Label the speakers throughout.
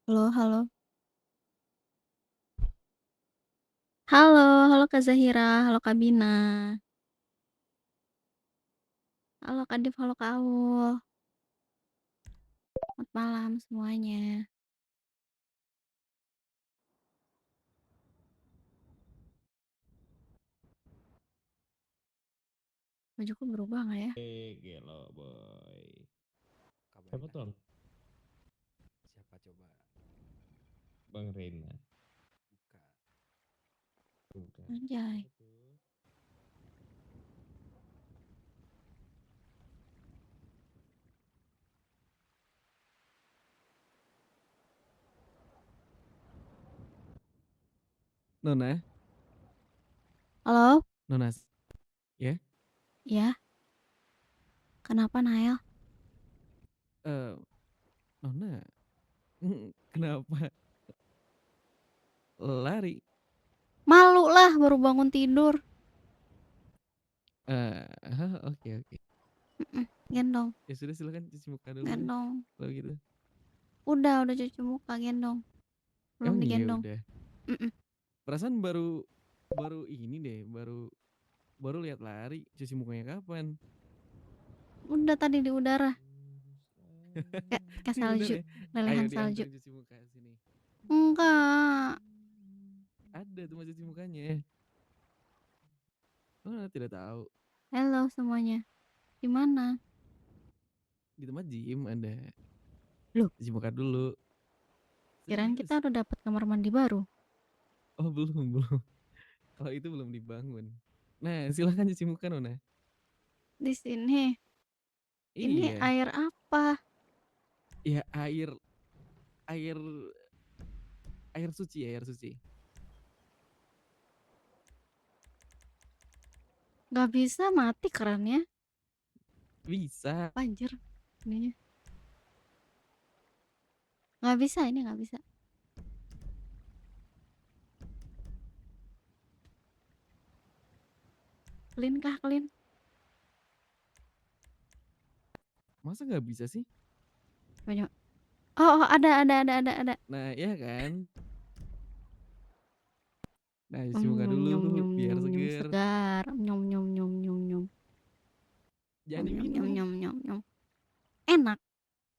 Speaker 1: Halo halo. Halo halo Kak Zahira, halo Kak Bina. Halo Kak Div, halo Kak Aul. Selamat malam semuanya. Bajuku berubah nggak ya?
Speaker 2: Gelo boy.
Speaker 3: Kabarin
Speaker 2: Siapa
Speaker 3: lah.
Speaker 2: tuh?
Speaker 3: Siapa coba?
Speaker 2: Bang Rena.
Speaker 3: Buka.
Speaker 2: Bukan.
Speaker 1: Anjay.
Speaker 2: Siapa tuh?
Speaker 4: Nona,
Speaker 1: Halo?
Speaker 4: Nona, ya,
Speaker 1: Ya, kenapa Nael?
Speaker 4: eh, Nona, kenapa lari?
Speaker 1: Malu lah baru bangun tidur.
Speaker 4: Oke oke.
Speaker 1: Gendong,
Speaker 4: Ya sudah silakan cuci muka dulu deh,
Speaker 1: gendong.
Speaker 4: kalau gitu.
Speaker 1: Udah cuci muka, gendong. Belum
Speaker 4: Emang iya
Speaker 1: digendong.
Speaker 4: udah.
Speaker 1: Mm-mm.
Speaker 4: Perasaan baru baru ini deh, baru baru lihat lari. Cuci mukanya kapan?
Speaker 1: Udah tadi di udara, kayak
Speaker 4: Ini bener
Speaker 1: salju,
Speaker 4: ya? Ayo
Speaker 1: lelehan salju.
Speaker 4: dianterin cuci muka sini.
Speaker 1: Enggak.
Speaker 4: Ada tuh mas cuci mukanya. Oh, tidak tahu.
Speaker 1: Halo semuanya. Di mana?
Speaker 4: Di tempat gym ada.
Speaker 1: Loh,
Speaker 4: Cuci muka dulu.
Speaker 1: kirain
Speaker 4: Serius?
Speaker 1: kita udah dapat kamar mandi baru.
Speaker 4: Oh belum belum. Kalau itu belum dibangun. Nah silahkan cuci muka Nona.
Speaker 1: Di sini. Ini
Speaker 4: Iya.
Speaker 1: air apa?
Speaker 4: Ya air air air suci ya air suci.
Speaker 1: Gak bisa mati kerannya.
Speaker 4: Bisa.
Speaker 1: Anjir. Ininya. Gak bisa, ini gak bisa. Clean kah, clean?
Speaker 4: Masa nggak bisa sih?
Speaker 1: Banyak. Oh, ada.
Speaker 4: Nah ya kan. Nah cuci
Speaker 1: Nyum
Speaker 4: muka
Speaker 1: nyum
Speaker 4: dulu
Speaker 1: nyum nyum
Speaker 4: biar
Speaker 1: nyum nyum
Speaker 4: seger.
Speaker 1: segar. Nyum nyum nyum nyum nyum.
Speaker 4: Jangan
Speaker 1: Nyum nyum
Speaker 4: diminum.
Speaker 1: nyum nyum nyum. Enak.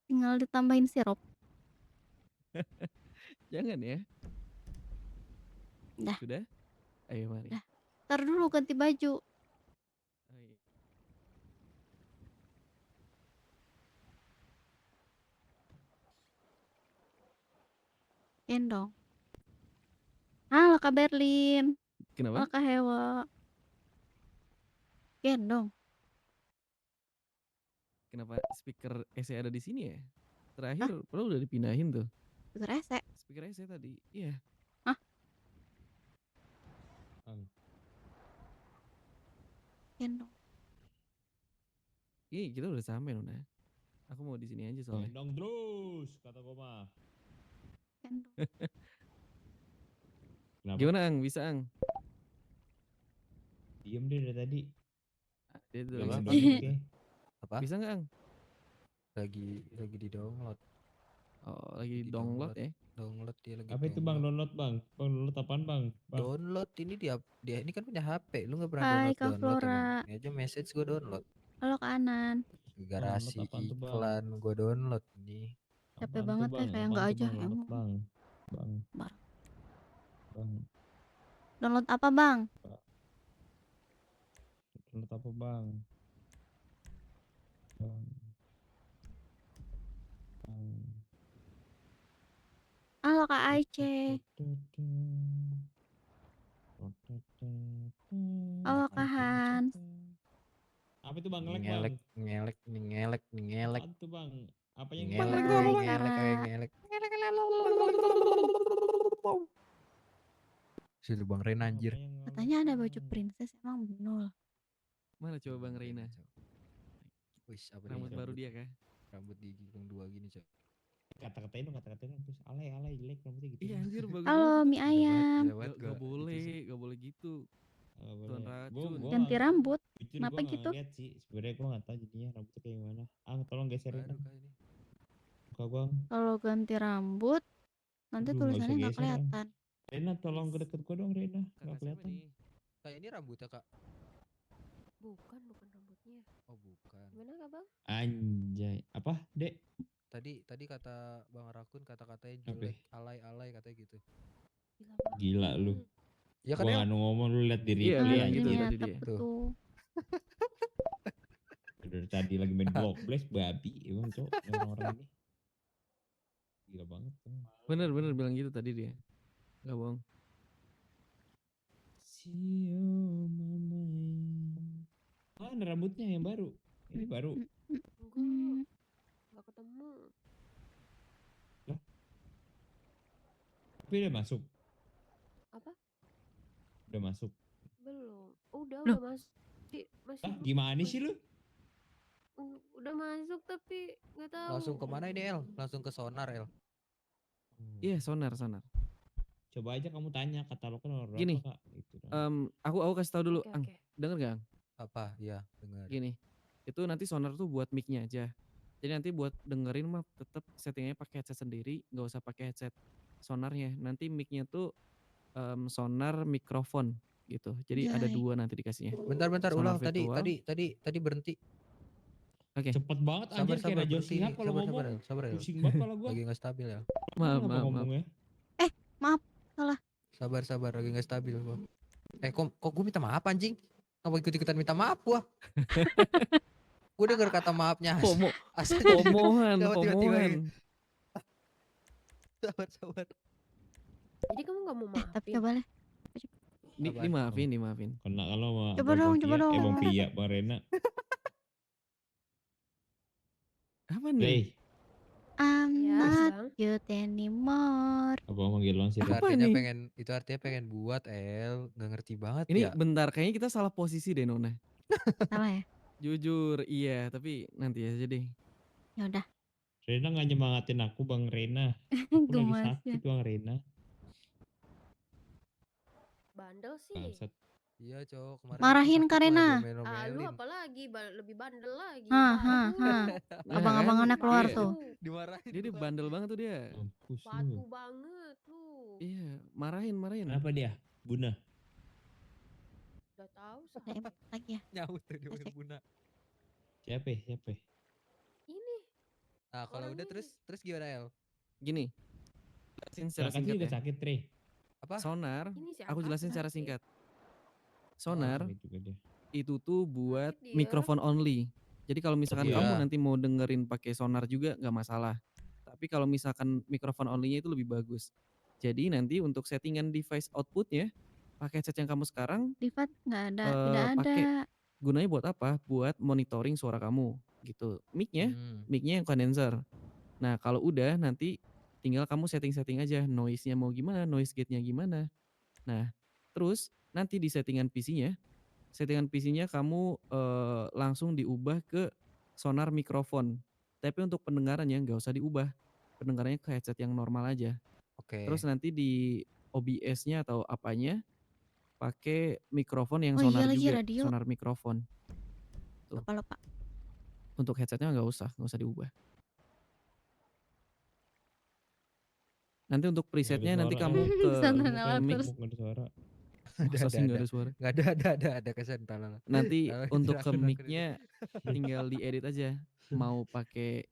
Speaker 1: Tinggal ditambahin sirup.
Speaker 4: Jangan ya.
Speaker 1: Dah,
Speaker 4: Sudah? Ayo mari.
Speaker 1: dah. Ntar dulu ganti baju.
Speaker 4: Oh, iya.
Speaker 1: Gendong. Halo Kak Berlin. Halo
Speaker 4: Kenapa?
Speaker 1: Kak Hewa. Gendong.
Speaker 4: Kenapa speaker EC ada di sini ya?
Speaker 1: Hah?
Speaker 4: Terakhir padahal udah dipindahin tuh.
Speaker 1: Rese.
Speaker 4: Speaker EC tadi. Iya.
Speaker 1: Hah?
Speaker 2: Bang.
Speaker 1: Gendong.
Speaker 4: Iya kita udah sampai Nona. Aku mau di sini aja soalnya.
Speaker 2: Gendong terus kata gua mah.
Speaker 1: Gendong.
Speaker 2: Kenapa?
Speaker 4: Gimana Ang? Bisa Ang?
Speaker 2: Diem dia dari tadi.
Speaker 4: Dia tuh
Speaker 2: Gak
Speaker 4: lagi
Speaker 2: apa-apa
Speaker 4: sedih.
Speaker 2: oke.
Speaker 3: Apa?
Speaker 4: Bisa nggak Ang?
Speaker 3: Lagi di download.
Speaker 4: Oh lagi
Speaker 3: Di
Speaker 4: download ya?
Speaker 3: Download dia lagi
Speaker 2: Apa itu bang download bang? Bang download apaan bang? Bang.
Speaker 3: Download ini dia ini kan punya HP. Lu nggak pernah
Speaker 1: Hai Kak
Speaker 3: download emang?
Speaker 1: Flora.
Speaker 3: Ini aja message gue download.
Speaker 1: Halo Kak Anan.
Speaker 2: Download
Speaker 3: Garasi
Speaker 2: apaan tuh bang?
Speaker 3: iklan gue download nih.
Speaker 1: Capek
Speaker 2: Apaan tuh
Speaker 1: banget ya
Speaker 2: bang?
Speaker 1: kayak
Speaker 2: Apaan
Speaker 1: nggak
Speaker 2: tuh
Speaker 1: aja
Speaker 2: bang? Download
Speaker 1: emang.
Speaker 2: bang. Bang.
Speaker 1: Bar.
Speaker 2: Bang.
Speaker 1: Download apa bang?
Speaker 2: Download apa bang? Bang. Bang.
Speaker 1: Halo Kak Aice. Halo Kak Hans.
Speaker 2: Apa itu bang? Ngelek bang?
Speaker 3: Ngelek, ngelek, nih ngelek, nih ngelek,
Speaker 2: Apaan tuh bang? Apa yang
Speaker 3: ngelek,
Speaker 1: Hai
Speaker 3: ngelek,
Speaker 1: Kak.
Speaker 3: ngelek. Situ Bang Ren anjir.
Speaker 2: Apa yang ngelek,
Speaker 1: Katanya ada baju
Speaker 2: bang?
Speaker 1: princess emang bener.
Speaker 4: Mana coba Bang
Speaker 3: Ren,
Speaker 4: Reina?
Speaker 3: Cok. Wis, apa nih
Speaker 4: Rambut baru dia kah?
Speaker 3: rambut digigong dua gini, Cok.
Speaker 2: Kata-katain dong, kata-katain dong. Terus alay jelek rambutnya gitu.
Speaker 4: Iya anjir bagus
Speaker 1: Halo
Speaker 4: banget itu.
Speaker 1: mie ayam.
Speaker 4: Gak boleh, gak boleh gitu. Tuan racun.
Speaker 1: Ganti rambut.
Speaker 2: Jujur
Speaker 1: Kenapa
Speaker 2: gue
Speaker 1: gitu?
Speaker 2: gak lihat sih. Sebenarnya gue gak tahu jadinya rambutnya kayak gimana. Ah tolong geserin
Speaker 3: Baru
Speaker 2: dong.
Speaker 3: kali ini.
Speaker 2: Muka gue.
Speaker 1: Kalau ganti rambut Nanti
Speaker 2: Aduh, nggak usah
Speaker 1: tulisannya nggak
Speaker 2: geser, Am.
Speaker 1: kelihatan.
Speaker 2: Rena tolong ke
Speaker 4: Is,
Speaker 2: deket gua dong, Rena. Nggak
Speaker 4: kakak siapa
Speaker 2: kelihatan.
Speaker 4: nih?
Speaker 3: Kayak ini rambutnya kak.
Speaker 5: Bukan rambutnya.
Speaker 3: Oh bukan.
Speaker 5: Gimana kak bang?
Speaker 2: Anjay. Apa, Dek?
Speaker 3: Tadi kata Bang Rakun kata-katanya
Speaker 2: Apa?
Speaker 3: jelek, alay-alay katanya gitu.
Speaker 2: Gila lu.
Speaker 3: Ya kan
Speaker 2: Gua
Speaker 3: El?
Speaker 2: nggak ngomong, lu lihat di
Speaker 4: Iya,
Speaker 2: replay
Speaker 4: bilang
Speaker 1: Nah,
Speaker 4: gitu
Speaker 2: anjir.
Speaker 4: tadi
Speaker 1: ternyata
Speaker 4: dia.
Speaker 1: betul.
Speaker 2: Dari tadi lagi main Block Blast babi emang cok orang-orang ini. Gila banget kan.
Speaker 4: Bener bilang gitu tadi dia. Gak bohong.
Speaker 2: Sio mama. Mana rambutnya yang baru? Ini baru.
Speaker 5: Enggak, nggak ketemu.
Speaker 2: Lah, tapi udah masuk.
Speaker 5: Apa?
Speaker 2: Udah masuk.
Speaker 5: Belum. Udah
Speaker 1: Loh.
Speaker 5: masuk. Masih
Speaker 2: Ah, gimana sih lu?
Speaker 5: udah masuk tapi nggak tahu.
Speaker 3: Langsung kemana ini El? Langsung ke sonar El.
Speaker 4: Iya, sonar.
Speaker 2: Coba aja kamu tanya katalognya nomor berapa,
Speaker 4: Gini,
Speaker 2: Kak? Gitu dong.
Speaker 4: Aku kasih tahu dulu,
Speaker 5: Oke,
Speaker 4: Ang.
Speaker 5: oke.
Speaker 4: Denger gak, Ang?
Speaker 3: Apa? Iya dengar.
Speaker 4: Gini, itu nanti sonar tuh buat mic-nya aja. Jadi nanti buat dengerin mah tetap settingnya pakai headset sendiri, nggak usah pakai headset sonarnya. Nanti mic-nya tuh sonar mikrofon gitu. Jadi ada
Speaker 1: Jai.
Speaker 4: 2 nanti dikasihnya.
Speaker 3: Bentar
Speaker 4: Sonar
Speaker 3: ulang tadi
Speaker 4: virtual.
Speaker 3: tadi berhenti.
Speaker 4: Oke,
Speaker 2: Cepet banget
Speaker 3: Sabar
Speaker 2: anjir kayak Najwa
Speaker 3: berhenti.
Speaker 2: Shihab kalau
Speaker 3: Sabar
Speaker 2: ngomong.
Speaker 3: El.
Speaker 2: Pusing banget kalau gua.
Speaker 3: Lagi nggak stabil ya.
Speaker 4: maaf.
Speaker 2: Kenapa ngomongnya?
Speaker 3: Sabar lagi nggak stabil gua. Kok gue minta maaf anjing? Ngapa ikut-ikutan minta maaf gua? Gue denger kata maafnya.
Speaker 4: Pomo,
Speaker 3: Asal
Speaker 4: pomohan.
Speaker 3: Kenapa tiba-tiba sabar.
Speaker 5: Jadi kamu nggak mau
Speaker 1: Tapi
Speaker 5: maafin?
Speaker 1: coba deh.
Speaker 3: Sabar.
Speaker 4: Dimaafin.
Speaker 2: Kena kalau sama
Speaker 1: Coba
Speaker 2: Bang
Speaker 1: dong,
Speaker 2: Pia,
Speaker 1: coba dong.
Speaker 2: Bang Pia, Bang Rena.
Speaker 4: Apa nih?
Speaker 2: Hey,
Speaker 1: I'm
Speaker 5: Ya,
Speaker 1: not
Speaker 5: bang.
Speaker 1: cute anymore.
Speaker 2: apa manggil lo sih?
Speaker 3: Itu
Speaker 4: Apa
Speaker 3: artinya
Speaker 4: nih?
Speaker 3: pengen buat El, nggak ngerti banget
Speaker 4: Ini
Speaker 3: ya.
Speaker 4: bentar, kayaknya kita salah posisi deh, Nona.
Speaker 1: Salah ya?
Speaker 4: Jujur, iya, tapi nanti aja deh.
Speaker 1: Ya udah.
Speaker 2: Rena nggak nyemangatin aku, Bang Rena. Aku lagi
Speaker 1: Gemas
Speaker 2: sakit,
Speaker 1: ya.
Speaker 2: Bang Rena.
Speaker 5: Bandel sih.
Speaker 2: Bangsat.
Speaker 3: Iya cowok kemarin
Speaker 1: Marahin
Speaker 3: aku sakit
Speaker 1: Kak
Speaker 3: malah
Speaker 1: Rena.
Speaker 5: Ah, lu
Speaker 3: diomel-omelin.
Speaker 5: apalagi lebih bandel lagi.
Speaker 1: Hah,
Speaker 5: Parah.
Speaker 1: hah.
Speaker 4: Nah,
Speaker 1: Abang-abangannya
Speaker 4: kan?
Speaker 1: keluar
Speaker 4: Iya.
Speaker 1: tuh.
Speaker 3: Dimarahin.
Speaker 4: Dia bandel banget tuh dia.
Speaker 2: Mampus
Speaker 5: Batu
Speaker 2: lu.
Speaker 5: banget lu.
Speaker 4: Iya, marahin.
Speaker 2: Kenapa dia? Buna.
Speaker 5: Udah tahu
Speaker 1: Udah
Speaker 5: sakit.
Speaker 1: empet lagi ya.
Speaker 3: Nyaut tuh di
Speaker 1: Oke.
Speaker 3: Buna.
Speaker 2: Siapa?
Speaker 5: Ini
Speaker 3: Nah kalau udah
Speaker 5: Orangnya
Speaker 3: terus gimana El?
Speaker 4: Gini, jelasin secara
Speaker 2: Kakak
Speaker 4: singkat
Speaker 2: udah
Speaker 4: ya.
Speaker 2: sakit, Tre.
Speaker 3: Apa?
Speaker 4: Sonar,
Speaker 5: ini siapa?
Speaker 4: aku jelasin secara
Speaker 5: Sakit.
Speaker 4: singkat. Sonar
Speaker 2: Sakit juga dia.
Speaker 4: itu tuh buat
Speaker 5: Sakit dia.
Speaker 4: mikrofon only. Jadi kalau misalkan
Speaker 2: Iya.
Speaker 4: kamu nanti mau dengerin pakai sonar juga nggak masalah. Tapi kalau misalkan mikrofon only-nya itu lebih bagus. Jadi nanti untuk settingan device outputnya pakai headset yang kamu sekarang
Speaker 1: Divat nggak ada, tidak ada.
Speaker 4: pakai gunanya buat apa? Buat monitoring suara kamu gitu. Mic-nya yang condenser. Nah kalau udah nanti tinggal kamu setting-setting aja noise-nya mau gimana, noise gate-nya gimana. Nah terus nanti di settingan PC-nya kamu langsung diubah ke sonar mikrofon. Tapi untuk pendengarannya nggak usah diubah. Pendengarannya ke headset yang normal aja.
Speaker 3: Oke.
Speaker 4: Terus nanti di OBS-nya atau apanya pakai mikrofon yang
Speaker 1: Oh iya
Speaker 4: sonar
Speaker 1: lagi,
Speaker 4: juga,
Speaker 1: radio.
Speaker 4: sonar mikrofon. Tuh.
Speaker 1: Lupa.
Speaker 4: Untuk headsetnya nggak usah diubah. Nanti untuk presetnya nanti
Speaker 2: suara,
Speaker 4: kamu
Speaker 2: ya.
Speaker 4: ke
Speaker 1: Sonar
Speaker 2: Muk,
Speaker 1: alatur.
Speaker 2: muk, nggak ada suara.
Speaker 4: masa sih nggak ada suara.
Speaker 3: Nggak ada kesan
Speaker 4: Nanti
Speaker 3: Kalau
Speaker 4: untuk ke
Speaker 3: terakhir-akhir
Speaker 4: mic-nya tinggal diedit aja. Mau pakai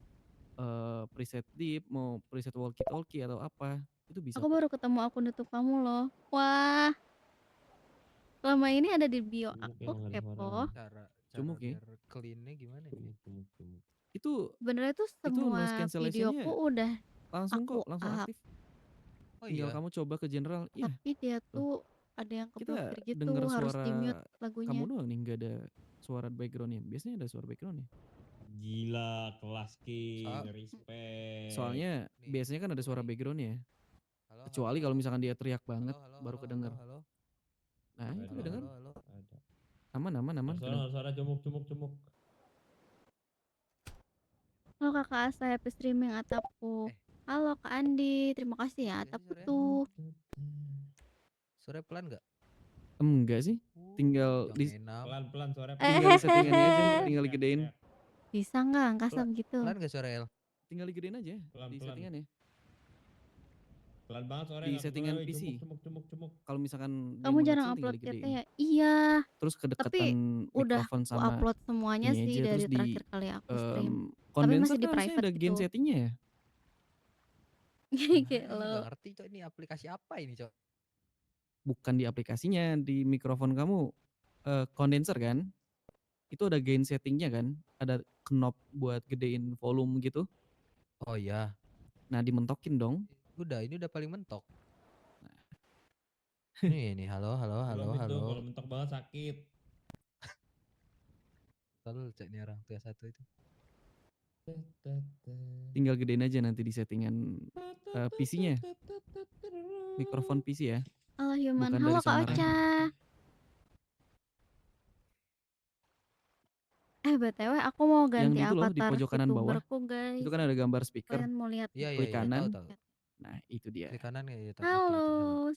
Speaker 4: preset deep, mau preset walkie talkie atau apa, itu bisa.
Speaker 1: Aku baru ketemu akun YouTube kamu loh. Wah. Selama ini ada di bio
Speaker 2: Cumuk
Speaker 1: aku
Speaker 2: emang ada
Speaker 1: kepo.
Speaker 2: suaranya.
Speaker 3: cara
Speaker 4: Cumuk ya?
Speaker 3: biar clean-nya gimana nih?
Speaker 2: Cumuk.
Speaker 4: Itu
Speaker 1: Sebenarnya tuh
Speaker 4: noise
Speaker 1: semua
Speaker 4: cancellation-nya
Speaker 1: videoku udah
Speaker 4: langsung
Speaker 1: aku
Speaker 4: langsung
Speaker 1: up.
Speaker 4: aktif.
Speaker 3: Oh
Speaker 4: Tinggal
Speaker 3: iya.
Speaker 4: kamu coba ke general. Iya,
Speaker 1: Tapi dia tuh ada yang
Speaker 4: kita
Speaker 1: keblokir gitu,
Speaker 4: denger
Speaker 1: harus
Speaker 4: suara
Speaker 1: di mute lagunya.
Speaker 4: kamu doang nih, nggak ada suara backgroundnya. Biasanya ada suara backgroundnya.
Speaker 2: Gila, kelas king,
Speaker 3: So-
Speaker 2: respect.
Speaker 4: Soalnya
Speaker 3: Nih,
Speaker 4: biasanya kan ada suara
Speaker 3: nih.
Speaker 4: backgroundnya.
Speaker 3: Halo,
Speaker 4: Kecuali kalau misalkan dia teriak banget,
Speaker 3: halo,
Speaker 4: baru
Speaker 3: halo,
Speaker 4: kedenger.
Speaker 3: halo.
Speaker 4: Nah itu
Speaker 2: Halo,
Speaker 4: kedenger.
Speaker 3: Halo.
Speaker 2: Ada.
Speaker 4: Aman.
Speaker 2: Suara cumuk.
Speaker 1: Halo kakak Asa, happy streaming Atapku.
Speaker 3: Eh.
Speaker 1: Halo Kak Andi, terima kasih ya
Speaker 3: Iya sih
Speaker 1: Atapku
Speaker 3: suaranya.
Speaker 1: tuh.
Speaker 3: Suaranya pelan nggak?
Speaker 4: Enggak sih, tinggal
Speaker 3: Jangan
Speaker 4: di
Speaker 3: enak.
Speaker 2: Pelan suara.
Speaker 4: tinggal di settingannya aja, tinggal digedein.
Speaker 1: Bisa nggak angkasa begitu?
Speaker 3: Pelan nggak suara El?
Speaker 4: Tinggal digedein aja
Speaker 2: Pelan,
Speaker 4: di
Speaker 2: pelan.
Speaker 4: settingannya.
Speaker 2: Pelan banget suaranya
Speaker 4: Di
Speaker 2: nggak
Speaker 4: settingan
Speaker 2: kedengeran,
Speaker 4: PC.
Speaker 2: cumuk.
Speaker 4: Kalau misalkan dia
Speaker 1: Kamu
Speaker 4: mau
Speaker 1: jarang
Speaker 4: ngecil tinggal
Speaker 1: upload CT
Speaker 4: digedein.
Speaker 1: ya? Iya,
Speaker 4: Terus kedekatan
Speaker 1: tapi udah
Speaker 4: mikrofon
Speaker 1: aku
Speaker 4: sama
Speaker 1: upload semuanya
Speaker 4: ini
Speaker 1: sih
Speaker 4: aja, terus
Speaker 1: dari
Speaker 4: di
Speaker 1: terakhir kali aku stream. Tapi
Speaker 4: kondenser
Speaker 1: masih di
Speaker 4: kan harusnya
Speaker 1: private
Speaker 4: ada gain
Speaker 1: gitu.
Speaker 4: settingnya ya?
Speaker 1: Kayak
Speaker 3: Nah,
Speaker 1: lo.
Speaker 3: nggak ngerti cok, ini aplikasi apa ini cok?
Speaker 4: Bukan di aplikasinya, di mikrofon kamu kondenser kan? Itu ada gain settingnya kan? Ada knob buat gedein volume gitu.
Speaker 3: Oh iya,
Speaker 4: Nah dimentokin dong.
Speaker 3: ini udah paling mentok. Ini halo.
Speaker 2: Belum itu, kalau mentok banget sakit.
Speaker 3: Lalu cek nih orang tuh yang satu itu.
Speaker 4: Tinggal gedein aja nanti di settingan PC-nya. Mikrofon PC ya.
Speaker 1: Halo Human,
Speaker 4: Bukan
Speaker 1: halo
Speaker 4: dari
Speaker 1: Kak
Speaker 4: sonarnya.
Speaker 1: Ocha. BTW aku mau ganti
Speaker 4: Yang di itu loh, di
Speaker 1: avatar
Speaker 4: pojok kanan bawah.
Speaker 1: VTuberku guys.
Speaker 4: Itu kan ada gambar speaker.
Speaker 1: Kalian mau lihat?
Speaker 3: Iya
Speaker 4: Klik kanan.
Speaker 3: tahu.
Speaker 4: Nah itu dia.
Speaker 3: Klik kanan ya tahu.
Speaker 1: Halo,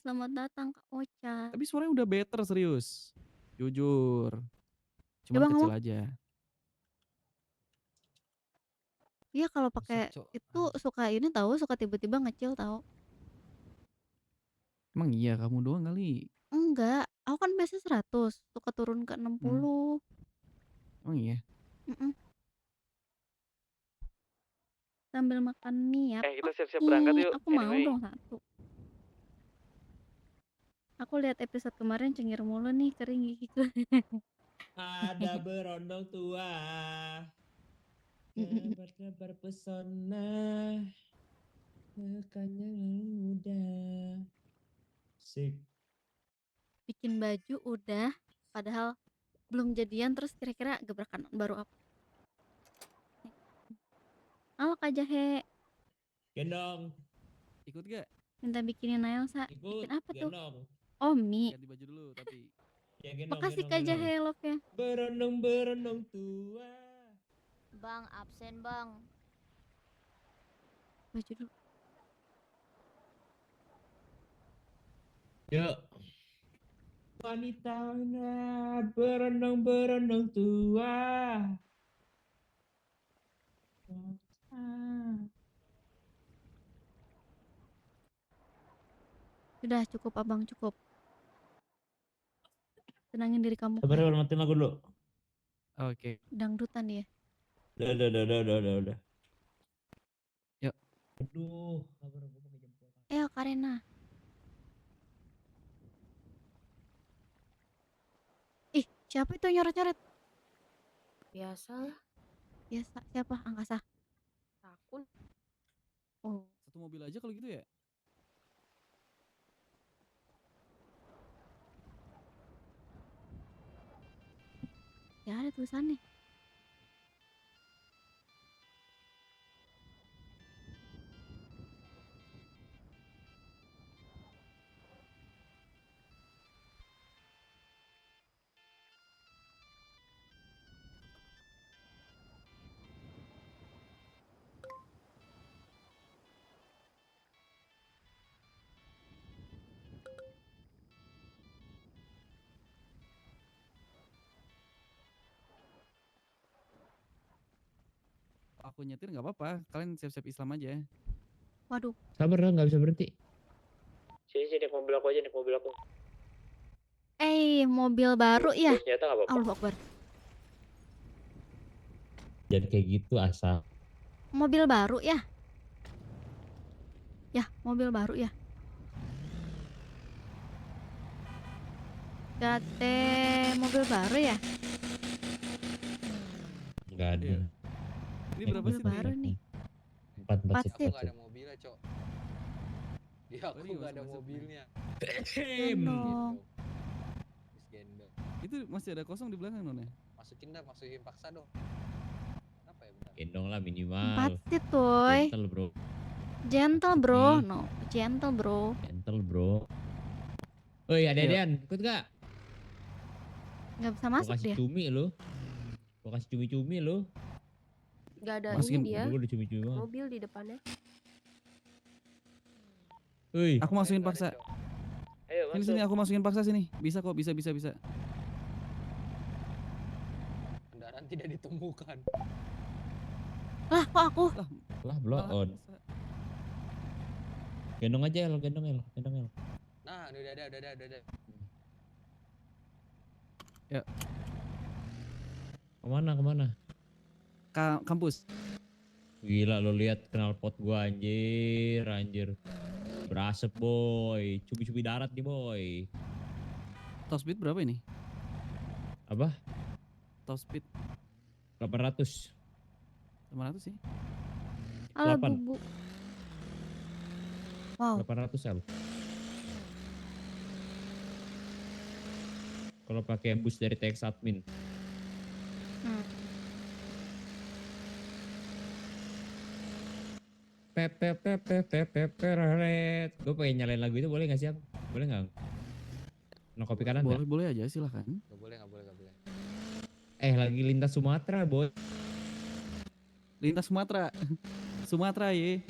Speaker 1: selamat datang Kak Ocha.
Speaker 4: Tapi suaranya udah better serius. Jujur. Cuma
Speaker 1: Coba
Speaker 4: kecil
Speaker 1: ngomong.
Speaker 4: aja.
Speaker 1: Iya kalau pakai itu suka ini tahu, suka tiba-tiba ngecil tahu.
Speaker 4: Emang iya kamu doang kali.
Speaker 1: Enggak, aku kan biasa 100, suka turun ke 60.
Speaker 4: Emang iya.
Speaker 1: Sambil makan mie ya.
Speaker 4: Kita siap-siap berangkat yuk.
Speaker 1: Aku mau dong 1. Aku lihat episode kemarin cengir mulu nih, kering gigiku.
Speaker 2: Ada berondong tua, kabar pesona, mukanya muda. Sik.
Speaker 1: Bikin baju udah, padahal belum jadian, terus kira-kira gebrakan baru apa? Halo Kak Jahe.
Speaker 2: Gendong.
Speaker 4: Ikut gak?
Speaker 1: Minta bikinin Nailsa.
Speaker 2: Ikut.
Speaker 1: Bikin apa tuh?
Speaker 2: Gendong.
Speaker 1: Oh mie.
Speaker 4: Ganti baju dulu tapi.
Speaker 2: Ya, gendong,
Speaker 1: Makasih
Speaker 2: gendong,
Speaker 1: Kak
Speaker 2: gendong.
Speaker 1: Jahe love ya.
Speaker 2: Berondong tua.
Speaker 5: Bang, absen bang.
Speaker 1: Baju dulu.
Speaker 2: Yuk. Wanita berondong tua.
Speaker 1: Sudah cukup abang, cukup. Tenangin diri kamu.
Speaker 2: Sabar, matiin lagu dulu.
Speaker 4: Oke.
Speaker 1: Dangdutan dia.
Speaker 2: Udah.
Speaker 4: Yuk.
Speaker 2: Aduh, sabar gue pakai jempol.
Speaker 1: Ayo Karena. Ih, siapa itu nyoret-nyoret?
Speaker 5: Biasalah,
Speaker 1: Biasa, siapa? Angkasa.
Speaker 5: Rakun.
Speaker 1: Oh,
Speaker 4: Satu mobil aja kalau gitu ya?
Speaker 1: ya ada tulisannya.
Speaker 4: Aku nyetir nggak apa-apa. Kalian siap-siap Islam aja.
Speaker 1: Waduh.
Speaker 2: Sabar lah, nggak bisa berhenti.
Speaker 6: Sini naik mobil aku aja, naik mobil aku.
Speaker 1: Mobil baru ya?
Speaker 6: Terus nyata nggak apa-apa.
Speaker 1: Allahu Akbar.
Speaker 2: Jangan kayak gitu asal.
Speaker 1: Mobil baru ya? Ya, mobil baru ya. Gate mobil baru ya?
Speaker 2: Nggak ada.
Speaker 4: Iya. Ini berapa
Speaker 1: Mobil
Speaker 4: sih?
Speaker 1: baru nih.
Speaker 2: 4
Speaker 1: Empat
Speaker 3: Aku
Speaker 1: seat.
Speaker 3: nggak ada mobilnya cok. Dia aku
Speaker 4: ini
Speaker 3: nggak ada
Speaker 4: masuk-masuk.
Speaker 3: mobilnya.
Speaker 1: Gendong.
Speaker 3: Terus gendong.
Speaker 4: Itu masih ada kosong di belakang Nona.
Speaker 3: Masukin paksa dong. Kenapa ya bentar?
Speaker 2: Gendong lah minimal.
Speaker 1: 4 seat boy.
Speaker 2: Gentle bro.
Speaker 1: Gentle bro.
Speaker 2: Nih.
Speaker 1: No, gentle bro.
Speaker 2: Gentle bro. Woi ada-adaan, ikut gak?
Speaker 1: Nggak bisa
Speaker 2: Gua
Speaker 1: masuk
Speaker 2: kasih
Speaker 1: dia.
Speaker 2: cumi lo. Gua kasih cumi-cumi lo.
Speaker 5: Gak ada
Speaker 4: Masukin
Speaker 5: ini dia.
Speaker 2: Gue udah cumi-cumi banget.
Speaker 5: Mobil di depannya.
Speaker 2: Woi.
Speaker 4: Aku masukin
Speaker 3: Nggak ada,
Speaker 4: paksa.
Speaker 3: Cok.
Speaker 6: Ayo
Speaker 4: Sini
Speaker 6: masuk.
Speaker 4: sini aku masukin paksa sini. Bisa kok, bisa.
Speaker 3: Kendaraan tidak ditemukan.
Speaker 1: Lah kok aku?
Speaker 2: Lah blow on. Gendong aja El, gendong El, gendong El.
Speaker 3: Nah, udah ada.
Speaker 2: Kemana, kemana?
Speaker 4: Kampus.
Speaker 2: Gila lo lihat knalpot gua anjir, anjir. Berasap boy, cubi-cubi darat nih boy.
Speaker 4: Top speed berapa ini?
Speaker 2: Apa?
Speaker 4: Top speed
Speaker 2: 800.
Speaker 4: 800 sih.
Speaker 1: Alah
Speaker 2: 8.
Speaker 1: bubu. Wow.
Speaker 2: 800 El. Kalau pakai bus dari TX admin.
Speaker 1: Hmm.
Speaker 2: Pepepepepepeperet. Gue pengen nyalain lagu itu boleh gak sih? Ang? Boleh gak? No kopi kanan
Speaker 4: Boleh,
Speaker 2: gak?
Speaker 4: boleh aja silahkan.
Speaker 3: Gak boleh.
Speaker 2: Lagi lintas Sumatera boy.
Speaker 4: Lintas Sumatera. Sumatera ye.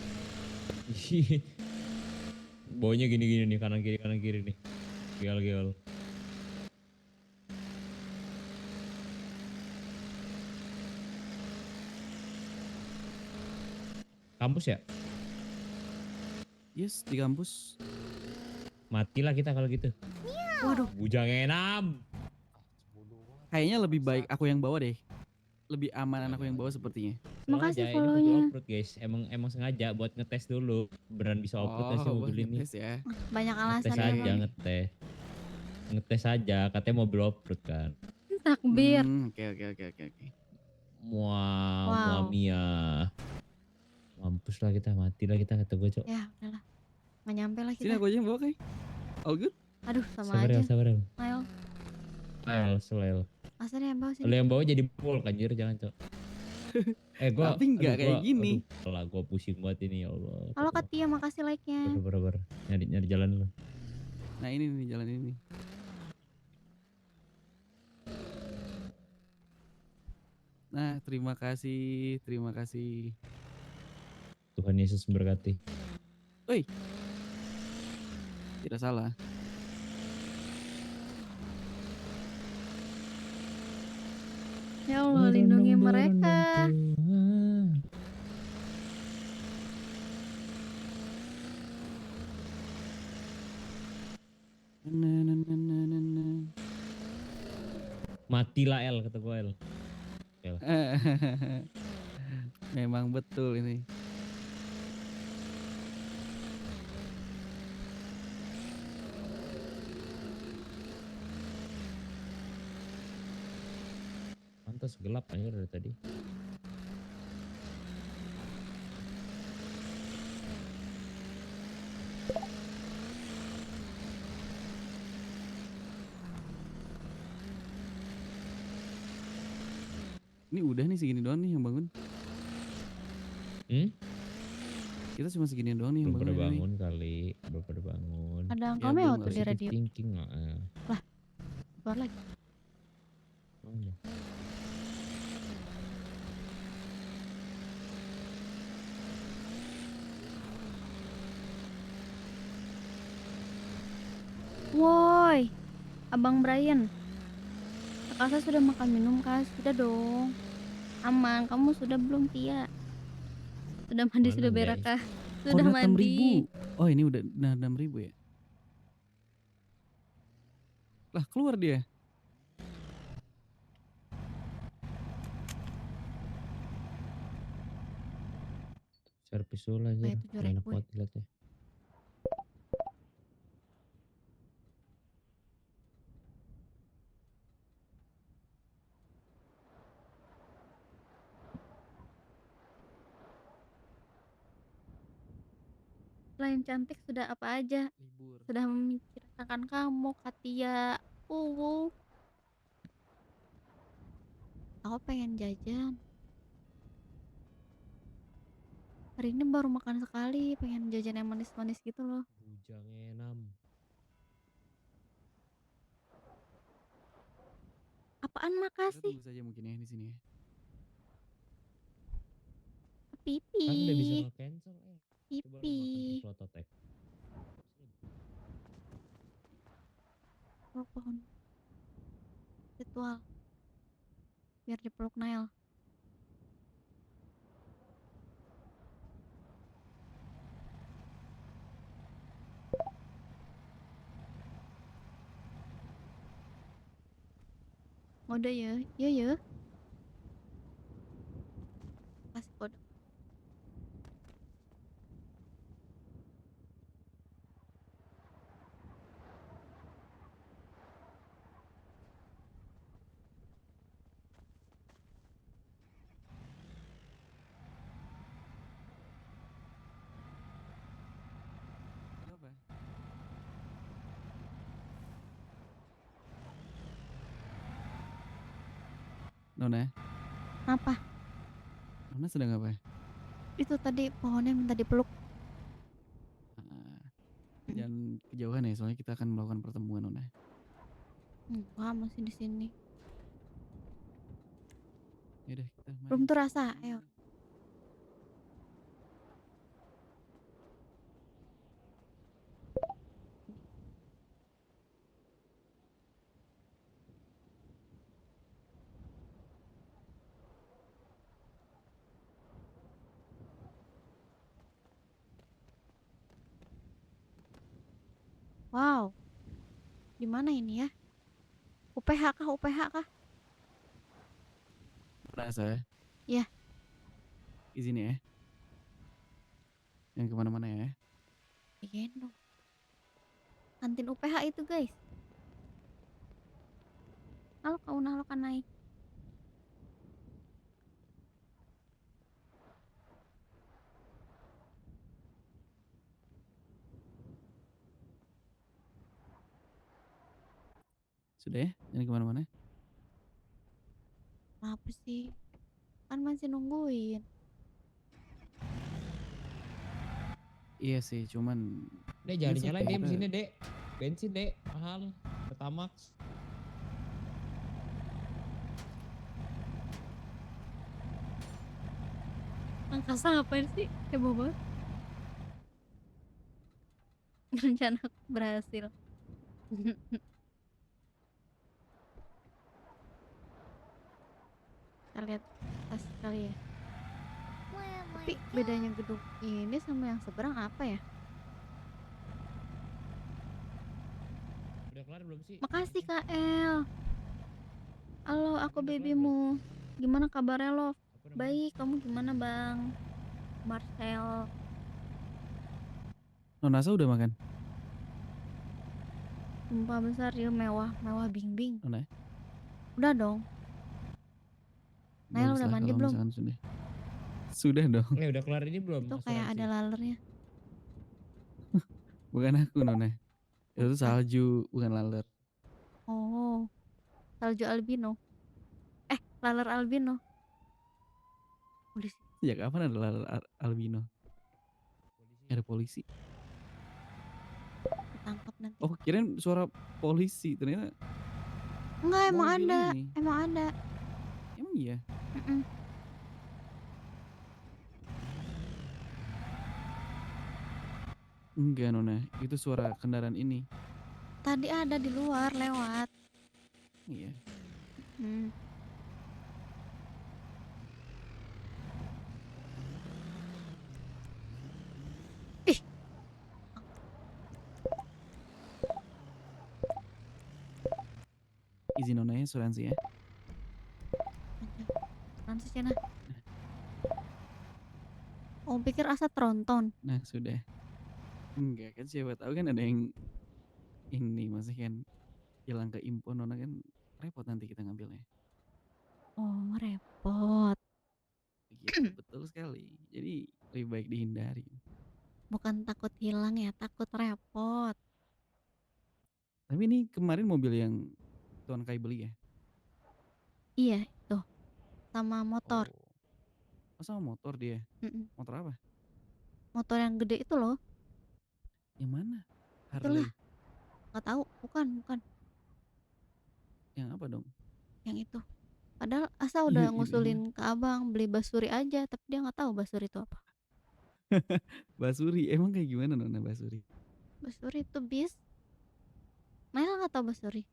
Speaker 2: Bawanya gini-gini nih, kanan kiri nih. Geol. Kampus ya?
Speaker 4: Yes, di kampus.
Speaker 2: Matilah kita kalau gitu.
Speaker 1: Waduh.
Speaker 2: Bujang enam.
Speaker 4: Kayaknya lebih baik aku yang bawa deh. Lebih aman aku yang bawa sepertinya.
Speaker 1: Makasih
Speaker 2: Ini mobil
Speaker 1: follow-nya.
Speaker 2: off-road guys. Emang sengaja buat ngetes dulu. Beneran bisa off-road gak sih
Speaker 4: Oh,
Speaker 2: mobil
Speaker 4: buat
Speaker 2: ini?
Speaker 4: ngetes ya.
Speaker 1: Banyak
Speaker 2: Ngetes
Speaker 1: alasan ya
Speaker 2: aja,
Speaker 1: bang.
Speaker 2: ngetes aja. Katanya mobil off-road kan.
Speaker 1: Takbir.
Speaker 4: Oke.
Speaker 1: Wow.
Speaker 2: Muamia. Mampus lah kita, mati lah kita kata gue cok.
Speaker 1: Ya udahlah. Nggak nyampe lah
Speaker 4: Sini
Speaker 1: kita.
Speaker 4: aku aja yang bawa kayak. All good?
Speaker 1: Aduh sama
Speaker 2: Sabar
Speaker 1: aja.
Speaker 2: ya, sabar ya.
Speaker 1: Nail.
Speaker 2: Selel.
Speaker 1: Asal yang bawa
Speaker 2: Lo
Speaker 1: sini.
Speaker 2: yang bawa jadi pol anjir, jangan cok.
Speaker 4: Tapi nggak kayak gini.
Speaker 2: Lah gua pusing banget ini ya Allah.
Speaker 1: Halo Katia, makasih like-nya.
Speaker 2: Ber. Nyari jalan dulu.
Speaker 4: Nah ini nih jalan ini. Nah terima kasih.
Speaker 2: Tuhan Yesus memberkati.
Speaker 4: Woi. Tidak salah.
Speaker 1: Ya Allah, lindungi mereka.
Speaker 2: Matilah El kata gue El.
Speaker 4: Memang betul ini.
Speaker 2: Pantas gelap aja dari tadi.
Speaker 4: Ini udah nih segini doang nih yang bangun. Kita cuma segini doang nih yang
Speaker 2: Belum pada
Speaker 4: bangun.
Speaker 2: bangun kali. Belum pada bangun.
Speaker 1: Ada
Speaker 4: Ya,
Speaker 1: angkau
Speaker 4: belum
Speaker 1: tuh di
Speaker 2: Positive
Speaker 1: radio.
Speaker 2: thinking
Speaker 1: Lah, keluar lagi.
Speaker 2: Oh, iya.
Speaker 1: Woi, Abang Brian. Kakak sudah makan minum kah? Sudah dong. Aman, kamu sudah belum Tia? Sudah mandi,
Speaker 2: Mana
Speaker 1: sudah
Speaker 2: enggak
Speaker 1: berak
Speaker 2: ya?
Speaker 1: kah? Sudah mandi.
Speaker 4: 6.000. Oh ini udah 6.000 ya? Lah keluar dia.
Speaker 2: Servis dulu aja.
Speaker 1: Kayak 7.000
Speaker 2: Enak banget liatnya.
Speaker 1: Selain cantik sudah apa aja?
Speaker 4: Libur.
Speaker 1: Sudah memikirkan kamu, Katia. Aku pengen jajan. Hari ini baru makan sekali, pengen jajan yang manis-manis gitu loh.
Speaker 2: Bujang enam.
Speaker 1: Apaan
Speaker 4: Kita
Speaker 1: makasih?
Speaker 4: tunggu saja mungkin ya di sini ya.
Speaker 1: Pipi.
Speaker 2: Kan udah bisa nge-cancel Coba lu
Speaker 1: Pipi.
Speaker 2: makan prototek.
Speaker 1: Peluk pohon. Ritual. Biar dipeluk Nail. Ngode ya. Iya ya. Kasih kode.
Speaker 4: Itu apa? Nona,
Speaker 1: Apa?
Speaker 4: Nona sedang apa?
Speaker 1: Itu tadi pohonnya minta dipeluk.
Speaker 4: Ah, jangan kejauhan ya, soalnya kita akan melakukan pertemuan Nona.
Speaker 1: Enggak, masih di sini.
Speaker 4: Yaudah kita mari.
Speaker 1: Belum tuh rasa. Ayo. Wow. Di mana ini ya? UPH kah? UPH kah?
Speaker 4: Merasa
Speaker 1: Iya.
Speaker 4: izin ya. Yang kemana-mana ya.
Speaker 1: Digendong. Kantin UPH itu guys. Halo kau halo kan naik.
Speaker 4: Sudah ya, jangan kemana-mana.
Speaker 1: Kenapa sih? Kan masih nungguin.
Speaker 4: Iya sih, cuman
Speaker 2: Dek jangan
Speaker 4: besok
Speaker 2: dinyalain deh
Speaker 4: kita-
Speaker 2: mesinnya dek. Bensin dek mahal. Pertamax.
Speaker 1: Angkasa ngapain sih? Heboh banget. Rencana berhasil. Kita lihat tas kali ya. Tapi bedanya gedung ini sama yang seberang apa ya?
Speaker 2: Udah kelar belum sih?
Speaker 1: Makasih KL. Halo, aku
Speaker 2: Udah kelar
Speaker 1: babymu. Gimana kabarnya lo?
Speaker 2: Apa namanya?
Speaker 1: Baik, kamu gimana bang? Marcel.
Speaker 4: Nonasa udah makan?
Speaker 1: Sumpah besar ya, mewah, mewah bing-bing.
Speaker 4: Nona?
Speaker 1: Udah dong. Nail
Speaker 4: Bagus
Speaker 1: udah
Speaker 4: lah
Speaker 1: mandi
Speaker 4: kalau
Speaker 1: belum?
Speaker 4: misalkan sudah. Sudah dong.
Speaker 2: Ini udah kelar ini belum?
Speaker 1: Itu kayak
Speaker 2: asuransi?
Speaker 1: ada lalernya.
Speaker 4: Bukan aku Nona. Itu
Speaker 1: Bukan.
Speaker 4: salju, bukan laler.
Speaker 1: Oh, salju albino. Laler albino. Polisi
Speaker 4: Sejak kapan ada laler albino?
Speaker 2: Polisi.
Speaker 4: Ada polisi.
Speaker 1: ketangkap nanti.
Speaker 4: Oh, kirain suara polisi. Ternyata
Speaker 1: Enggak, emang
Speaker 4: mobil
Speaker 1: ada.
Speaker 4: ini.
Speaker 1: Emang ada.
Speaker 4: Emang iya.
Speaker 1: Mm-mm.
Speaker 4: Enggak Nona, itu suara kendaraan ini.
Speaker 1: Tadi ada di luar lewat.
Speaker 4: Iya.
Speaker 1: Hmm. Ih,
Speaker 4: Izin Nona ya, asuransi ya.
Speaker 1: Nanti Cina. Oh, pikir asa tronton.
Speaker 4: Nah, sudah. Enggak kan, siapa tahu kan ada yang ini masih kan hilang ke info Nona kan repot nanti kita ngambilnya.
Speaker 1: Oh, repot.
Speaker 4: Gitu, betul sekali. Jadi lebih baik dihindari.
Speaker 1: Bukan takut hilang ya, takut repot.
Speaker 4: Tapi ini kemarin mobil yang Tuan Kai beli ya?
Speaker 1: Iya, itu. Sama motor.
Speaker 4: Oh, sama motor dia.
Speaker 1: Mm-mm.
Speaker 4: Motor apa?
Speaker 1: Motor yang gede itu loh.
Speaker 4: Yang mana?
Speaker 1: Itulah.
Speaker 4: Harley.
Speaker 1: Nggak tahu, bukan.
Speaker 4: Yang apa dong?
Speaker 1: Yang itu. Padahal Asa
Speaker 4: Iya,
Speaker 1: udah
Speaker 4: iya,
Speaker 1: ngusulin ke abang beli basuri aja, tapi dia nggak tahu basuri itu apa.
Speaker 4: Basuri. Emang kayak gimana Nona Basuri?
Speaker 1: Basuri itu bis. Naila nggak tahu basuri.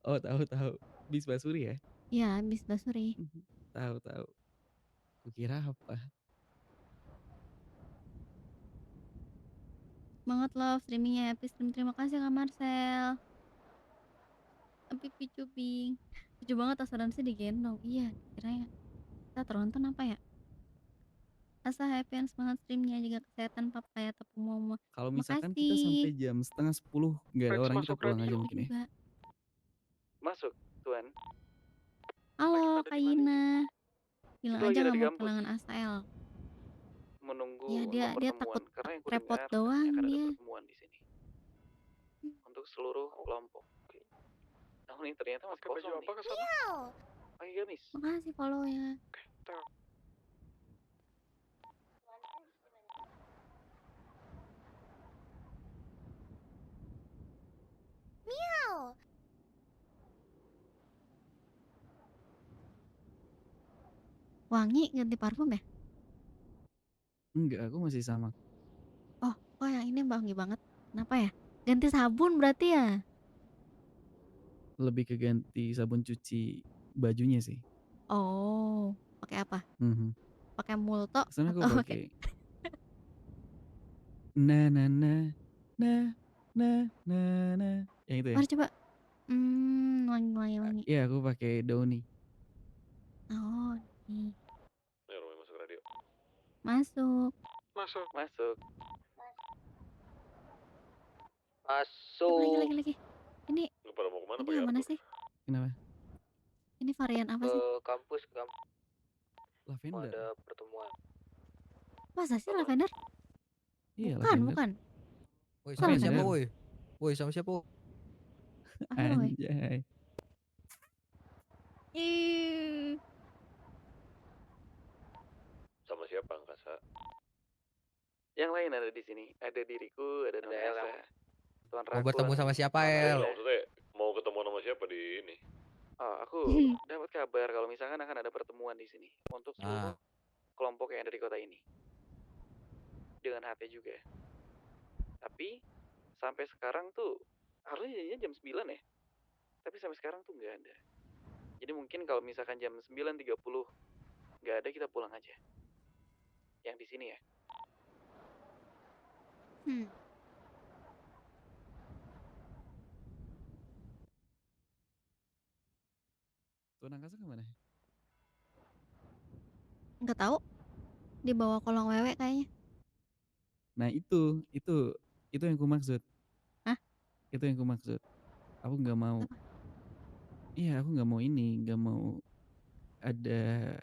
Speaker 4: Oh, tahu. Bis Basuri ya?
Speaker 1: Iya, bis basuri.
Speaker 4: Tahu. Kukira apa?
Speaker 1: Banget love streamingnya Epic Stream. Terima kasih Kak Marcel. cubing. Lucu banget asuransi digendong. Iya, kiranya kita tronton apa ya? Asa happy and semangat streamnya, jaga kesehatan papa ya tepu mama.
Speaker 4: Kalau misalkan kita
Speaker 1: Makasih.
Speaker 4: sampai jam 9:30 nggak ada
Speaker 7: Rex
Speaker 4: orang, kita
Speaker 7: masuk
Speaker 4: pulang
Speaker 7: radio.
Speaker 4: aja
Speaker 1: Aku
Speaker 4: mungkin ya.
Speaker 1: juga.
Speaker 7: Masuk, Tuan.
Speaker 1: Halo,
Speaker 7: pada
Speaker 1: Kak
Speaker 7: di mana
Speaker 1: Yina. Bilang
Speaker 7: Itu lagi
Speaker 1: aja
Speaker 7: ada
Speaker 1: nggak
Speaker 7: di
Speaker 1: mau
Speaker 7: kampus.
Speaker 1: kehilangan ASL.
Speaker 7: Menunggu
Speaker 1: Ya
Speaker 7: untuk
Speaker 1: dia
Speaker 7: pertemuan.
Speaker 1: takut
Speaker 7: Karena yang ku
Speaker 1: repot
Speaker 7: dengar
Speaker 1: doang
Speaker 7: akan ada
Speaker 1: dia.
Speaker 7: pertemuan di sini. Untuk seluruh kelompok. Namun ini ternyata masih kosong nih. Pakai gamis.
Speaker 1: Makasih follow ya. Wangi ganti parfum ya?
Speaker 4: Enggak, aku masih sama.
Speaker 1: Oh, kok yang ini wangi banget. Kenapa ya? Ganti sabun berarti ya?
Speaker 4: Lebih ke ganti sabun cuci bajunya sih.
Speaker 1: Oh, pakai apa?
Speaker 4: Mhm.
Speaker 1: Pakai multo
Speaker 4: Kesana aku
Speaker 1: atau
Speaker 4: pakai na na na na na na na yang itu ya.
Speaker 1: Mari coba. Wangi.
Speaker 4: Iya, aku pakai Downy.
Speaker 1: Oh, nih.
Speaker 7: Ya, Romy masuk radio.
Speaker 1: Masuk.
Speaker 7: Masuk. Masuk.
Speaker 1: Coba lagi. Ini
Speaker 7: Lu pada mau kemana
Speaker 1: ini
Speaker 7: pakai
Speaker 1: yang mana
Speaker 7: Arthur?
Speaker 1: sih?
Speaker 4: Kenapa?
Speaker 1: Ini varian apa sih?
Speaker 6: Kampus mau
Speaker 4: Lavender.
Speaker 6: ada pertemuan.
Speaker 1: Masa sih lavender?
Speaker 4: Iya,
Speaker 1: Bukan,
Speaker 4: lavender.
Speaker 1: bukan.
Speaker 3: Woi,
Speaker 1: Salah
Speaker 3: sama siapa
Speaker 4: bener.
Speaker 3: woi? Woi, sama siapa?
Speaker 1: Apa woy?
Speaker 4: Anjay.
Speaker 1: Ih.
Speaker 7: Sama siapa angkasa? Yang lain ada di sini. Ada diriku, ada Nona
Speaker 6: El
Speaker 7: Elsa.
Speaker 6: yang-
Speaker 7: Tuan
Speaker 3: Mau
Speaker 7: Rakun.
Speaker 3: bertemu sama siapa,
Speaker 7: Tuan
Speaker 3: El?
Speaker 7: Rakun.
Speaker 6: Maksudnya mau ketemu sama siapa di ini?
Speaker 7: Oh, aku dapat kabar kalau misalkan akan ada pertemuan di sini untuk seluruh kelompok yang ada di kota ini. Dengan HP juga. Tapi sampai sekarang tuh harusnya jadinya jam 9 ya. Tapi sampai sekarang tuh nggak ada. Jadi mungkin kalau misalkan jam 9.30 nggak ada, kita pulang aja. Yang di sini ya.
Speaker 4: Tuan angkasa kemana?
Speaker 1: Nggak tahu. Di bawah kolong wewe kayaknya.
Speaker 4: Nah itu yang ku maksud.
Speaker 1: Hah?
Speaker 4: Itu yang ku maksud. Aku nggak mau. Iya, aku nggak mau ini, nggak mau ada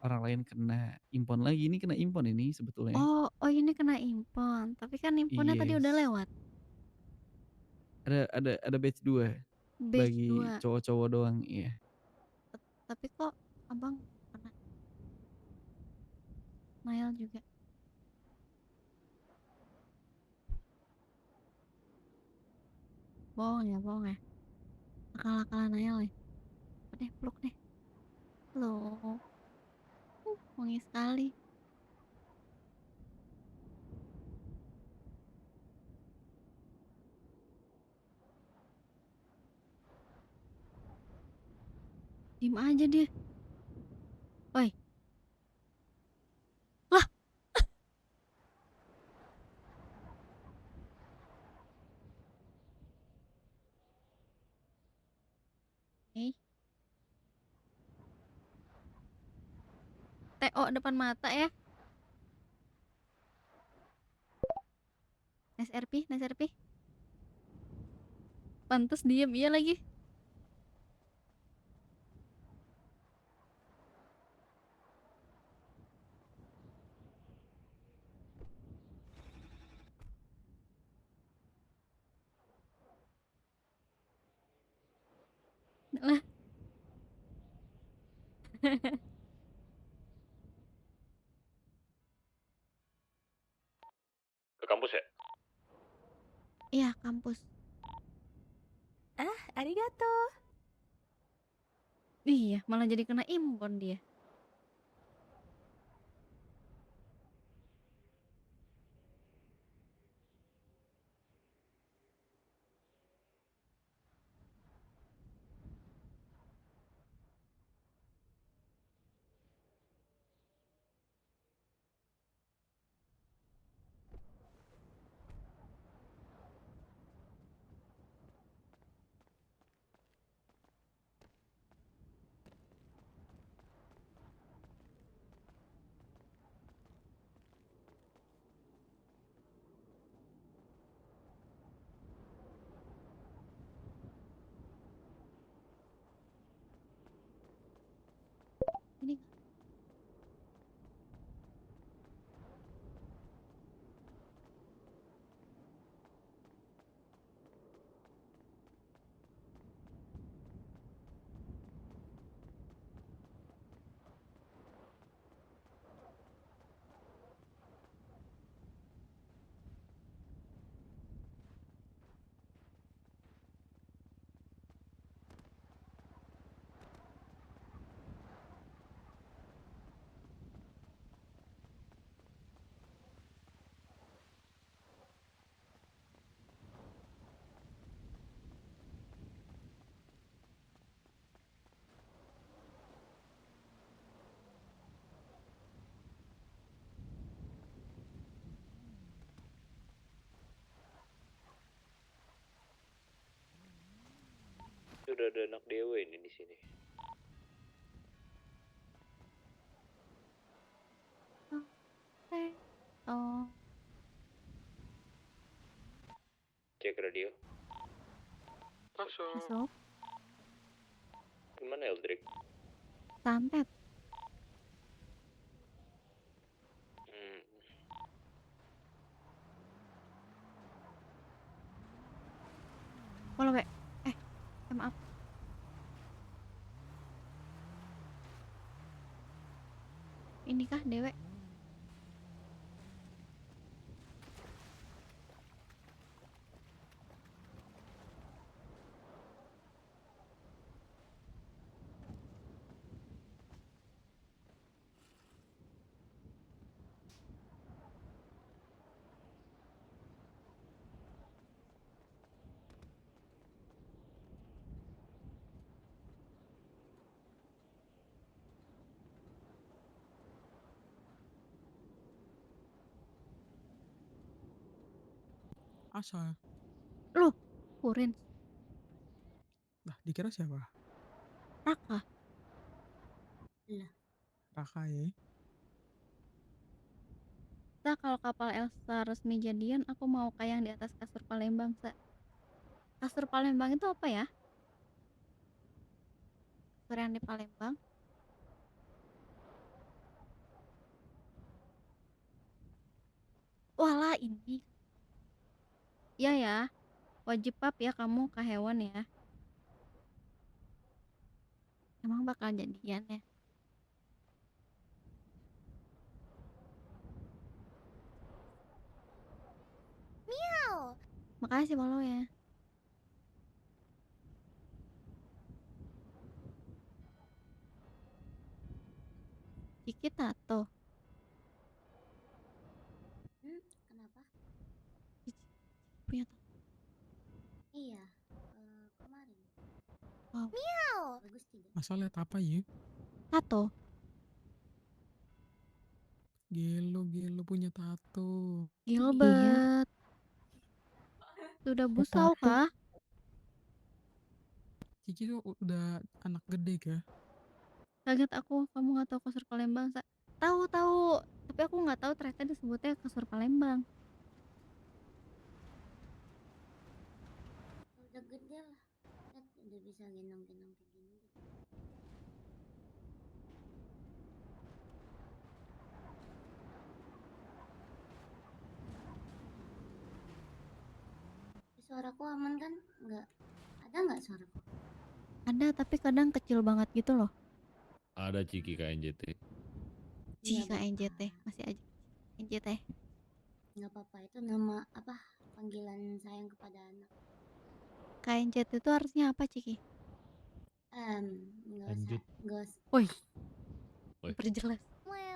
Speaker 4: orang lain kena impon lagi. Ini kena impon ini sebetulnya.
Speaker 1: Oh ini kena impon. Tapi kan imponnya tadi udah
Speaker 4: Yes.
Speaker 1: lewat.
Speaker 4: Ada batch 2
Speaker 1: Batch
Speaker 4: bagi
Speaker 1: 2.
Speaker 4: cowok-cowok doang, iya.
Speaker 1: Tapi kok abang kena Nail juga. Bohong ya. Akal-akalan Nail ya. Udah peluk deh. Loh. Wangi sekali. Diem aja dia. Woi. Lah. TO depan mata ya. Nice RP. Pantes diem iya lagi. Lah.
Speaker 7: Ke kampus ya?
Speaker 1: Iya, kampus.
Speaker 5: Arigato.
Speaker 1: Iya, malah jadi kena impon dia.
Speaker 6: udah ada anak dewa ini di sini.
Speaker 1: Oh,
Speaker 6: Cek radio.
Speaker 1: masuk.
Speaker 6: Gimana Eldrick?
Speaker 1: Santet.
Speaker 6: Hmm.
Speaker 1: Follow, maaf. Ini kah Dewe?
Speaker 8: Asa.
Speaker 1: Loh, Purin,
Speaker 8: Nah, dikira siapa?
Speaker 1: Raka.
Speaker 8: Raka ya.
Speaker 1: Sa, kalau kapal Elsa resmi jadian, aku mau kayak yang di atas kasur Palembang, Sa. Kasur Palembang itu apa ya? Kasur yang di Palembang? Walah, ini. Iya ya, wajib pap ya kamu ke hewan ya. Emang bakal jadian ya? Makasih follow ya. Ciki tato.
Speaker 9: Kenapa?
Speaker 1: Cici punya tato.
Speaker 9: Iya, kemarin.
Speaker 1: Wow.
Speaker 9: Bagus tidak?
Speaker 8: Masa lihat apa ya?
Speaker 1: Tato.
Speaker 8: Gelo punya tato.
Speaker 1: Gilbert. Sudah busau kah?
Speaker 8: Cici tuh udah anak gede kah?
Speaker 1: Kaget aku, kamu nggak tahu kasur Palembang, Sa. Tahu, tapi aku nggak tahu ternyata disebutnya kasur Palembang.
Speaker 9: Udah gede lah. Lihat, udah bisa gendong-gendong kayak gini. Suaraku aman kan? Nggak suaraku?
Speaker 1: Ada, tapi kadang kecil banget gitu loh.
Speaker 6: Ada Ciki KNJT.
Speaker 1: Jika NJT masih aja NJT.
Speaker 9: Nggak apa-apa, itu nama apa? Panggilan sayang kepada anak.
Speaker 1: KNJT itu artinya apa, Ciki?
Speaker 6: Lanjut.
Speaker 9: Nggak usah.
Speaker 1: Woi,
Speaker 6: Woi.
Speaker 1: perjelas.
Speaker 6: Kena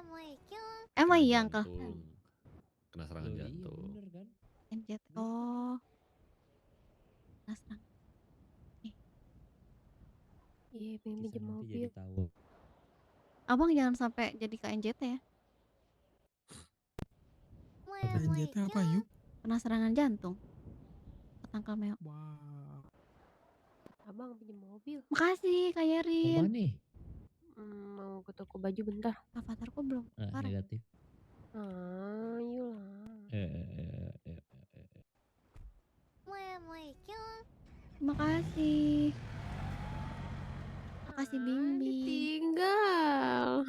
Speaker 1: Emang iya, Uncle?
Speaker 6: jantung. Kena serangan
Speaker 2: Loh, iya
Speaker 6: jantung.
Speaker 2: bener kan?
Speaker 1: NJT. Oh. Nasrang.
Speaker 5: Iya, pengen
Speaker 2: Bisa
Speaker 5: pinjam
Speaker 2: nanti jadi
Speaker 5: mobil.
Speaker 2: tahu.
Speaker 1: Abang jangan sampai jadi KNJT ya.
Speaker 8: KNJT apa yuk?
Speaker 1: Kena serangan jantung. Ketangkal meo.
Speaker 8: Wah.
Speaker 5: Abang pinjam mobil.
Speaker 1: Makasih, Kak
Speaker 2: Mau
Speaker 1: Yerin.
Speaker 2: mana nih?
Speaker 5: Mau ke toko baju bentar.
Speaker 1: Avatarku belum
Speaker 2: Ah,
Speaker 1: keluar.
Speaker 2: negatif.
Speaker 5: Ayolah.
Speaker 1: Terima kasih. Makasih Bing Bing.
Speaker 5: Ditinggal.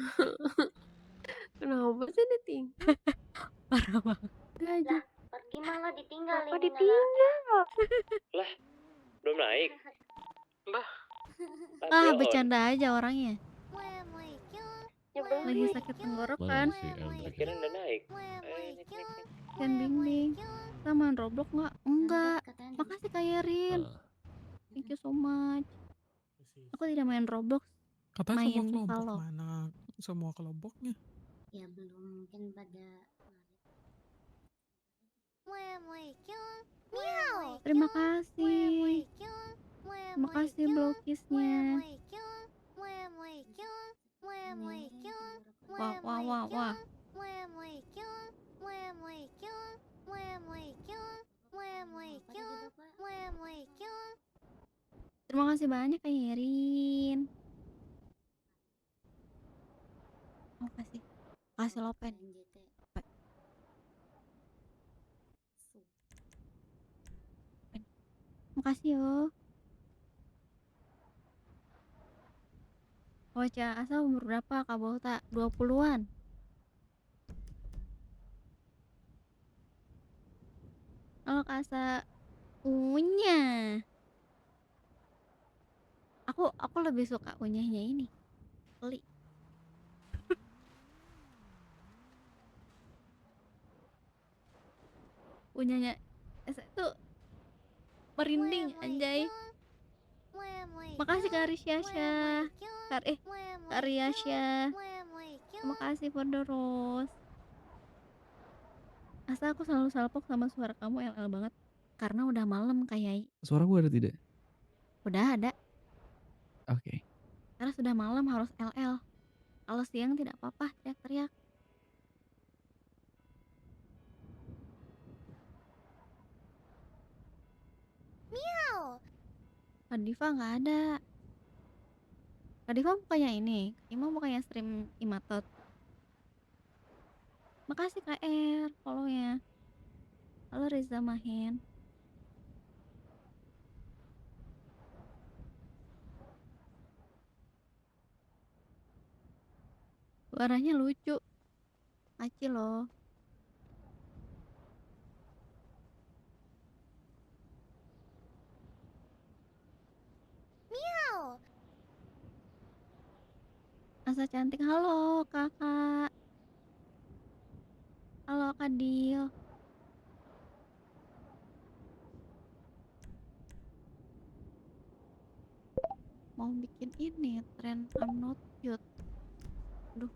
Speaker 5: Kenapa sih ditinggal?
Speaker 1: Parah banget.
Speaker 5: Gajah.
Speaker 9: Pergi malah ditinggalin.
Speaker 5: Kok ditinggal?
Speaker 6: Belum naik.
Speaker 1: Ah, bercanda aja orangnya.
Speaker 5: Nyebelin.
Speaker 1: Lagi sakit tenggorokan.
Speaker 6: Mana si Eldrick? Kira udah naik.
Speaker 1: Dan Bing Bing. Kita main Roblox nggak? Enggak. Makasih Kak Yerin. Thank you so much. Aku tidak main Roblox.
Speaker 8: Katanya
Speaker 1: Main
Speaker 8: semua kelompok
Speaker 1: Valo.
Speaker 8: mana? Semua kelompoknya.
Speaker 9: Ya belum, mungkin pada
Speaker 1: Terima kasih. Terima kasih blokisnya. Wah. Terima kasih banyak Kak Yerin. Oh, kasih Lopen.
Speaker 9: NJT.
Speaker 1: Makasih yo. Bocah asal umur berapa Kak Bota? 20-an. Kalau Kak Asa Unya. Aku lebih suka unyahnya ini. Li. Unyahnya Asa itu merinding anjay. Makasih Kak Risyasha. Kak Riasya. Makasih for the rose. Asa aku selalu salpok sama suara kamu LL banget. Karena udah malam kayak.
Speaker 4: Suara gue ada tidak?
Speaker 1: Udah ada.
Speaker 4: Oke.
Speaker 1: Karena sudah malam harus LL. Kalau siang tidak apa-apa teriak-teriak.
Speaker 9: Miau.
Speaker 1: Kak Diva nggak ada. Kak Diva bukannya ini. Ima bukannya stream Imatot. Makasih Kak R follow-nya. Halo Reza Mahen. Suaranya lucu. Aci loh.
Speaker 9: Miau.
Speaker 1: Asa cantik. Halo kakak. Halo Kak Dil. Mau bikin ini tren I'm not cute. Aduh.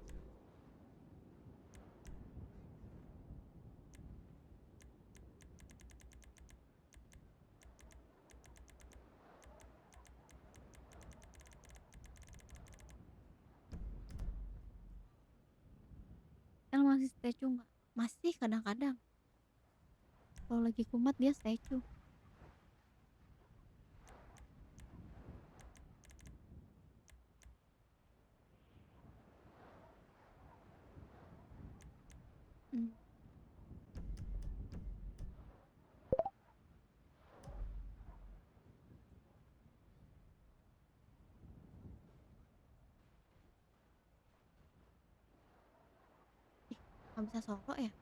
Speaker 1: El masih statue nggak? Masih kadang-kadang. Kalau lagi kumat dia statue. Nggak bisa solo ya?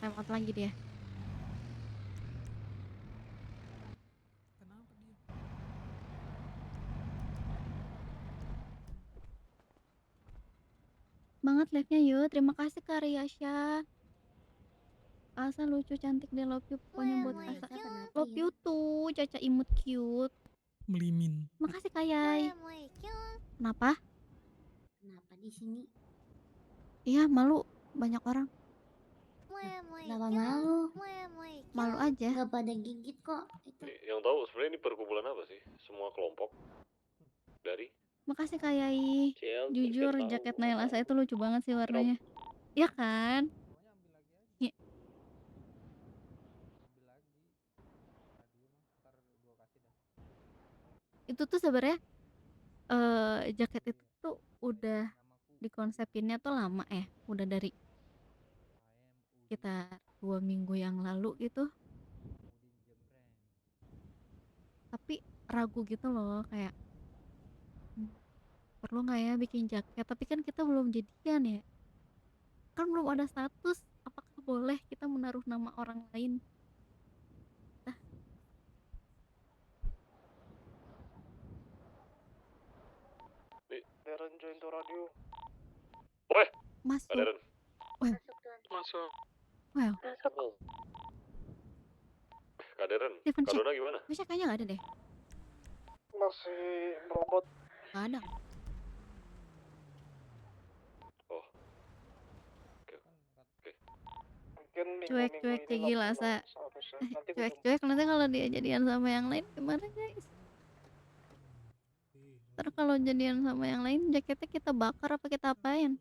Speaker 1: Time out lagi dia.
Speaker 8: Kenapa dia?
Speaker 1: Banget live-nya yuk. Terima kasih Kak Riasya. Asa lucu cantik deh, love you. Pokoknya buat Asa. Love you tuh, Caca imut cute.
Speaker 8: Melimin.
Speaker 1: Makasih Kak Yai. Kenapa?
Speaker 9: Kenapa di sini?
Speaker 1: Iya malu, banyak orang.
Speaker 9: Kenapa malu?
Speaker 1: Malu aja.
Speaker 9: Gak pada gigit kok. Itu.
Speaker 6: Yang tahu sebenarnya ini perkumpulan apa sih? Semua kelompok dari
Speaker 1: Makasih Kak Yai.
Speaker 6: CL.
Speaker 1: Jujur jaket Nail Asa itu lucu banget sih warnanya. Iya kan? Iya. Itu tuh sebenarnya jaket itu tuh udah dikonsepinnya tuh lama ya. Udah dari kita 2 minggu yang lalu gitu. Tapi ragu gitu loh kayak perlu nggak ya bikin jaket, tapi kan kita belum jadian ya, kan belum ada status, apakah boleh kita menaruh nama orang lain.
Speaker 6: Darren join to radio.
Speaker 1: Masuk.
Speaker 6: Darren.
Speaker 8: Masuk.
Speaker 1: Wow.
Speaker 6: Kak Darren,
Speaker 1: Steven
Speaker 6: Kak
Speaker 1: cek.
Speaker 6: Dona gimana?
Speaker 1: Bisa kayaknya nggak ada deh.
Speaker 6: Masih merobot.
Speaker 1: Nggak ada.
Speaker 6: Oh. Oke. Mungkin
Speaker 1: Cuek-cuek kayak gila sa. Cuek-cuek nanti kalau dia jadian sama yang lain gimana guys? Ntar kalau jadian sama yang lain jaketnya kita bakar apa kita apain?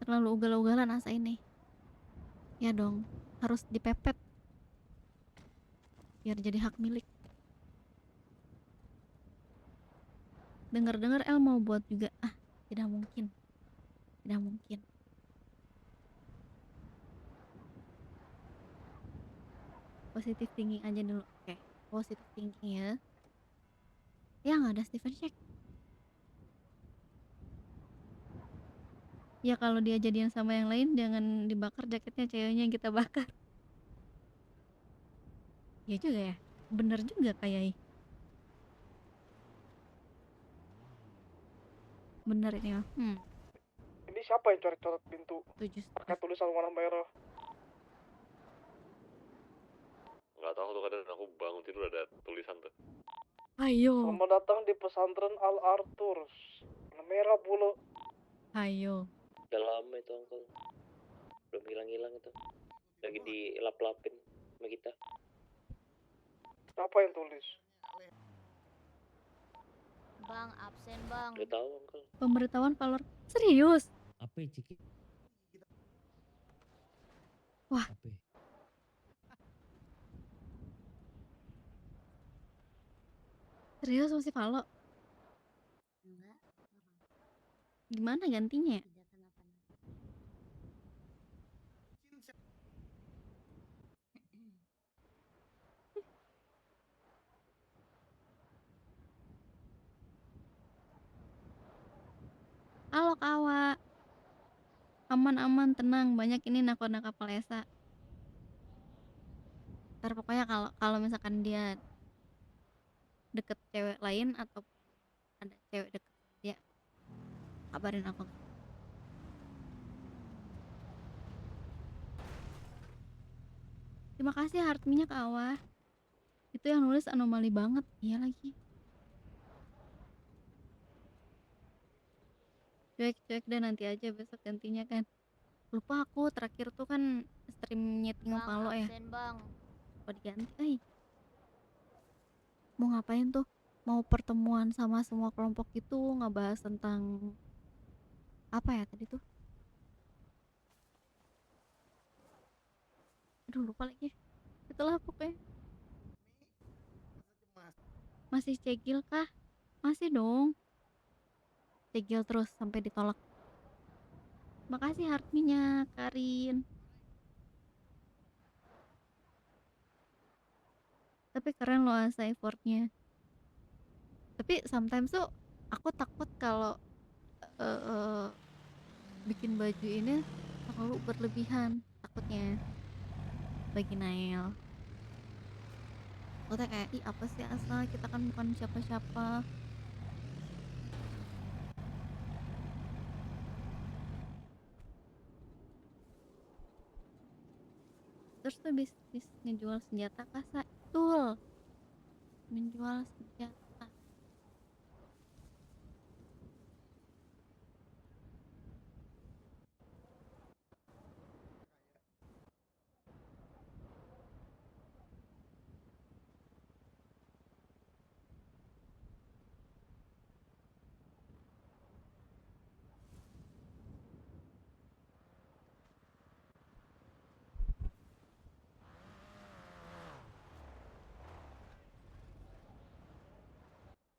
Speaker 1: Terlalu ugal-ugalan asa ini. Ya dong, harus dipepet biar jadi hak milik. Dengar-dengar El mau buat juga. Ah, tidak mungkin. Tidak mungkin. Positive thinking aja dulu. Oke, positive thinking ya. Ya nggak ada Steven Shek. Ya kalau dia jadian sama yang lain jangan dibakar jaketnya, ceweknya yang kita bakar. Ya juga ya. Bener juga kayak bener ini mah.
Speaker 10: Ini siapa yang coret-coret pintu?
Speaker 1: Tujuh.
Speaker 10: Pakai tulisan warna merah.
Speaker 6: Nggak tahu tuh, kadang aku bangun tidur ada tulisan tuh.
Speaker 1: Ayo.
Speaker 10: Selamat datang di pesantren Al Arthur. Warna merah bulu.
Speaker 1: Ayo.
Speaker 11: Udah lama itu uncle, belum hilang-hilang itu, lagi dilap-lapin sama kita.
Speaker 10: Siapa yang tulis?
Speaker 9: Bang, absen bang.
Speaker 11: Udah tahu uncle.
Speaker 1: Pemberitahuan valor. Serius?
Speaker 2: Apa ya, Ciki?
Speaker 1: Wah.
Speaker 2: Apa ya?
Speaker 1: Serius masih Valo?
Speaker 9: Enggak,
Speaker 1: Gimana gantinya?
Speaker 9: tidak kenapa-napa.
Speaker 1: Halo kawa. Aman-aman, tenang. Banyak ini nakoda kapal Esa. Ntar pokoknya kalau misalkan dia deket cewek lain atau ada cewek deket dia, kabarin aku. Terima kasih Heartme-nya ke Awa. Itu yang nulis anomali banget. Iya lagi. Cuek-cuek dan nanti aja besok gantinya kan. Lupa aku terakhir tuh kan stream nyeting
Speaker 9: Bang,
Speaker 1: Valo ya.
Speaker 9: absen bang.
Speaker 1: Apa diganti? Mau ngapain tuh? Mau pertemuan sama semua kelompok itu, ngebahas tentang apa ya tadi tuh? Aduh lupa lagi. Itulah pokoknya. Masih cegil kah? Masih dong. Cegil terus sampai ditolak. Makasih Heartme-nya Karin. Tapi keren loh asa effortnya. Tapi sometimes tuh aku takut kalau bikin baju ini terlalu berlebihan, takutnya bagi Nael. Takutnya kayak ih apa sih Asa, kita kan bukan siapa-siapa. Terus tuh bisnis ngejual senjata kasa, betul, menjual senjata.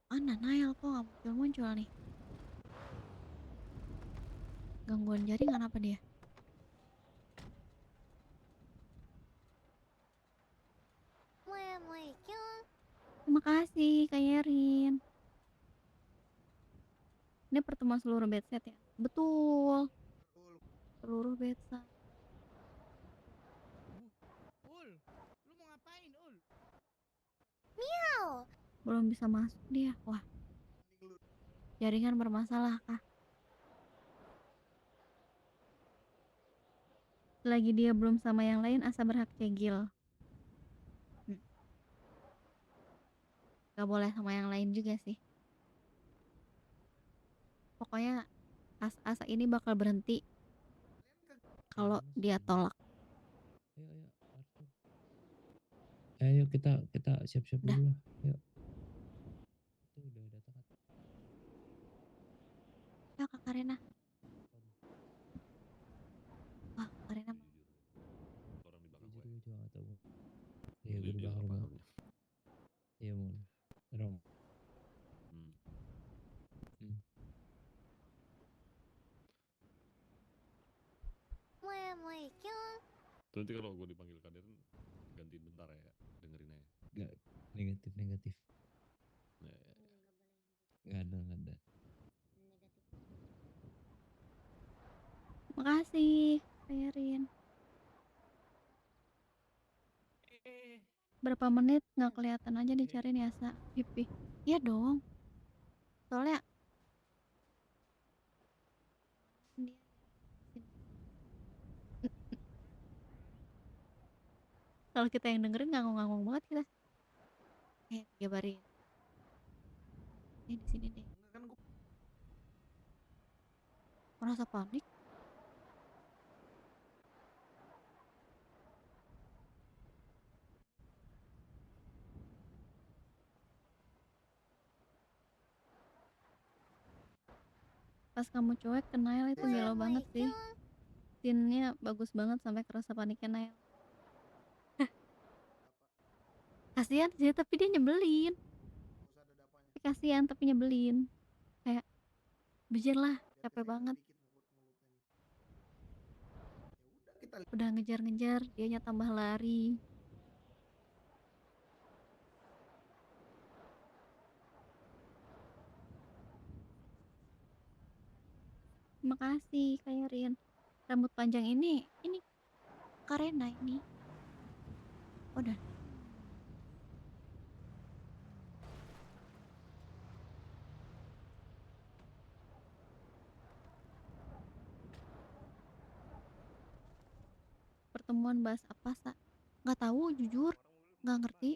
Speaker 1: Mana Nael kok gak muncul-muncul nih? Gangguan jaringan apa dia? Terima kasih Kak Yerin. Ini pertemuan seluruh bedset ya? Betul. Seluruh bedset.
Speaker 12: Ul, lu mau ngapain, Ul?
Speaker 9: Miau.
Speaker 1: Belum bisa masuk dia. Wah. Jaringan bermasalah kah? Selagi dia belum sama yang lain, Asa berhak cegil. Gak boleh sama yang lain juga sih. Pokoknya Asa ini bakal berhenti kalau dia tolak.
Speaker 2: Ayo kita siap-siap
Speaker 1: Udah.
Speaker 2: dulu lah. Yuk.
Speaker 1: Karena. Wah, Karena mau.
Speaker 6: Orang di belakang
Speaker 2: Jujur
Speaker 6: gue.
Speaker 2: gue juga gak tau.
Speaker 6: Iya,
Speaker 2: Iya gue di
Speaker 6: dia
Speaker 2: belakang
Speaker 6: apa
Speaker 2: rumah.
Speaker 6: namanya?
Speaker 2: Iya mon. Rom.
Speaker 6: Hmm. Tuh nanti kalau gue dipanggil Kaden, gantiin bentar ya, dengerin aja.
Speaker 2: Gak negatif negatif.
Speaker 6: Ya, ya, ya.
Speaker 2: Gak ada gak ada.
Speaker 9: Negatif.
Speaker 1: Makasih, Kayarin. Berapa menit nggak kelihatan aja dicariin ya, Sa. Pipi. Iya dong. Soalnya dia kalau kita yang dengerin ngangong-ngangong banget kita. Jabarin. Di sini deh. Merasa panik. Pas kamu cuek ke Nail itu gila banget sih. Scene-nya bagus banget sampai kerasa paniknya Nail. Kasihan sih tapi dia nyebelin. Kasihan tapi nyebelin. Kayak bijir lah, capek banget. Udah ngejar-ngejar, dianya tambah lari. Makasih Kayarin. Rambut panjang ini Karena ini. Udah. Pertemuan bahas apa, Sa? Nggak tahu, jujur. Nggak ngerti.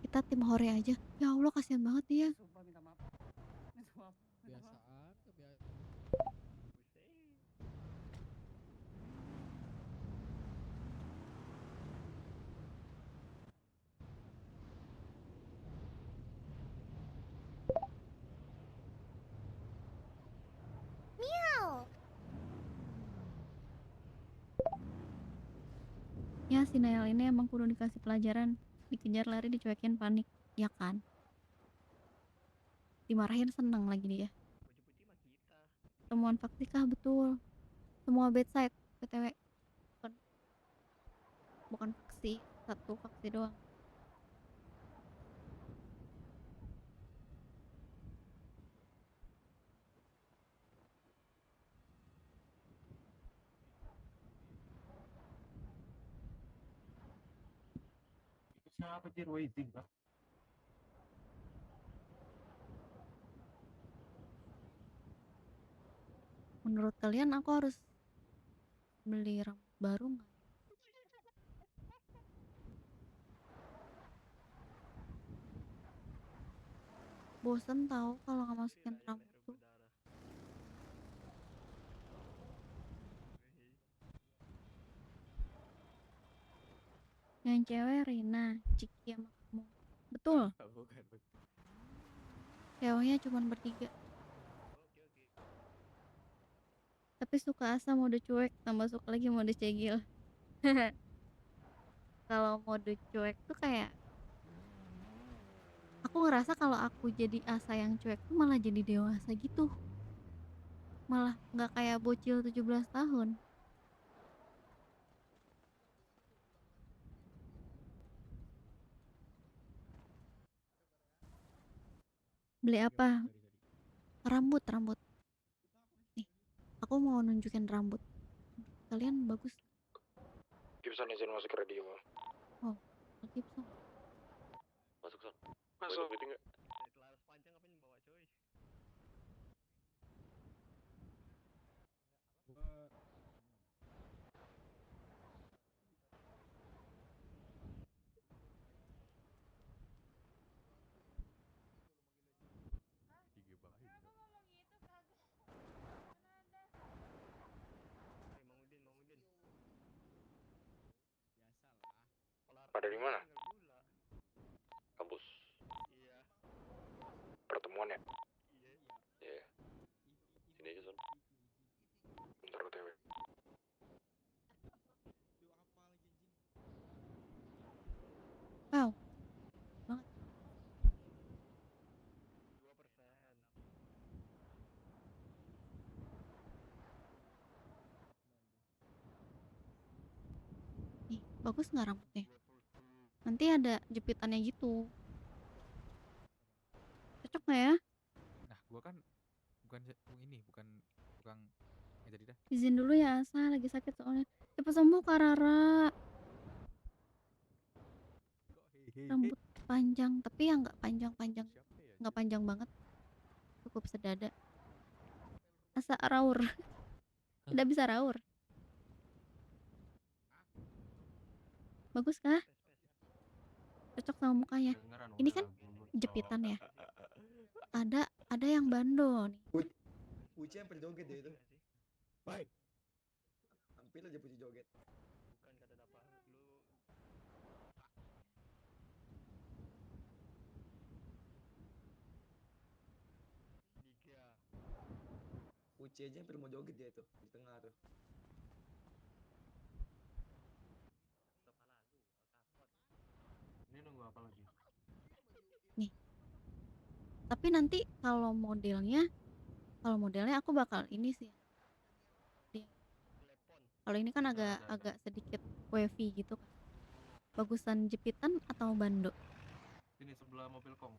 Speaker 1: Kita tim hore aja. Ya Allah, kasihan banget dia.
Speaker 12: Sumpah minta maaf. Minta maaf.
Speaker 3: Kebiasaan, kebiasaan.
Speaker 1: Ya si Nail ini emang kudu dikasih pelajaran. Dikejar lari dicuekin panik. Ya kan? Dimarahin seneng lagi dia. Temuan faksi kah? Betul. Semua bedside PTW. Bukan faksi. Satu faksi doang.
Speaker 12: Siapa sih waiting lah?
Speaker 1: Menurut kalian aku harus beli rambut baru nggak? Bosen tahu kalau nggak masukin rambut tuh. Yang cewek Rina, Ciki sama kamu. Betul.
Speaker 4: Bukan.
Speaker 1: Ceweknya cuma bertiga. Tapi suka Asa mode cuek, tambah suka lagi mode cegil. Kalau mode cuek tuh kayak aku ngerasa kalau aku jadi Asa yang cuek tuh malah jadi dewasa gitu. Malah nggak kayak bocil 17 tahun. Beli apa? Rambut. Nih, aku mau nunjukin rambut. Kalian bagus.
Speaker 6: Gibson izin masuk ke radio.
Speaker 1: Oh, Gibson.
Speaker 6: Masuk son. Masuk meeting nggak?
Speaker 12: Laras panjang apa yang bawa coy?
Speaker 6: Ada di mana? Kampus.
Speaker 12: Iya.
Speaker 6: pertemuan ya? Iya. Sini aja Son. Bentar OTW.
Speaker 1: Wow, banget. Nih, bagus nggak rambutnya? Nanti ada jepitannya gitu. Cocok nggak ya?
Speaker 13: Nah, gua kan bukan bukan nggak jadi dah.
Speaker 1: Izin dulu ya, Asa lagi sakit soalnya. Cepet sembuh Kak Rara. Rambut panjang, tapi yang nggak panjang-panjang, nggak panjang banget, cukup sedada. Asa raur, udah bisa raur. Bagus kah? Cocok sama mukanya. Ini kan jepitan ya. Ada yang bando nih.
Speaker 14: Uci hampir joget ya itu. Baik. Hampir aja Puji joget.
Speaker 12: Bukan kata dapat lu. Niga.
Speaker 14: Uci aja hampir mau joget dia itu di tengah tuh.
Speaker 12: Ini nunggu apa lagi?
Speaker 1: Nih. Tapi nanti kalau modelnya aku bakal ini sih. Kalau ini kan agak sedikit wavy gitu kan. Bagusan jepitan atau bando?
Speaker 12: Sini sebelah mobil kong.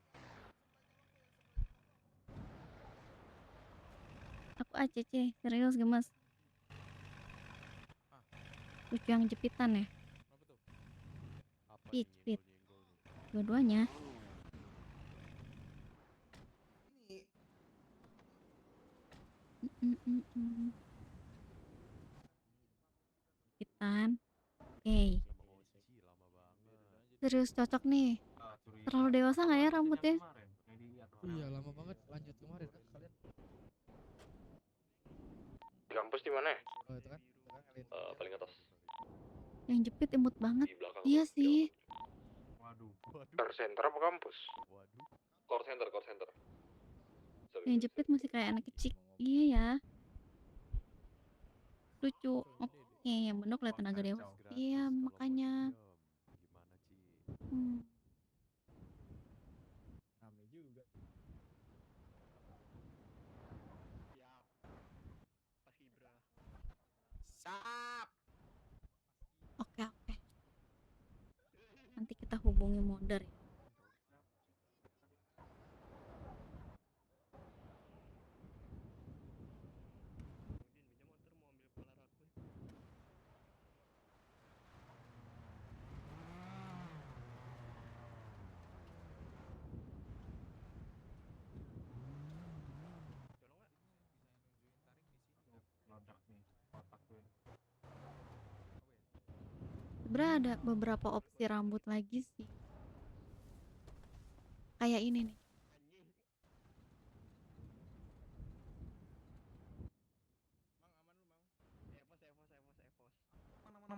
Speaker 1: Aku ACC, serius gemes. Lucu yang jepitan ya. Jepit. Dua-duanya. Jepitan. Oke. Serius cocok nih. Terlalu dewasa nggak ya rambutnya?
Speaker 3: Iya lama banget, lanjut kemarin kan kalian.
Speaker 6: Di kampus di mana ya?
Speaker 3: Oh itu kan kalian.
Speaker 6: Paling atas.
Speaker 1: Yang jepit imut banget.
Speaker 6: Di belakang.
Speaker 1: Iya sih.
Speaker 12: Waduh.
Speaker 6: Core center apa kampus? Core center.
Speaker 1: Yang jepit masih kayak anak kecil. Iya ya. Lucu. Oke, yang bener kelihatan agak dewasa. Iya, makanya.
Speaker 14: Rame juga.
Speaker 12: Siap. Pas Ibra.
Speaker 14: Sap.
Speaker 1: Oke. Nanti kita hubungi modder ya. Sebenarnya ada beberapa opsi rambut lagi sih. Kayak ini nih.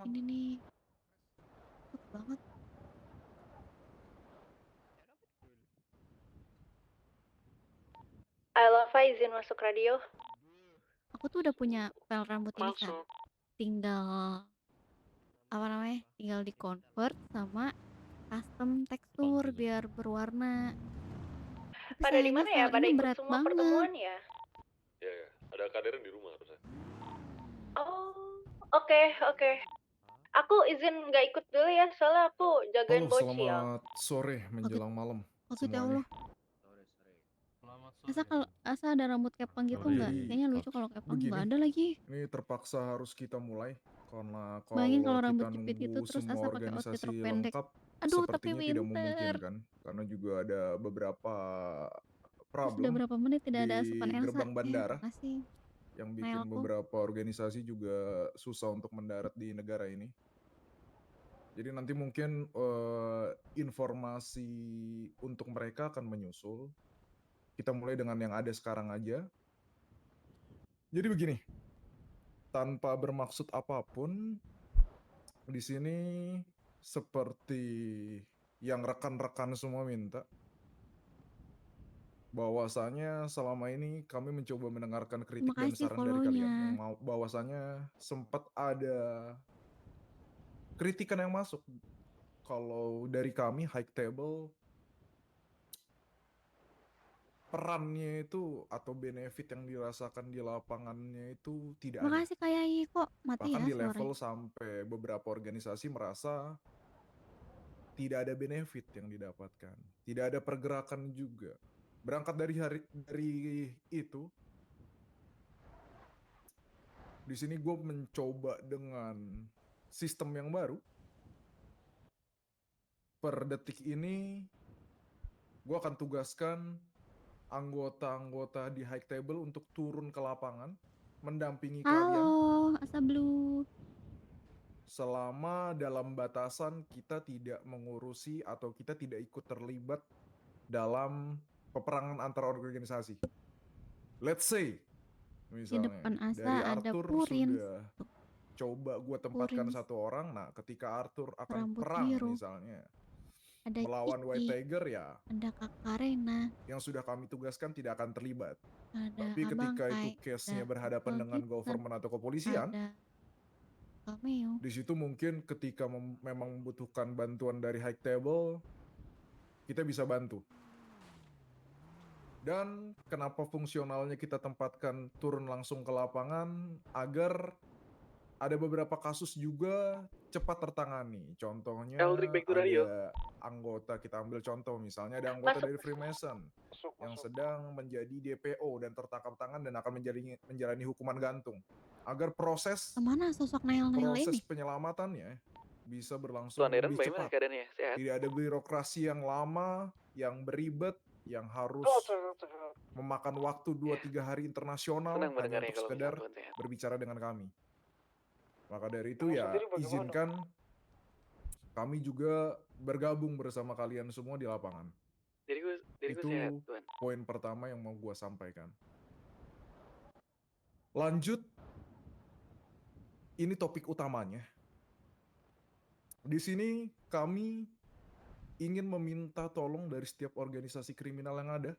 Speaker 1: Ini nih. Cepet banget.
Speaker 15: Lova izin masuk radio.
Speaker 1: Aku tuh udah punya pel rambut ini kan. Tinggal tinggal di convert sama custom tekstur biar berwarna. Tapi
Speaker 15: Pada di
Speaker 1: sayangnya
Speaker 15: mana ya?
Speaker 1: pel
Speaker 15: Pada
Speaker 1: ini
Speaker 15: ikut
Speaker 1: berat
Speaker 15: semua
Speaker 1: banget.
Speaker 15: pertemuan ya?
Speaker 6: Ya. Ada kaderan di rumah harusnya.
Speaker 15: Oh, oke. Aku izin nggak ikut dulu ya, soalnya aku jagain
Speaker 16: Halo,
Speaker 15: Boci ya.
Speaker 16: selamat sore menjelang malam
Speaker 1: Oke, ya
Speaker 16: semuanya.
Speaker 1: Allah. Asa ada rambut kepang gitu nggak?
Speaker 16: Jadi,
Speaker 1: Kayaknya lucu kalau kepang nggak
Speaker 16: begini,
Speaker 1: ada lagi.
Speaker 16: ini terpaksa harus kita mulai karena
Speaker 1: Bayangin kalau
Speaker 16: kalau
Speaker 1: rambut
Speaker 16: kita
Speaker 1: jepit gitu
Speaker 16: nunggu
Speaker 1: terus
Speaker 16: semua
Speaker 1: Asa pakai outfit
Speaker 16: organisasi
Speaker 1: pendek.
Speaker 16: lengkap
Speaker 1: Aduh, tapi
Speaker 16: sepertinya tidak memungkinkan
Speaker 1: winter.
Speaker 16: karena juga ada beberapa
Speaker 1: Sudah
Speaker 16: problem
Speaker 1: berapa menit tidak ada
Speaker 16: di
Speaker 1: asupan Elsa?
Speaker 16: gerbang bandara
Speaker 1: Makasih.
Speaker 16: yang bikin
Speaker 1: Nailku.
Speaker 16: beberapa organisasi juga susah untuk mendarat di negara ini. Jadi nanti mungkin informasi untuk mereka akan menyusul. Kita mulai dengan yang ada sekarang aja. Jadi begini, tanpa bermaksud apapun, di sini seperti yang rekan-rekan semua minta, bahwasanya selama ini kami mencoba mendengarkan kritik
Speaker 1: Terima
Speaker 16: dan
Speaker 1: kasih
Speaker 16: saran dari kalian
Speaker 1: follow-nya.
Speaker 16: yang mau bahwasanya sempat ada kritikan yang masuk kalau dari kami High Table perannya itu atau benefit yang dirasakan di lapangannya itu tidak
Speaker 1: Terima
Speaker 16: ada.
Speaker 1: kasih Kak Yai, kok mati
Speaker 16: Bahkan
Speaker 1: ya
Speaker 16: di level
Speaker 1: suaranya.
Speaker 16: sampai beberapa organisasi merasa tidak ada benefit yang didapatkan, tidak ada pergerakan juga. Berangkat dari itu, di sini gue mencoba dengan sistem yang baru. Per detik ini, gue akan tugaskan anggota-anggota di High Table untuk turun ke lapangan, mendampingi kalian
Speaker 1: Halo, Asablu.
Speaker 16: selama dalam batasan kita tidak mengurusi atau kita tidak ikut terlibat dalam peperangan antar organisasi. Let's say,
Speaker 1: Di
Speaker 16: misalnya
Speaker 1: depan
Speaker 16: dari
Speaker 1: Asa ada
Speaker 16: Arthur
Speaker 1: Purin.
Speaker 16: sudah coba gue tempatkan
Speaker 1: Purin
Speaker 16: satu orang. Nah, ketika Arthur akan
Speaker 1: rambut
Speaker 16: perang
Speaker 1: biru.
Speaker 16: misalnya
Speaker 1: Ada
Speaker 16: melawan White
Speaker 1: Kiki.
Speaker 16: Tiger, ya
Speaker 1: Ada Kak Karena.
Speaker 16: yang sudah kami tugaskan tidak akan terlibat.
Speaker 1: Ada
Speaker 16: Tapi
Speaker 1: Abang
Speaker 16: ketika itu
Speaker 1: Kai.
Speaker 16: case-nya
Speaker 1: Ada
Speaker 16: berhadapan dengan
Speaker 1: Gitner.
Speaker 16: government atau kepolisian,
Speaker 1: Ada Cameo.
Speaker 16: di situ mungkin ketika memang membutuhkan bantuan dari High Table, kita bisa bantu. Dan kenapa fungsionalnya kita tempatkan turun langsung ke lapangan, agar ada beberapa kasus juga cepat tertangani. Contohnya
Speaker 10: Eldrick back to radio.
Speaker 16: ada anggota, kita ambil contoh misalnya ada anggota
Speaker 15: Masuk.
Speaker 16: dari Freemason yang sedang menjadi DPO dan tertangkap tangan dan akan menjalani hukuman gantung. Agar proses
Speaker 1: Kemana sosok Nail
Speaker 16: proses
Speaker 1: ini?
Speaker 16: penyelamatannya bisa berlangsung
Speaker 7: Tuan Eren,
Speaker 16: lebih
Speaker 7: bagaimana
Speaker 16: cepat.
Speaker 7: keadaannya? Sehat?
Speaker 16: Tidak ada birokrasi yang lama, yang beribet, yang harus memakan waktu 2-3 hari internasional
Speaker 7: Senang
Speaker 16: hanya
Speaker 7: mendengarnya
Speaker 16: untuk
Speaker 7: kalau
Speaker 16: sekedar
Speaker 7: misalnya Tuan sehat.
Speaker 16: berbicara dengan kami. Maka dari itu
Speaker 10: Kamu
Speaker 16: ya
Speaker 10: sendiri bagaimana?
Speaker 16: izinkan kami juga bergabung bersama kalian semua di lapangan.
Speaker 7: Diriku
Speaker 16: Itu
Speaker 7: sehat, Tuan.
Speaker 16: poin pertama yang mau gua sampaikan. Lanjut, ini topik utamanya. Di sini kami ingin meminta tolong dari setiap organisasi kriminal yang ada,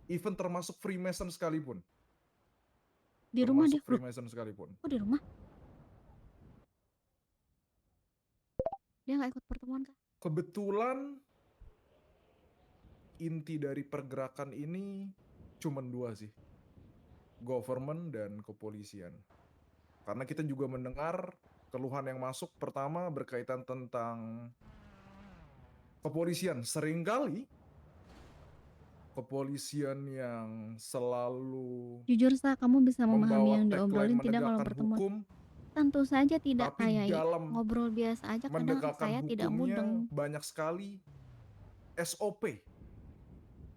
Speaker 16: even termasuk Freemason sekalipun.
Speaker 1: Di rumah dia.
Speaker 16: Termasuk Freemason sekalipun.
Speaker 1: Oh, di rumah? Dia nggak ikut pertemuan kah?
Speaker 16: Kebetulan inti dari pergerakan ini cuma 2 sih. Government dan kepolisian. Karena kita juga mendengar keluhan yang masuk pertama berkaitan tentang kepolisian. Seringkali kepolisian yang selalu
Speaker 1: Jujur Sa, kamu bisa memahami
Speaker 16: membawa
Speaker 1: yang
Speaker 16: tagline
Speaker 1: diobrolin tidak kalau
Speaker 16: menegakkan
Speaker 1: pertemuan?
Speaker 16: hukum,
Speaker 1: Tentu saja tidak,
Speaker 16: tapi
Speaker 1: kayak
Speaker 16: dalam
Speaker 1: ngobrol biasa aja kadang
Speaker 16: menegakkan
Speaker 1: saya tidak
Speaker 16: hukumnya
Speaker 1: mudeng.
Speaker 16: banyak sekali SOP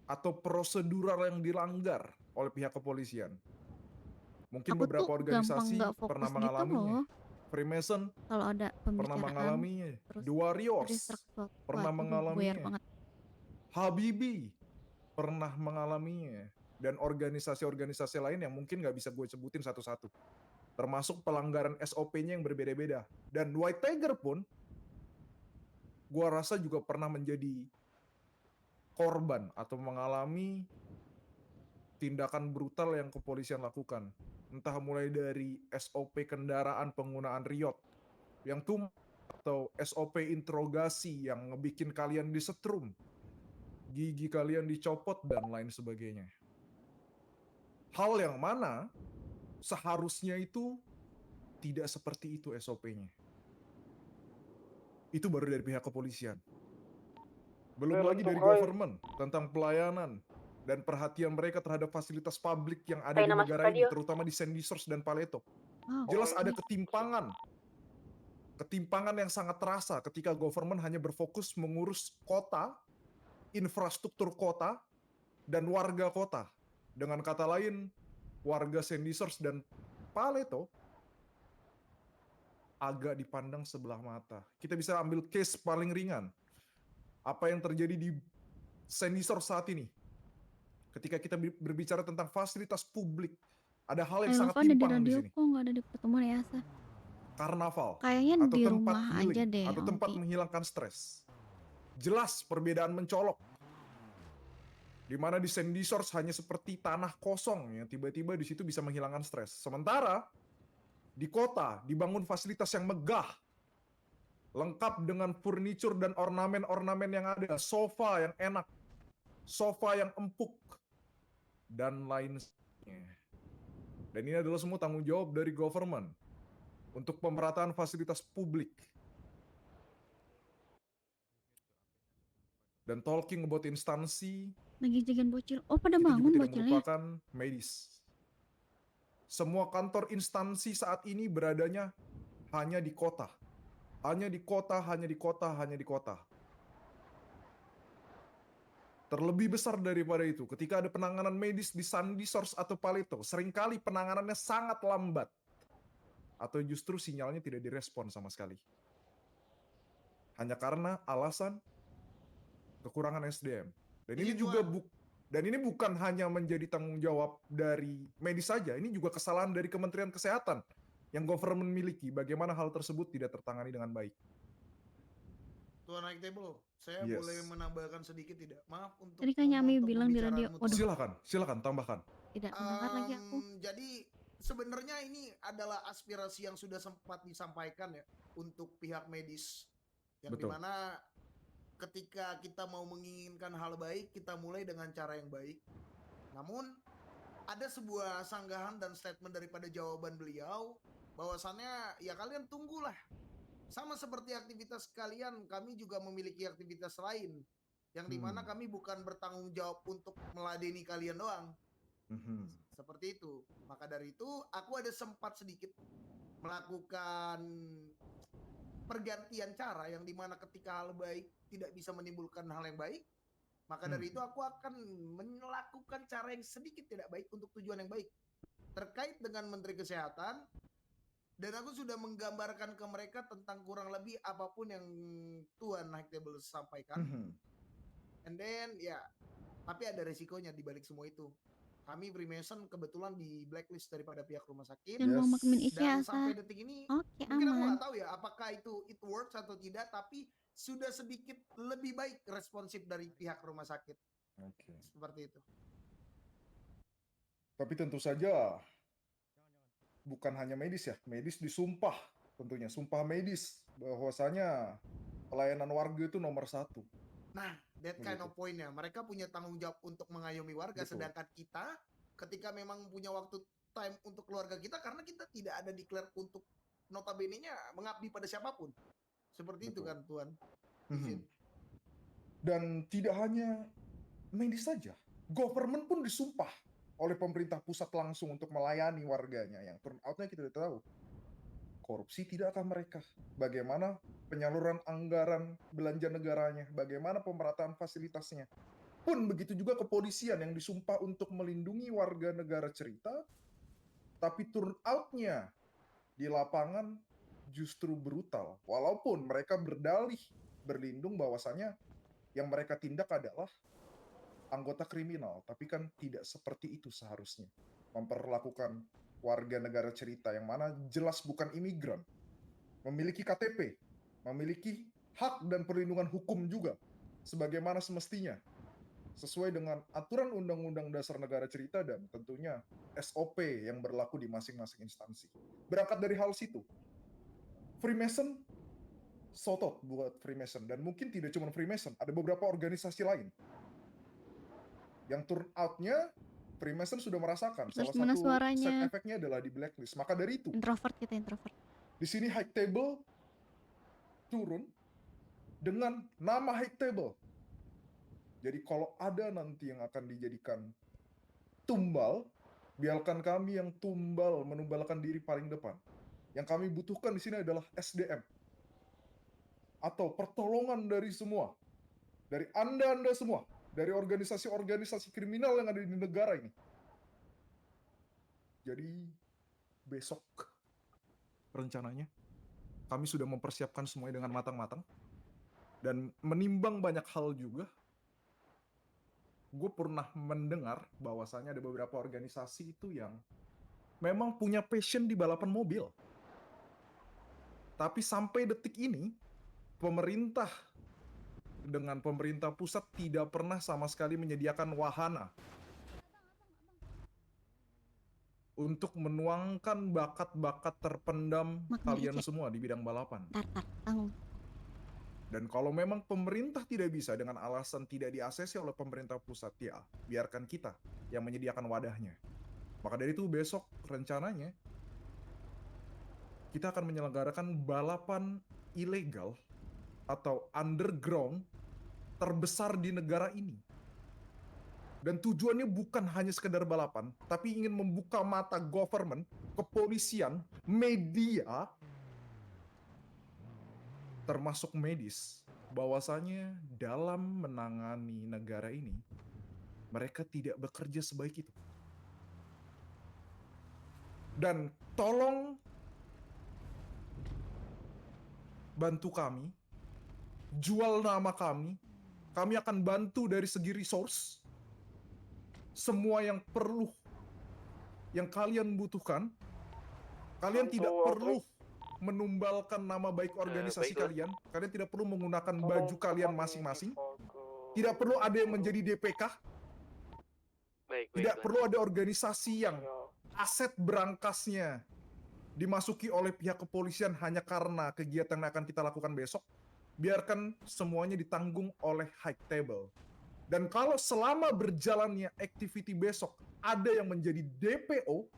Speaker 16: atau prosedural yang dilanggar oleh pihak kepolisian. Mungkin
Speaker 1: Aku tuh
Speaker 16: beberapa
Speaker 1: gampang
Speaker 16: organisasi
Speaker 1: nggak fokus
Speaker 16: pernah
Speaker 1: gitu
Speaker 16: mengalaminya.
Speaker 1: loh.
Speaker 16: Freemason
Speaker 1: Kalau ada
Speaker 16: pernah
Speaker 1: pembicaraan
Speaker 16: mengalaminya.
Speaker 1: terus
Speaker 16: The Warriors
Speaker 1: distract sesuatu,
Speaker 16: pernah
Speaker 1: aduh, buyar
Speaker 16: mengalaminya.
Speaker 1: banget.
Speaker 16: Habibie pernah mengalaminya. Dan organisasi-organisasi lain yang mungkin nggak bisa gue sebutin satu-satu. Termasuk pelanggaran SOP-nya yang berbeda-beda. Dan White Tiger pun gue rasa juga pernah menjadi korban atau mengalami tindakan brutal yang kepolisian lakukan. Entah mulai dari SOP kendaraan penggunaan riot yang atau SOP interogasi yang ngebikin kalian disetrum, gigi kalian dicopot dan lain sebagainya. Hal yang mana seharusnya itu tidak seperti itu SOP-nya. Itu baru dari pihak kepolisian. Belum lagi dari government tentang pelayanan dan perhatian mereka terhadap fasilitas publik yang ada di
Speaker 15: Reina masuk
Speaker 16: negara ini,
Speaker 15: radio.
Speaker 16: terutama di Sandy Source dan Paleto.
Speaker 1: Wow.
Speaker 16: Jelas ada ketimpangan. Ketimpangan yang sangat terasa ketika government hanya berfokus mengurus kota, infrastruktur kota, dan warga kota. Dengan kata lain, warga Sandy Source dan Paleto agak dipandang sebelah mata. Kita bisa ambil case paling ringan. Apa yang terjadi di Sandy Source saat ini? Ketika kita berbicara tentang fasilitas publik, ada hal yang sangat
Speaker 1: Elva ada di
Speaker 16: timpang di
Speaker 1: radio
Speaker 16: sini.
Speaker 1: kok nggak ada di pertemuan ya Sa?
Speaker 16: Karnaval
Speaker 1: Kayaknya
Speaker 16: atau
Speaker 1: di
Speaker 16: tempat
Speaker 1: rumah
Speaker 16: healing
Speaker 1: aja deh.
Speaker 16: atau tempat
Speaker 1: Ongki.
Speaker 16: menghilangkan stres. Jelas perbedaan mencolok. Di mana di Sandy Shores hanya seperti tanah kosong yang tiba-tiba di situ bisa menghilangkan stres. Sementara di kota dibangun fasilitas yang megah, lengkap dengan furniture dan ornamen-ornamen yang ada, sofa yang enak, sofa yang empuk, dan lain sebagainya. Dan ini adalah semua tanggung jawab dari government untuk pemerataan fasilitas publik. Dan talking about instansi,
Speaker 1: Lagi jagain bocil. Oh, pada
Speaker 16: itu
Speaker 1: bangun
Speaker 16: juga tidak
Speaker 1: bocilnya.
Speaker 16: melupakan medis. Semua kantor instansi saat ini beradanya hanya di kota. Hanya di kota, hanya di kota, hanya di kota. Terlebih besar daripada itu, ketika ada penanganan medis di Sandy Shores atau Paleto, seringkali penanganannya sangat lambat. Atau justru sinyalnya tidak direspon sama sekali. Hanya karena alasan kekurangan SDM. Dan ini bukan hanya menjadi tanggung jawab dari medis saja, ini juga kesalahan dari Kementerian Kesehatan yang government miliki. Bagaimana hal tersebut tidak tertangani dengan baik.
Speaker 17: Tuan Naik Table, saya
Speaker 16: Yes.
Speaker 17: boleh menambahkan sedikit tidak? Maaf untuk
Speaker 1: Tadi kan Nyami
Speaker 17: memotong
Speaker 1: bilang di radio.
Speaker 17: pembicaraanmu,
Speaker 1: Waduh,
Speaker 16: Silakan tambahkan.
Speaker 1: tidak mendengar lagi aku.
Speaker 17: Jadi sebenarnya ini adalah aspirasi yang sudah sempat disampaikan ya untuk pihak medis, yang
Speaker 16: Betul.
Speaker 17: dimana ketika kita mau menginginkan hal baik, kita mulai dengan cara yang baik. Namun ada sebuah sanggahan dan statement daripada jawaban beliau bahwasannya ya kalian tunggulah. Sama seperti aktivitas kalian, kami juga memiliki aktivitas lain yang dimana kami bukan bertanggung jawab untuk meladeni kalian doang. Seperti itu. Maka dari itu aku ada sempat sedikit melakukan pergantian cara yang dimana ketika hal baik tidak bisa menimbulkan hal yang baik, maka dari itu aku akan melakukan cara yang sedikit tidak baik untuk tujuan yang baik terkait dengan Menteri Kesehatan. Dan aku sudah menggambarkan ke mereka tentang kurang lebih apapun yang Tuan Naik Table sampaikan. And then ya, tapi ada resikonya di balik semua itu. Kami Freemason kebetulan di blacklist daripada pihak rumah sakit.
Speaker 1: Dan mau makmin
Speaker 17: Dan
Speaker 1: ijazah.
Speaker 17: sampai detik ini
Speaker 1: Oke,
Speaker 17: mungkin aku
Speaker 1: aman.
Speaker 17: nggak tahu ya apakah itu it works atau tidak, tapi sudah sedikit lebih baik responsif dari pihak rumah sakit.
Speaker 16: Oke.
Speaker 17: Seperti itu.
Speaker 16: Tapi tentu saja bukan hanya medis ya, medis disumpah tentunya, sumpah medis bahwasanya pelayanan warga itu nomor 1.
Speaker 17: Nah, that kind of point-nya. Mereka punya tanggung jawab untuk mengayomi warga,
Speaker 16: Betul.
Speaker 17: sedangkan kita ketika memang punya waktu time untuk keluarga kita, karena kita tidak ada declare untuk notabene-nya mengabdi pada siapapun. Seperti itu kan, Tuan. Izin.
Speaker 16: Dan tidak hanya medis saja, government pun disumpah oleh pemerintah pusat langsung untuk melayani warganya, yang turn out-nya kita tidak tahu. Korupsi tidak akan mereka. Bagaimana penyaluran anggaran belanja negaranya, bagaimana pemerataan fasilitasnya. Pun begitu juga kepolisian yang disumpah untuk melindungi warga negara cerita, tapi turn out-nya di lapangan justru brutal. Walaupun mereka berdalih, berlindung bahwasannya yang mereka tindak adalah anggota kriminal, tapi kan tidak seperti itu seharusnya. Memperlakukan warga negara cerita yang mana jelas bukan imigran, memiliki KTP, memiliki hak dan perlindungan hukum juga, sebagaimana semestinya, sesuai dengan aturan Undang-Undang Dasar Negara Cerita dan tentunya SOP yang berlaku di masing-masing instansi. Berangkat dari hal situ, Freemason sotot buat Freemason, dan mungkin tidak cuma Freemason, ada beberapa organisasi lain yang turn out-nya Freemason sudah merasakan.
Speaker 1: Terus
Speaker 16: Salah
Speaker 1: mana
Speaker 16: satu
Speaker 1: suaranya?
Speaker 16: side effect-nya adalah di blacklist. Maka dari itu,
Speaker 1: Introvert kita, introvert.
Speaker 16: di sini High Table turun dengan nama High Table. Jadi kalau ada nanti yang akan dijadikan tumbal, biarkan kami yang tumbal menumbalkan diri paling depan. Yang kami butuhkan di sini adalah SDM. Atau pertolongan dari semua. Dari Anda semua. Dari organisasi-organisasi kriminal yang ada di negara ini. Jadi besok rencananya kami sudah mempersiapkan semuanya dengan matang-matang. Dan menimbang banyak hal juga, gue pernah mendengar bahwasannya ada beberapa organisasi itu yang memang punya passion di balapan mobil. Tapi sampai detik ini, pemerintah dengan pemerintah pusat tidak pernah sama sekali menyediakan wahana untuk menuangkan bakat-bakat terpendam kalian semua di bidang balapan. Dan kalau memang pemerintah tidak bisa dengan alasan tidak di-ACC oleh pemerintah pusat, ya biarkan kita yang menyediakan wadahnya. Maka dari itu besok rencananya kita akan menyelenggarakan balapan ilegal atau underground terbesar di negara ini. Dan tujuannya bukan hanya sekedar balapan, tapi ingin membuka mata government, kepolisian, media, termasuk medis, bahwasanya dalam menangani negara ini, mereka tidak bekerja sebaik itu. Dan tolong bantu kami, jual nama kami akan bantu dari segi resource, semua yang perlu, yang kalian butuhkan. Kalian tidak perlu menumbalkan nama baik organisasi kalian. Kalian tidak perlu menggunakan baju kalian masing-masing. Tidak perlu ada yang menjadi DPK. Tidak perlu ada organisasi yang aset berangkasnya dimasuki oleh pihak kepolisian hanya karena kegiatan yang akan kita lakukan besok. Biarkan semuanya ditanggung oleh High Table. Dan kalau selama berjalannya activity besok ada yang menjadi DPO,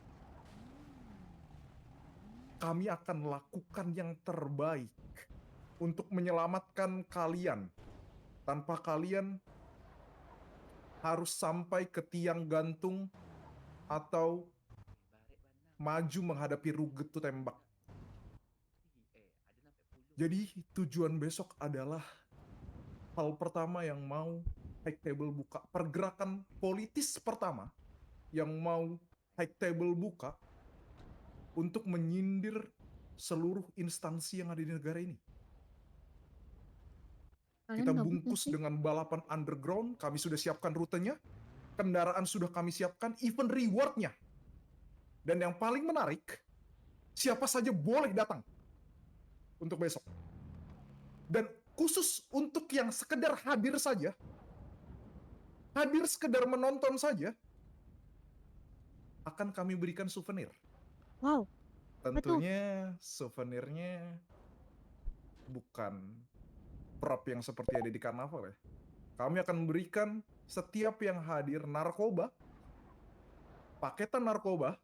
Speaker 16: kami akan lakukan yang terbaik untuk menyelamatkan kalian. Tanpa kalian harus sampai ke tiang gantung atau maju menghadapi rugetu tembak. Jadi tujuan besok adalah hal pertama yang mau High Table buka, pergerakan politis pertama yang mau High Table buka untuk menyindir seluruh instansi yang ada di negara ini. Kita bungkus dengan balapan underground, kami sudah siapkan rutenya, kendaraan sudah kami siapkan, even rewardnya. Dan yang paling menarik, siapa saja boleh datang untuk besok. Dan khusus untuk yang sekedar hadir saja, hadir sekedar menonton saja, akan kami berikan souvenir.
Speaker 1: Wow.
Speaker 16: Tentunya souvenirnya bukan prop yang seperti ada di karnaval ya. Kami akan memberikan setiap yang hadir narkoba, paketan narkoba,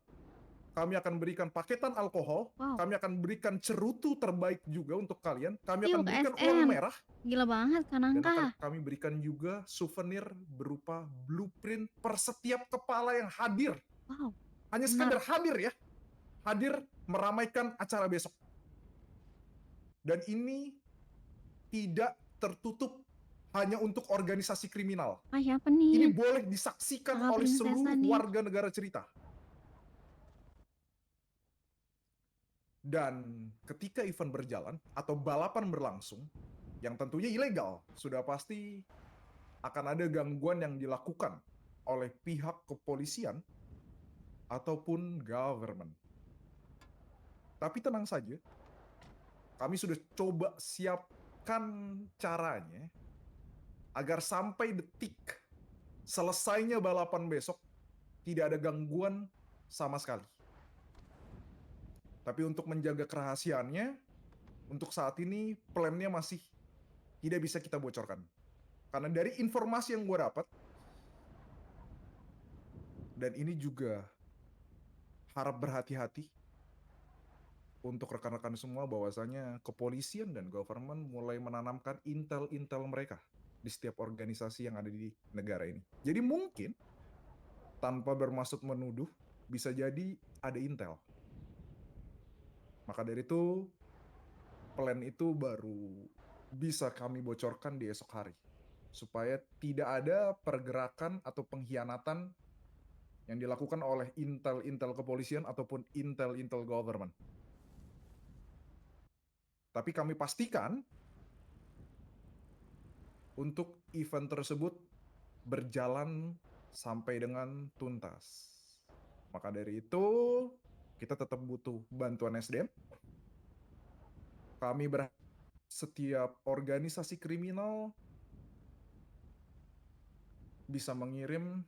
Speaker 16: kami akan berikan paketan alkohol, kami akan berikan cerutu terbaik juga untuk kalian, kami akan berikan uang merah,
Speaker 1: gila banget
Speaker 16: dan akan
Speaker 1: Kanangka.
Speaker 16: kami berikan juga souvenir berupa blueprint per setiap kepala yang hadir.
Speaker 1: Wow.
Speaker 16: Hanya sekedar hadir ya, hadir meramaikan acara besok. Dan ini tidak tertutup hanya untuk organisasi kriminal.
Speaker 1: Siapa nih?
Speaker 16: Ini boleh disaksikan
Speaker 1: Kakak
Speaker 16: oleh
Speaker 1: prinsesa
Speaker 16: seluruh
Speaker 1: nih.
Speaker 16: warga negara cerita. Dan ketika event berjalan atau balapan berlangsung, yang tentunya ilegal, sudah pasti akan ada gangguan yang dilakukan oleh pihak kepolisian ataupun government. Tapi tenang saja, kami sudah coba siapkan caranya agar sampai detik selesainya balapan besok tidak ada gangguan sama sekali. Tapi untuk menjaga kerahasiaannya, untuk saat ini plannya masih tidak bisa kita bocorkan. Karena dari informasi yang gue dapat, dan ini juga harap berhati-hati untuk rekan-rekan semua bahwasanya kepolisian dan government mulai menanamkan intel-intel mereka di setiap organisasi yang ada di negara ini. Jadi mungkin tanpa bermaksud menuduh, bisa jadi ada intel. Maka dari itu, plan itu baru bisa kami bocorkan di esok hari. Supaya tidak ada pergerakan atau pengkhianatan yang dilakukan oleh intel-intel kepolisian ataupun intel-intel government. Tapi kami pastikan untuk event tersebut berjalan sampai dengan tuntas. Maka dari itu, kita tetap butuh bantuan SDM. Kami setiap organisasi kriminal bisa mengirim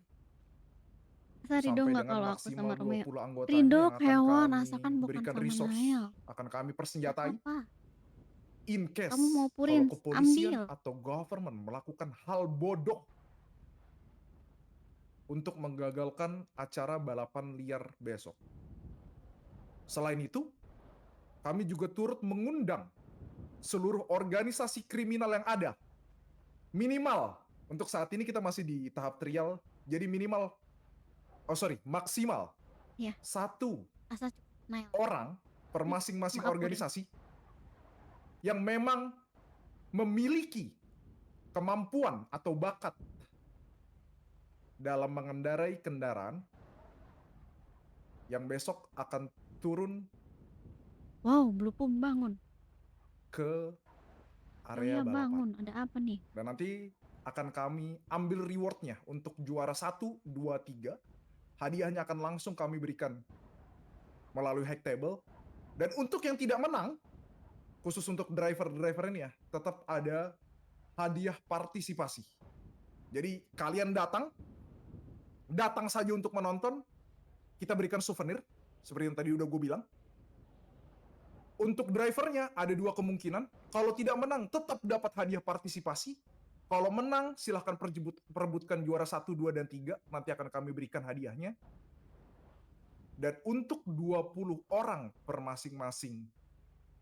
Speaker 1: Masa Rido
Speaker 16: sampai
Speaker 1: nggak
Speaker 16: dengan
Speaker 1: kalau aku sama
Speaker 16: maksimal
Speaker 1: Romeo?
Speaker 16: 20 anggotanya
Speaker 1: Rido
Speaker 16: yang akan
Speaker 1: hewan,
Speaker 16: kami
Speaker 1: asalkan bukan
Speaker 16: berikan
Speaker 1: sama
Speaker 16: resource,
Speaker 1: Nael.
Speaker 16: akan kami
Speaker 1: Gak
Speaker 16: persenjatai.
Speaker 1: apa-apa.
Speaker 16: In case
Speaker 1: Kamu mau
Speaker 16: kalau
Speaker 1: purin,
Speaker 16: kepolisian
Speaker 1: ambil.
Speaker 16: atau government melakukan hal bodoh untuk menggagalkan acara balapan liar besok. Selain itu, kami juga turut mengundang seluruh organisasi kriminal yang ada. Minimal, untuk saat ini kita masih di tahap trial, jadi maksimal
Speaker 1: Iya.
Speaker 16: satu
Speaker 1: Asal Nael.
Speaker 16: orang per masing-masing
Speaker 1: Maaf, Purin.
Speaker 16: organisasi yang memang memiliki kemampuan atau bakat dalam mengendarai kendaraan yang besok akan turun
Speaker 1: Wow, Blue Pum bangun.
Speaker 16: ke
Speaker 1: Oh
Speaker 16: area
Speaker 1: iya
Speaker 16: balapan.
Speaker 1: bangun, ada apa nih?
Speaker 16: Dan nanti akan kami ambil rewardnya untuk juara 1, 2, 3. Hadiahnya akan langsung kami berikan melalui hack table. Dan untuk yang tidak menang, khusus untuk driver-driver ini ya, tetap ada hadiah partisipasi. Jadi kalian datang saja untuk menonton, kita berikan souvenir, seperti yang tadi udah gue bilang. Untuk drivernya ada 2 kemungkinan. Kalau tidak menang, tetap dapat hadiah partisipasi. Kalau menang, silahkan perebutkan juara 1, 2, dan 3. Nanti akan kami berikan hadiahnya. Dan untuk 20 orang per masing-masing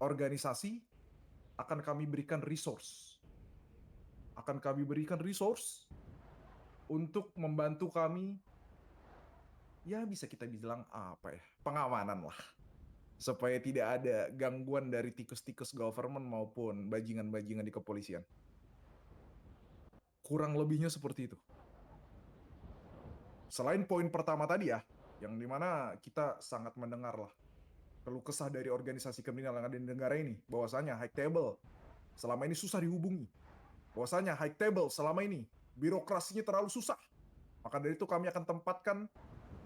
Speaker 16: organisasi, akan kami berikan resource. Untuk membantu kami, ya bisa kita bilang apa ya, pengamanan lah. Supaya tidak ada gangguan dari tikus-tikus government maupun bajingan-bajingan di kepolisian. Kurang lebihnya seperti itu. Selain poin pertama tadi ya, yang dimana kita sangat mendengar lah keluh kesah dari organisasi kriminal yang ada di negara ini, bahwasanya High Table selama ini susah dihubungi. Bahwasanya High Table selama ini birokrasinya terlalu susah. Maka dari itu kami akan tempatkan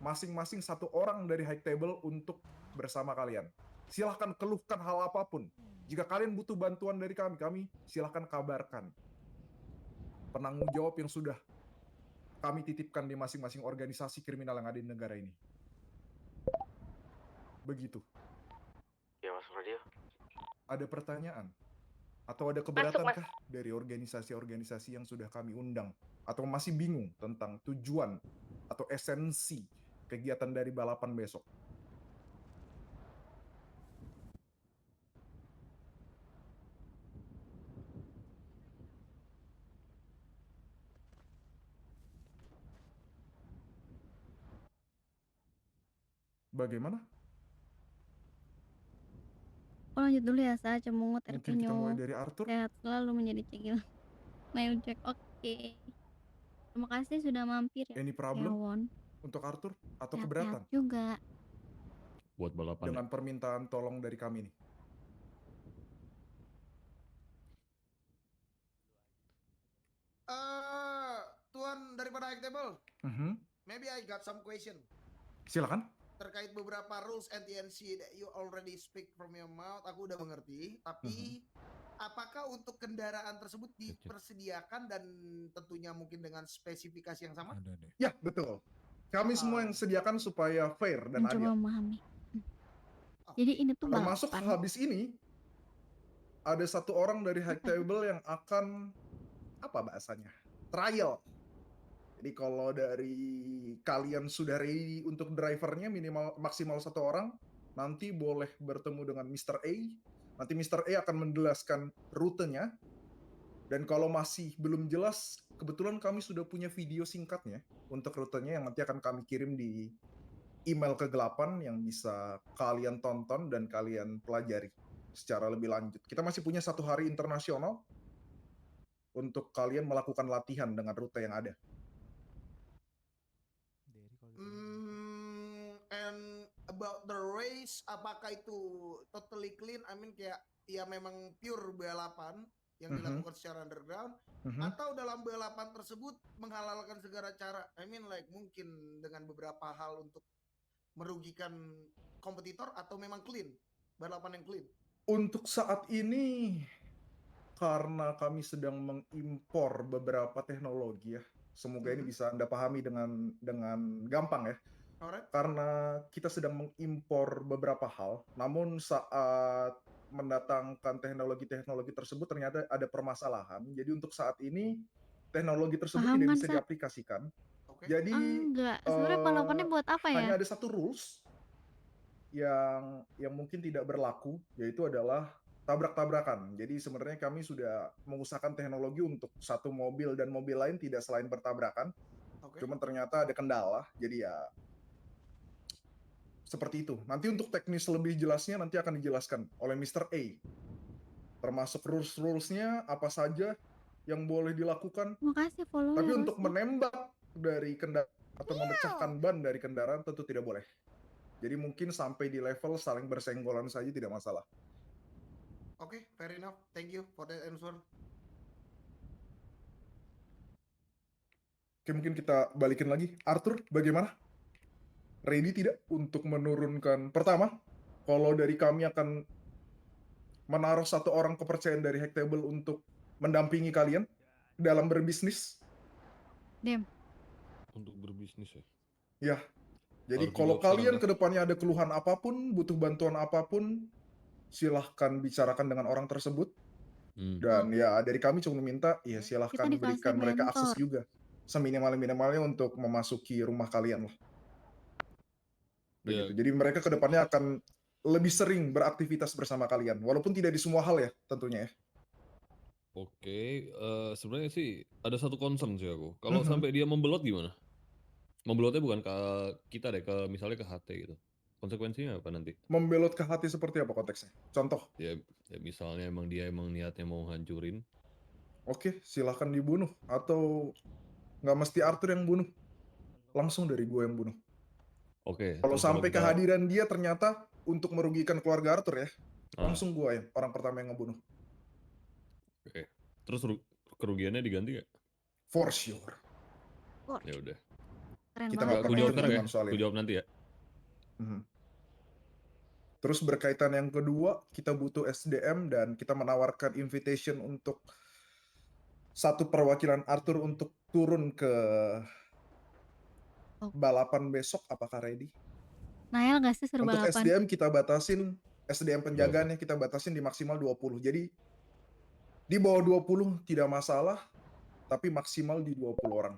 Speaker 16: masing-masing 1 orang dari High Table untuk bersama kalian. Silahkan keluhkan hal apapun. Jika kalian butuh bantuan dari kami silahkan kabarkan. Penanggung jawab yang sudah kami titipkan di masing-masing organisasi kriminal yang ada di negara ini. Begitu.
Speaker 11: Ya Mas Radio.
Speaker 16: Ada pertanyaan? Atau ada keberatankah dari organisasi-organisasi yang sudah kami undang? Atau masih bingung tentang tujuan atau esensi kegiatan dari balapan besok? Bagaimana?
Speaker 1: Oh lanjut dulu ya, Sa. Cemungut
Speaker 16: Mungkin kita mulai
Speaker 1: Erpinyo.
Speaker 16: dari Arthur.
Speaker 1: Sehat selalu menjadi cegil. Nail Jack, oke. Terima kasih sudah mampir ya,
Speaker 16: Any problem
Speaker 1: Hewon.
Speaker 16: untuk Arthur atau
Speaker 1: Sehat-sehat
Speaker 16: keberatan
Speaker 1: juga.
Speaker 6: Buat balapan
Speaker 16: dengan permintaan tolong dari kami nih?
Speaker 17: Tuan daripada High Table, maybe I got some question.
Speaker 16: Silakan.
Speaker 17: Terkait beberapa rules NTNC that you already speak from your mouth, aku udah mengerti. Tapi apakah untuk kendaraan tersebut dipersediakan dan tentunya mungkin dengan spesifikasi yang sama?
Speaker 16: Ya, betul. Kami semua yang sediakan supaya fair dan
Speaker 1: Mencoba
Speaker 16: adil.
Speaker 1: memahami. Jadi ini tuh
Speaker 16: Termasuk
Speaker 1: balapan.
Speaker 16: habis ini ada 1 orang dari High Table yang akan apa bahasanya? Trial. Jadi kalau dari kalian sudah ready untuk drivernya maksimal 1 orang, nanti boleh bertemu dengan Mr. A. Nanti Mr. A akan menjelaskan rutenya. Dan kalau masih belum jelas, kebetulan kami sudah punya video singkatnya untuk rutenya yang nanti akan kami kirim di email kegelapan yang bisa kalian tonton dan kalian pelajari secara lebih lanjut. Kita masih punya 1 hari internasional untuk kalian melakukan latihan dengan rute yang ada.
Speaker 17: And about the race, apakah itu totally clean? I mean kayak ya memang pure balapan yang dilakukan secara underground, atau dalam balapan tersebut menghalalkan segala cara? I mean like mungkin dengan beberapa hal untuk merugikan kompetitor, atau memang clean, balapan yang clean?
Speaker 16: Untuk saat ini karena kami sedang mengimpor beberapa teknologi ya. Semoga ini bisa Anda pahami dengan gampang ya.
Speaker 17: Alright.
Speaker 16: Karena kita sedang mengimpor beberapa hal, namun saat mendatangkan teknologi-teknologi tersebut ternyata ada permasalahan. Jadi untuk saat ini teknologi tersebut
Speaker 1: Paham
Speaker 16: tidak
Speaker 1: kan,
Speaker 16: bisa
Speaker 1: Sat?
Speaker 16: diaplikasikan. Jadi
Speaker 1: Enggak, sebenarnya balapannya buat apa ya?
Speaker 16: hanya ada satu rules yang mungkin tidak berlaku, yaitu adalah tabrak-tabrakan. Jadi sebenarnya kami sudah mengusahakan teknologi untuk satu mobil dan mobil lain tidak selain bertabrakan. Cuman ternyata ada kendala, jadi ya seperti itu. Nanti untuk teknis lebih jelasnya nanti akan dijelaskan oleh Mr. A. Termasuk rules-rulesnya apa saja yang boleh dilakukan.
Speaker 1: Makasih follow
Speaker 16: Tapi
Speaker 1: ya,
Speaker 16: untuk
Speaker 1: Rossi.
Speaker 16: menembak dari kendaraan atau memecahkan ban dari kendaraan tentu tidak boleh. Jadi mungkin sampai di level saling bersenggolan saja tidak masalah.
Speaker 17: Oke, fair enough. Thank you for that answer.
Speaker 16: Oke, mungkin kita balikin lagi. Arthur, bagaimana? Ready tidak untuk menurunkan? Pertama, kalau dari kami akan menaruh satu orang kepercayaan dari Hacktable untuk mendampingi kalian dalam berbisnis.
Speaker 1: Dem.
Speaker 6: Untuk berbisnis ya.
Speaker 16: Ya. Jadi
Speaker 6: Harus
Speaker 16: kalau
Speaker 6: dijawab
Speaker 16: kalian
Speaker 6: sekarang,
Speaker 16: ke depannya ada keluhan apapun, butuh bantuan apapun, silahkan bicarakan dengan orang tersebut. Dan ya dari kami cuma minta, ya silahkan
Speaker 1: Kita dikasih
Speaker 16: berikan mereka akses
Speaker 1: mentor.
Speaker 16: juga. Seminimal-minimalnya untuk memasuki rumah kalian lah. Begitu. Jadi mereka ke depannya akan lebih sering beraktivitas bersama kalian. Walaupun tidak di semua hal ya tentunya ya.
Speaker 6: Oke, sebenarnya sih ada satu concern sih aku. Kalau
Speaker 16: Mhm.
Speaker 6: sampai dia membelot gimana? Membelotnya bukan ke kita deh, ke misalnya ke HT gitu. Konsekuensinya apa nanti?
Speaker 16: Membelot ke hati seperti apa konteksnya? Contoh.
Speaker 6: Ya misalnya emang dia niatnya mau hancurin.
Speaker 16: Oke, silahkan dibunuh. Atau nggak mesti Arthur yang bunuh. Langsung dari gue yang bunuh.
Speaker 6: Oke.
Speaker 16: Kalau
Speaker 6: terus
Speaker 16: sampai
Speaker 6: kita-
Speaker 16: kehadiran dia ternyata untuk merugikan keluarga Arthur ya,
Speaker 6: Ah.
Speaker 16: langsung gue yang orang pertama yang ngebunuh.
Speaker 6: Oke. Terus kerugiannya diganti gak?
Speaker 16: For sure.
Speaker 6: Ya udah.
Speaker 1: Keren
Speaker 16: Kita
Speaker 1: banget.
Speaker 16: nggak
Speaker 6: Aku
Speaker 16: pernah
Speaker 6: jawab sekarang ya.
Speaker 16: hitung soal
Speaker 6: Aku
Speaker 16: ini.
Speaker 6: jawab nanti ya.
Speaker 16: Mhm. Terus berkaitan yang kedua, kita butuh SDM dan kita menawarkan invitation untuk satu perwakilan Arthur untuk turun ke balapan besok. Apakah ready?
Speaker 1: Nael gak sih seru
Speaker 16: Untuk
Speaker 1: balapan?
Speaker 16: SDM kita batasin, SDM penjagaannya kita batasin di maksimal 20. Jadi di bawah 20 tidak masalah, tapi maksimal di 20 orang.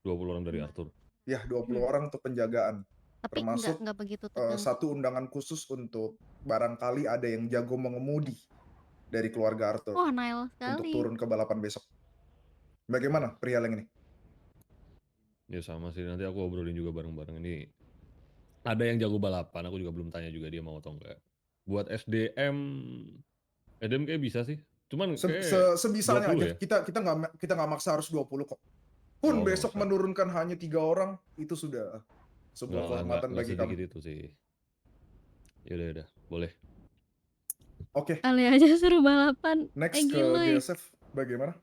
Speaker 6: 20 orang dari Arthur.
Speaker 16: Ya, 20 orang untuk penjagaan.
Speaker 1: Tapi
Speaker 16: Termasuk
Speaker 1: nggak begitu tegang.
Speaker 16: satu undangan khusus untuk barangkali ada yang jago mengemudi dari keluarga Arthur
Speaker 1: Wah, Nael
Speaker 16: untuk
Speaker 1: sekali.
Speaker 16: turun ke balapan besok. Bagaimana perihal yang ini?
Speaker 6: Ya sama sih, nanti aku obrolin juga bareng-bareng ini. Ada yang jago balapan, aku juga belum tanya juga dia mau atau enggak. Buat SDM kayak bisa sih. Cuman kayak
Speaker 16: Sebisanya
Speaker 6: 20
Speaker 16: aja.
Speaker 6: ya?
Speaker 16: Kita nggak maksa harus 20 kok. Pun
Speaker 6: Oh, nggak
Speaker 16: besok
Speaker 6: maksa.
Speaker 16: menurunkan hanya 3 orang, itu sudah sebuah kehormatan bagi
Speaker 6: sedikit
Speaker 16: kami.
Speaker 6: itu sih. Yaudah, boleh.
Speaker 16: Oke.
Speaker 1: Kali aja seru balapan.
Speaker 16: Next ke
Speaker 1: Giluy.
Speaker 16: GSF, bagaimana?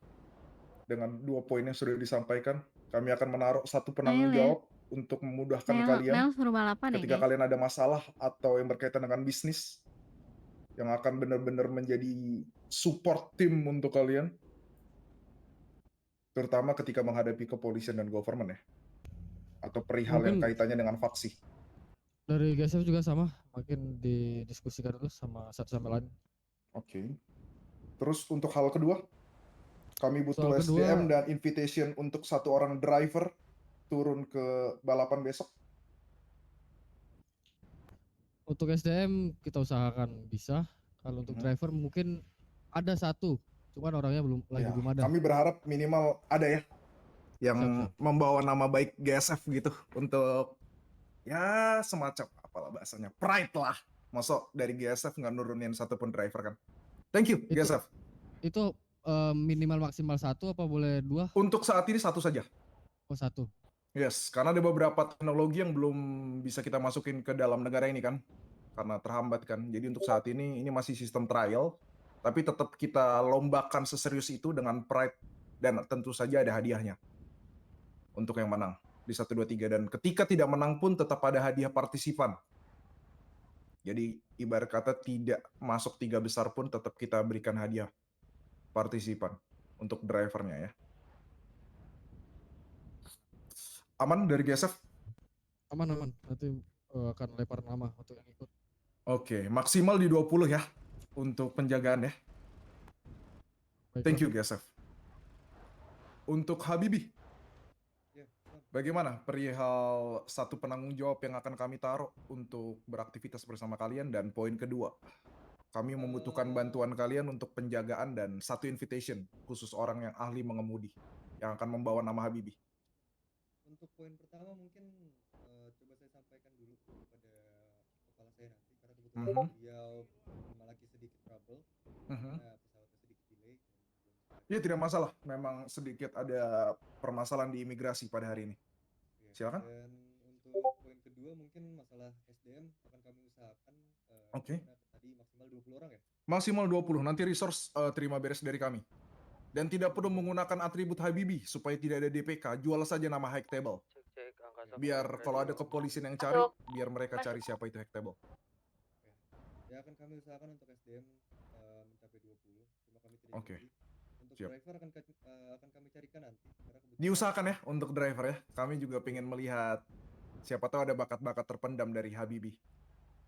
Speaker 16: Dengan 2 poin yang sudah disampaikan, kami akan menaruh satu penanggung
Speaker 1: Nail ya?
Speaker 16: jawab untuk memudahkan
Speaker 1: Nail
Speaker 16: kalian
Speaker 1: suruh balapan ya,
Speaker 16: ketika
Speaker 1: guys?
Speaker 16: kalian ada masalah atau yang berkaitan dengan bisnis yang akan benar-benar menjadi support tim untuk kalian, terutama ketika menghadapi kepolisian dan government ya, atau perihal yang
Speaker 18: Mungkin-
Speaker 16: kaitannya dengan faksi.
Speaker 18: Dari GSF juga sama, makin didiskusikan dulu sama satu sama lain.
Speaker 16: Oke. Terus untuk hal kedua, kami butuh
Speaker 18: Soal kedua-
Speaker 16: SDM dan invitation untuk satu orang driver turun ke balapan besok.
Speaker 18: Untuk SDM kita usahakan bisa. Kalau untuk driver mungkin ada satu, cuman orangnya belum
Speaker 16: Ya,
Speaker 18: belum ada.
Speaker 16: kami berharap minimal ada ya yang membawa nama baik GSF gitu untuk ya semacam apalah bahasanya, pride lah. Masuk dari GSF nggak nurunin satupun driver kan. Thank you GSF.
Speaker 18: Itu minimal maksimal satu apa boleh dua?
Speaker 16: Untuk saat ini satu saja.
Speaker 18: Oh, satu.
Speaker 16: Yes, karena ada beberapa teknologi yang belum bisa kita masukin ke dalam negara ini kan, karena terhambat kan. Jadi untuk saat ini masih sistem trial, tapi tetap kita lombakan seserius itu dengan pride dan tentu saja ada hadiahnya untuk yang menang di 1, 2, 3 dan ketika tidak menang pun tetap ada hadiah partisipan. Jadi ibarat kata tidak masuk 3 besar pun tetap kita berikan hadiah partisipan untuk drivernya ya. Aman dari GSF?
Speaker 18: Aman. Nanti akan lempar nama untuk yang ikut.
Speaker 16: Oke, maksimal di 20 ya untuk penjagaan ya. Thank you GSF. Untuk Habibi, bagaimana perihal satu penanggung jawab yang akan kami taruh untuk beraktivitas bersama kalian, dan poin kedua, kami membutuhkan bantuan kalian untuk penjagaan dan satu invitation khusus orang yang ahli mengemudi yang akan membawa nama Habibi.
Speaker 19: Untuk poin pertama mungkin coba saya sampaikan dulu kepada kepala saya nanti, karena kebetulan beliau lagi sedikit trouble karena pesawatnya sedikit delay.
Speaker 16: Ya tidak masalah, memang sedikit ada permasalahan di imigrasi pada hari ini. Silakan.
Speaker 19: Dan untuk poin kedua mungkin masalah SDM akan kami usahakan tadi maksimal 20 orang ya.
Speaker 16: Maksimal 20, nanti resource terima beres dari kami. Dan tidak perlu menggunakan atribut Habibi supaya tidak ada DPK, jual saja nama Hack Table. Biar kalau ada kepolisian yang cari, biar mereka cari siapa itu Hack Table.
Speaker 19: Ya akan kami usahakan untuk SDM mencapai 20, cuma kami tidak janji. Untuk
Speaker 16: Siap.
Speaker 19: driver akan kami carikan nanti.
Speaker 16: Diusahakan ya untuk driver ya. Kami juga pengen melihat siapa tahu ada bakat-bakat terpendam dari Habibi.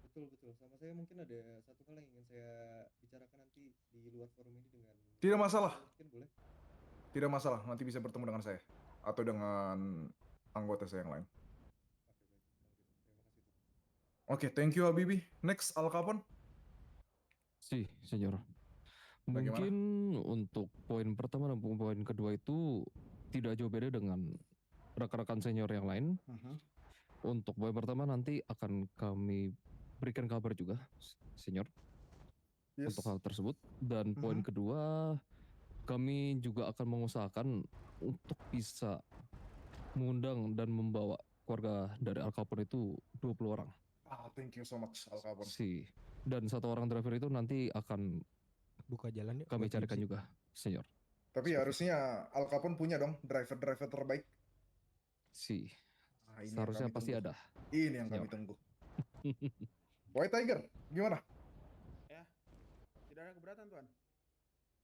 Speaker 19: Betul. Sama saya mungkin ada satu hal yang ingin saya bicarakan nanti di luar forum ini dengan.
Speaker 16: Tidak masalah.
Speaker 19: Mungkin boleh.
Speaker 16: Tidak masalah, nanti bisa bertemu dengan saya atau dengan anggota saya yang lain. Oke, thank you Habibi. Next, Al Capone.
Speaker 20: Senyor. Mungkin untuk poin pertama dan poin kedua itu tidak jauh beda dengan rekan-rekan senior yang lain. Untuk poin pertama nanti akan kami berikan kabar juga, senior, untuk hal tersebut. Dan poin kedua, kami juga akan mengusahakan untuk bisa mengundang dan membawa keluarga dari Al Capone itu 20 orang.
Speaker 16: Thank you so much Al Capone.
Speaker 20: Dan satu orang driver itu nanti akan
Speaker 3: buka jalan
Speaker 20: kami carikan juga, senior.
Speaker 16: Tapi harusnya Al Capone punya dong driver-driver terbaik.
Speaker 20: Seharusnya pasti ada.
Speaker 16: Ini yang kami tunggu. White Tiger, gimana?
Speaker 12: Ya, tidak ada keberatan Tuan.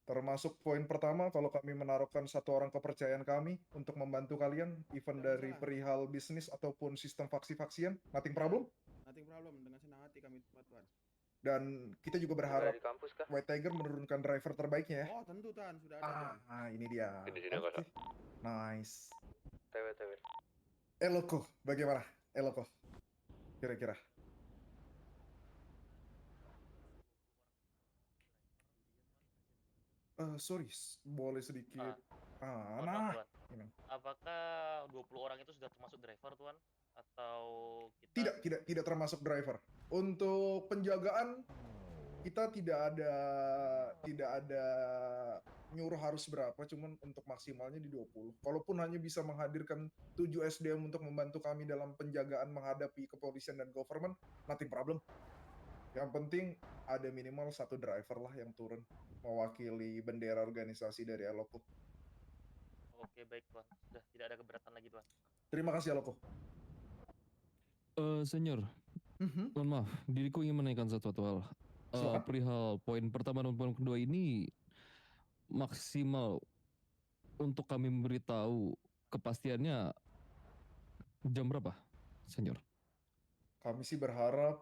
Speaker 16: Termasuk poin pertama, kalau kami menaruhkan satu orang kepercayaan kami untuk membantu kalian, even dari perihal bisnis ataupun sistem faksi-faksian, nothing problem?
Speaker 12: Nothing problem, dengan senang hati kami Tuan.
Speaker 16: Dan kita juga berharap White Tiger menurunkan driver terbaiknya ya.
Speaker 12: Oh tentu Tuan, sudah ada Tuan.
Speaker 16: Ini dia.
Speaker 11: Oke.
Speaker 16: Nice.
Speaker 11: TW.
Speaker 16: Eloko, bagaimana? Eloko, kira-kira? Sorry, boleh sedikit.
Speaker 11: Apakah 20 orang itu sudah termasuk driver Tuan? Atau kita...
Speaker 16: Tidak termasuk driver. Untuk penjagaan kita tidak ada nyuruh harus berapa, cuman untuk maksimalnya di 20. Kalaupun hanya bisa menghadirkan 7 SDM untuk membantu kami dalam penjagaan menghadapi kepolisian dan government, nothing problem. Yang penting ada minimal satu driver lah yang turun mewakili bendera organisasi dari Eloko.
Speaker 11: Oke, baik Tuan. Sudah tidak ada keberatan lagi Tuan.
Speaker 16: Terima kasih Eloko.
Speaker 20: Senior, mohon maaf, diriku ingin menaikkan satu hal. Perihal poin pertama dan poin kedua ini maksimal untuk kami memberitahu kepastiannya jam berapa, senior?
Speaker 16: Kami sih berharap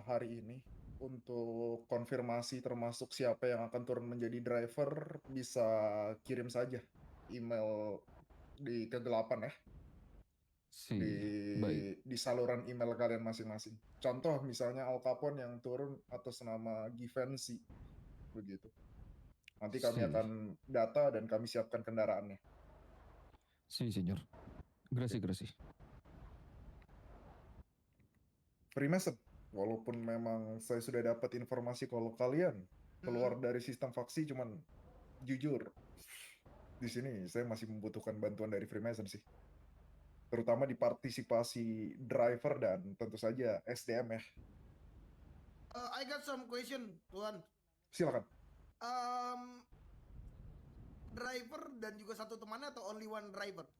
Speaker 16: hari ini untuk konfirmasi termasuk siapa yang akan turun menjadi driver bisa kirim saja email di kegelapan ya. Di saluran email kalian masing-masing. Contoh misalnya Al Capone yang turun atas nama Givenchy, begitu. Nanti kami akan data dan kami siapkan kendaraannya.
Speaker 20: Senior. Gracias.
Speaker 16: Freemason, walaupun memang saya sudah dapat informasi kalau kalian keluar dari sistem faksi, cuman jujur di sini saya masih membutuhkan bantuan dari Freemason sih. Terutama di partisipasi driver dan tentu saja SDM ya.
Speaker 17: I got some question, Tuan.
Speaker 16: Silakan.
Speaker 17: Driver dan juga satu temannya atau only one driver?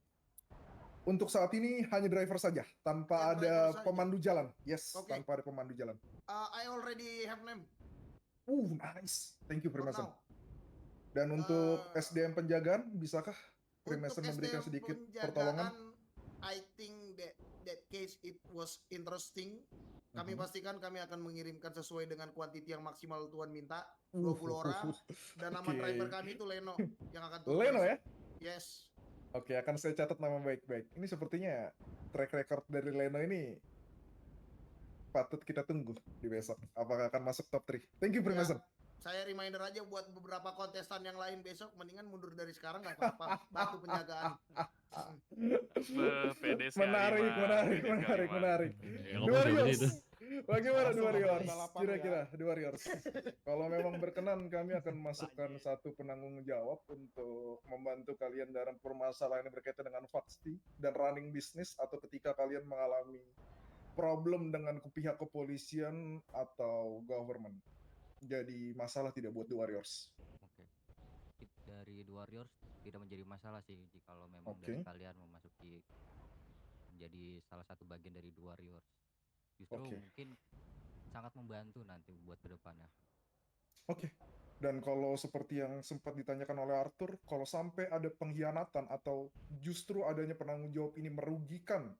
Speaker 16: Untuk saat ini hanya driver saja, tanpa ada pemandu jalan. Yes, tanpa ada pemandu jalan.
Speaker 17: I already have name.
Speaker 16: Nice. Thank you, Freemason. Dan untuk SDM penjagaan, bisakah Freemason
Speaker 17: Untuk
Speaker 16: memberikan
Speaker 17: SDM
Speaker 16: sedikit pertolongan?
Speaker 17: penjagaan, I think that case it was interesting. Kami pastikan kami akan mengirimkan sesuai dengan kuantiti yang maksimal Tuan minta, 20 orang. Dan nama
Speaker 16: Oke.
Speaker 17: driver kami itu Leno yang akan turun
Speaker 16: Leno
Speaker 17: besok.
Speaker 16: ya?
Speaker 17: Yes.
Speaker 16: Oke, akan saya catat nama baik-baik. Ini sepertinya track record dari Leno ini patut kita tunggu di besok. Apakah akan masuk top 3? Thank you, Freemason.
Speaker 17: Saya reminder aja buat beberapa kontestan yang lain besok, mendingan mundur dari sekarang nggak apa-apa. Bantu penjagaan.
Speaker 21: Pede sekali,
Speaker 16: Menarik.
Speaker 2: Ya,
Speaker 16: The
Speaker 2: ngomong seperti
Speaker 16: Warriors.
Speaker 2: itu.
Speaker 16: Bagaimana The
Speaker 12: Langsung
Speaker 16: Warriors?
Speaker 12: balapan
Speaker 16: Kira-kira The Warriors. Kalau memang berkenan, kami akan masukkan satu penanggung jawab untuk membantu kalian dalam permasalahan yang berkaitan dengan fakti dan running bisnis, atau ketika kalian mengalami problem dengan pihak kepolisian atau government. Jadi masalah tidak buat The Warriors.
Speaker 22: Oke. Dari The Warriors tidak menjadi masalah sih jika memang dari kalian memasuki menjadi salah satu bagian dari The Warriors. Justru mungkin sangat membantu nanti buat kedepannya.
Speaker 16: Oke. Dan kalau seperti yang sempat ditanyakan oleh Arthur, kalau sampai ada pengkhianatan atau justru adanya penanggung jawab ini merugikan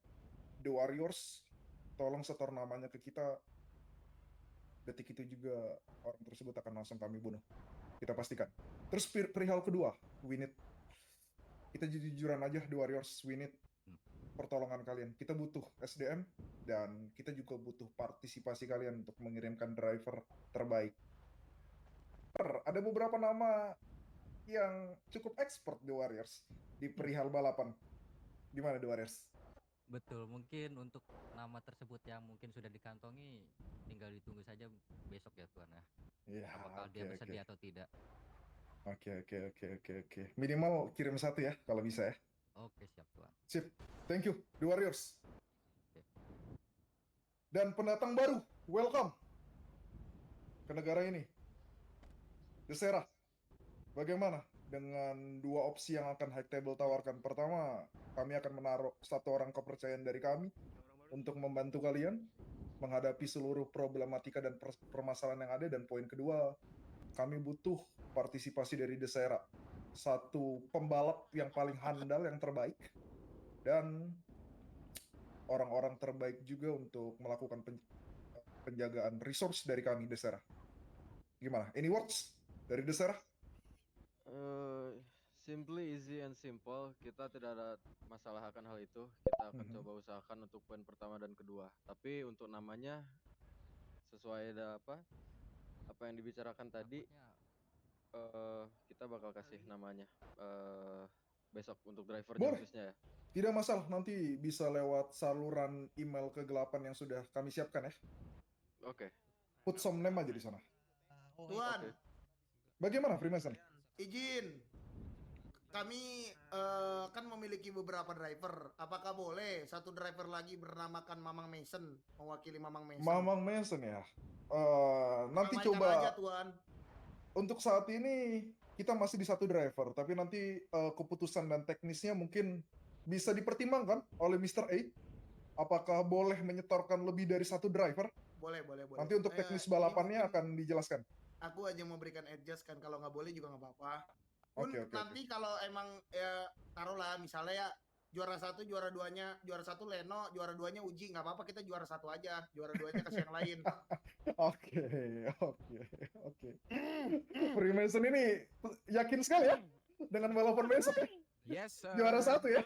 Speaker 16: The Warriors, tolong setor namanya ke kita. Detik itu juga orang tersebut akan langsung kami bunuh. Kita pastikan. Terus perihal kedua, we need. Kita jujuran aja, The Warriors, we need pertolongan kalian. Kita butuh SDM, dan kita juga butuh partisipasi kalian untuk mengirimkan driver terbaik. Ada beberapa nama yang cukup expert The Warriors di perihal balapan. Gimana The Warriors?
Speaker 22: Betul, mungkin untuk nama tersebut yang mungkin sudah dikantongi, tinggal ditunggu saja besok ya Tuan ya.
Speaker 16: Iya,
Speaker 22: Apakah dia bersedia atau tidak.
Speaker 16: Oke. Minimal kirim satu ya, kalau bisa ya.
Speaker 22: Oke, siap Tuan.
Speaker 16: Sip, thank you, The Warriors. Dan pendatang baru, welcome ke negara ini. Desera, bagaimana dengan dua opsi yang akan High Table tawarkan? Pertama, kami akan menaruh satu orang kepercayaan dari kami untuk membantu kalian menghadapi seluruh problematika dan permasalahan yang ada. Dan poin kedua, kami butuh partisipasi dari Desera, satu pembalap yang paling handal, yang terbaik, dan orang-orang terbaik juga untuk melakukan penjagaan resource dari kami, Desera. Gimana? Any words dari Desera?
Speaker 23: Simply, easy, and simple. Kita tidak ada masalah akan hal itu. Kita akan coba usahakan untuk poin pertama dan kedua. Tapi untuk namanya sesuai apa yang dibicarakan tadi, kita bakal kasih namanya besok untuk drivernya khususnya ya.
Speaker 16: Tidak masalah, nanti bisa lewat saluran email kegelapan yang sudah kami siapkan ya.
Speaker 23: Oke.
Speaker 16: Put some name aja di sana.
Speaker 17: Tuan,
Speaker 16: Bagaimana Freemason?
Speaker 17: izin. Kami kan memiliki beberapa driver. Apakah boleh satu driver lagi bernamakan Mamang Mason, mewakili Mamang Mason?
Speaker 16: Mamang Mason ya. Nanti
Speaker 17: Ramaikan
Speaker 16: coba.
Speaker 17: aja, Tuan.
Speaker 16: Untuk saat ini kita masih di satu driver, tapi nanti keputusan dan teknisnya mungkin bisa dipertimbangkan oleh Mr. A. Apakah boleh menyetorkan lebih dari satu driver?
Speaker 17: Boleh.
Speaker 16: Nanti untuk teknis balapannya akan dijelaskan.
Speaker 17: Aku hanya memberikan adjust kan, kalau nggak boleh juga nggak apa-apa.
Speaker 16: Oke.
Speaker 17: Nanti kalau emang taruhlah misalnya ya juara satu, juara satu Leno, juara duanya Uji, nggak apa-apa, kita juara satu aja, juara duanya kasih yang lain.
Speaker 16: Oke. Freemason ini yakin sekali ya dengan balapan besok ya?
Speaker 13: Yes, sir.
Speaker 16: Juara satu ya?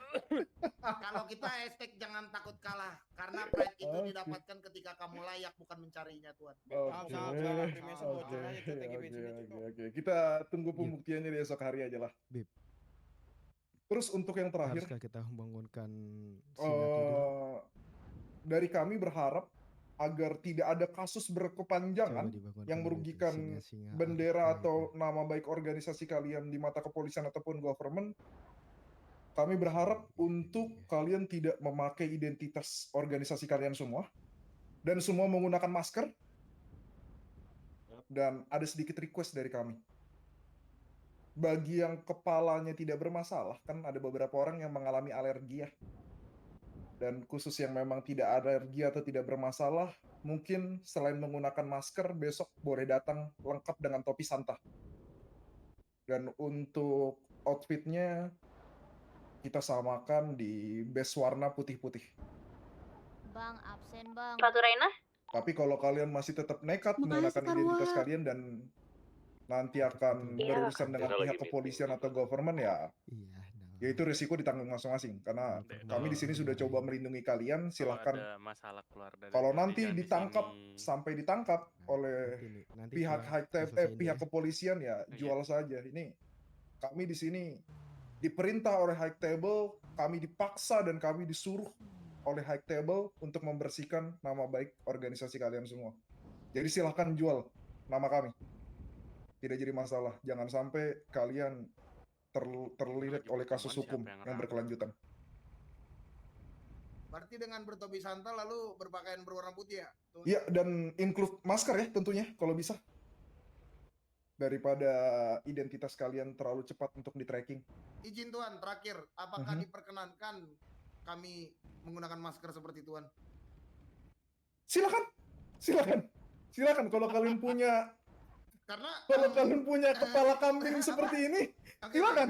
Speaker 17: Kalau kita hashtag jangan takut kalah, karena pride itu didapatkan ketika kamu layak, bukan mencarinya, Tuan.
Speaker 16: Oke. Kita tunggu pembuktiannya di esok hari aja lah.
Speaker 18: Bib.
Speaker 16: Terus untuk yang terakhir,
Speaker 18: Haruskah kita membangunkan
Speaker 16: dari kami berharap agar tidak ada kasus berkepanjangan yang merugikan bendera atau nama baik organisasi kalian di mata kepolisian ataupun government. Kami berharap untuk kalian tidak memakai identitas organisasi kalian semua, dan semua menggunakan masker. Dan ada sedikit request dari kami. Bagi yang kepalanya tidak bermasalah, kan ada beberapa orang yang mengalami alergi ya. Dan khusus yang memang tidak alergi atau tidak bermasalah, mungkin selain menggunakan masker, besok boleh datang lengkap dengan topi Santa. Dan untuk outfitnya kita samakan di base warna putih-putih.
Speaker 5: Bang, absen bang.
Speaker 15: Ratu Raina?
Speaker 16: Tapi kalau kalian masih tetap nekat
Speaker 1: Makasih,
Speaker 16: menggunakan
Speaker 1: Kak
Speaker 16: identitas
Speaker 1: Ruah.
Speaker 16: kalian dan nanti akan
Speaker 15: Iya.
Speaker 16: berurusan dengan
Speaker 6: Kita
Speaker 16: pihak
Speaker 6: lagi
Speaker 16: kepolisian atau government ya, ya itu risiko ditanggung masing-masing. Karena kami di sini sudah coba melindungi kalian. Silahkan
Speaker 8: masalah keluar dari
Speaker 16: kalau
Speaker 8: hati,
Speaker 16: nanti
Speaker 8: jangan di
Speaker 16: ditangkap
Speaker 8: sini.
Speaker 16: sampai ditangkap oleh pihak pihak kepolisian ya jual saja. Ini kami di sini diperintah oleh High Table, kami dipaksa dan kami disuruh oleh High Table untuk membersihkan nama baik organisasi kalian semua. Jadi silahkan jual nama kami. Tidak jadi masalah. Jangan sampai kalian terlilit oleh kasus hukum yang berkelanjutan.
Speaker 17: Berarti dengan bertopi santal lalu berpakaian berwarna putih ya?
Speaker 16: Iya, dan include masker ya tentunya kalau bisa. Daripada identitas kalian terlalu cepat untuk di-tracking.
Speaker 17: Izin Tuan, terakhir, apakah diperkenankan kami menggunakan masker seperti Tuan?
Speaker 16: Silakan. Silakan kalau kalian punya kalian punya kepala kambing seperti ini,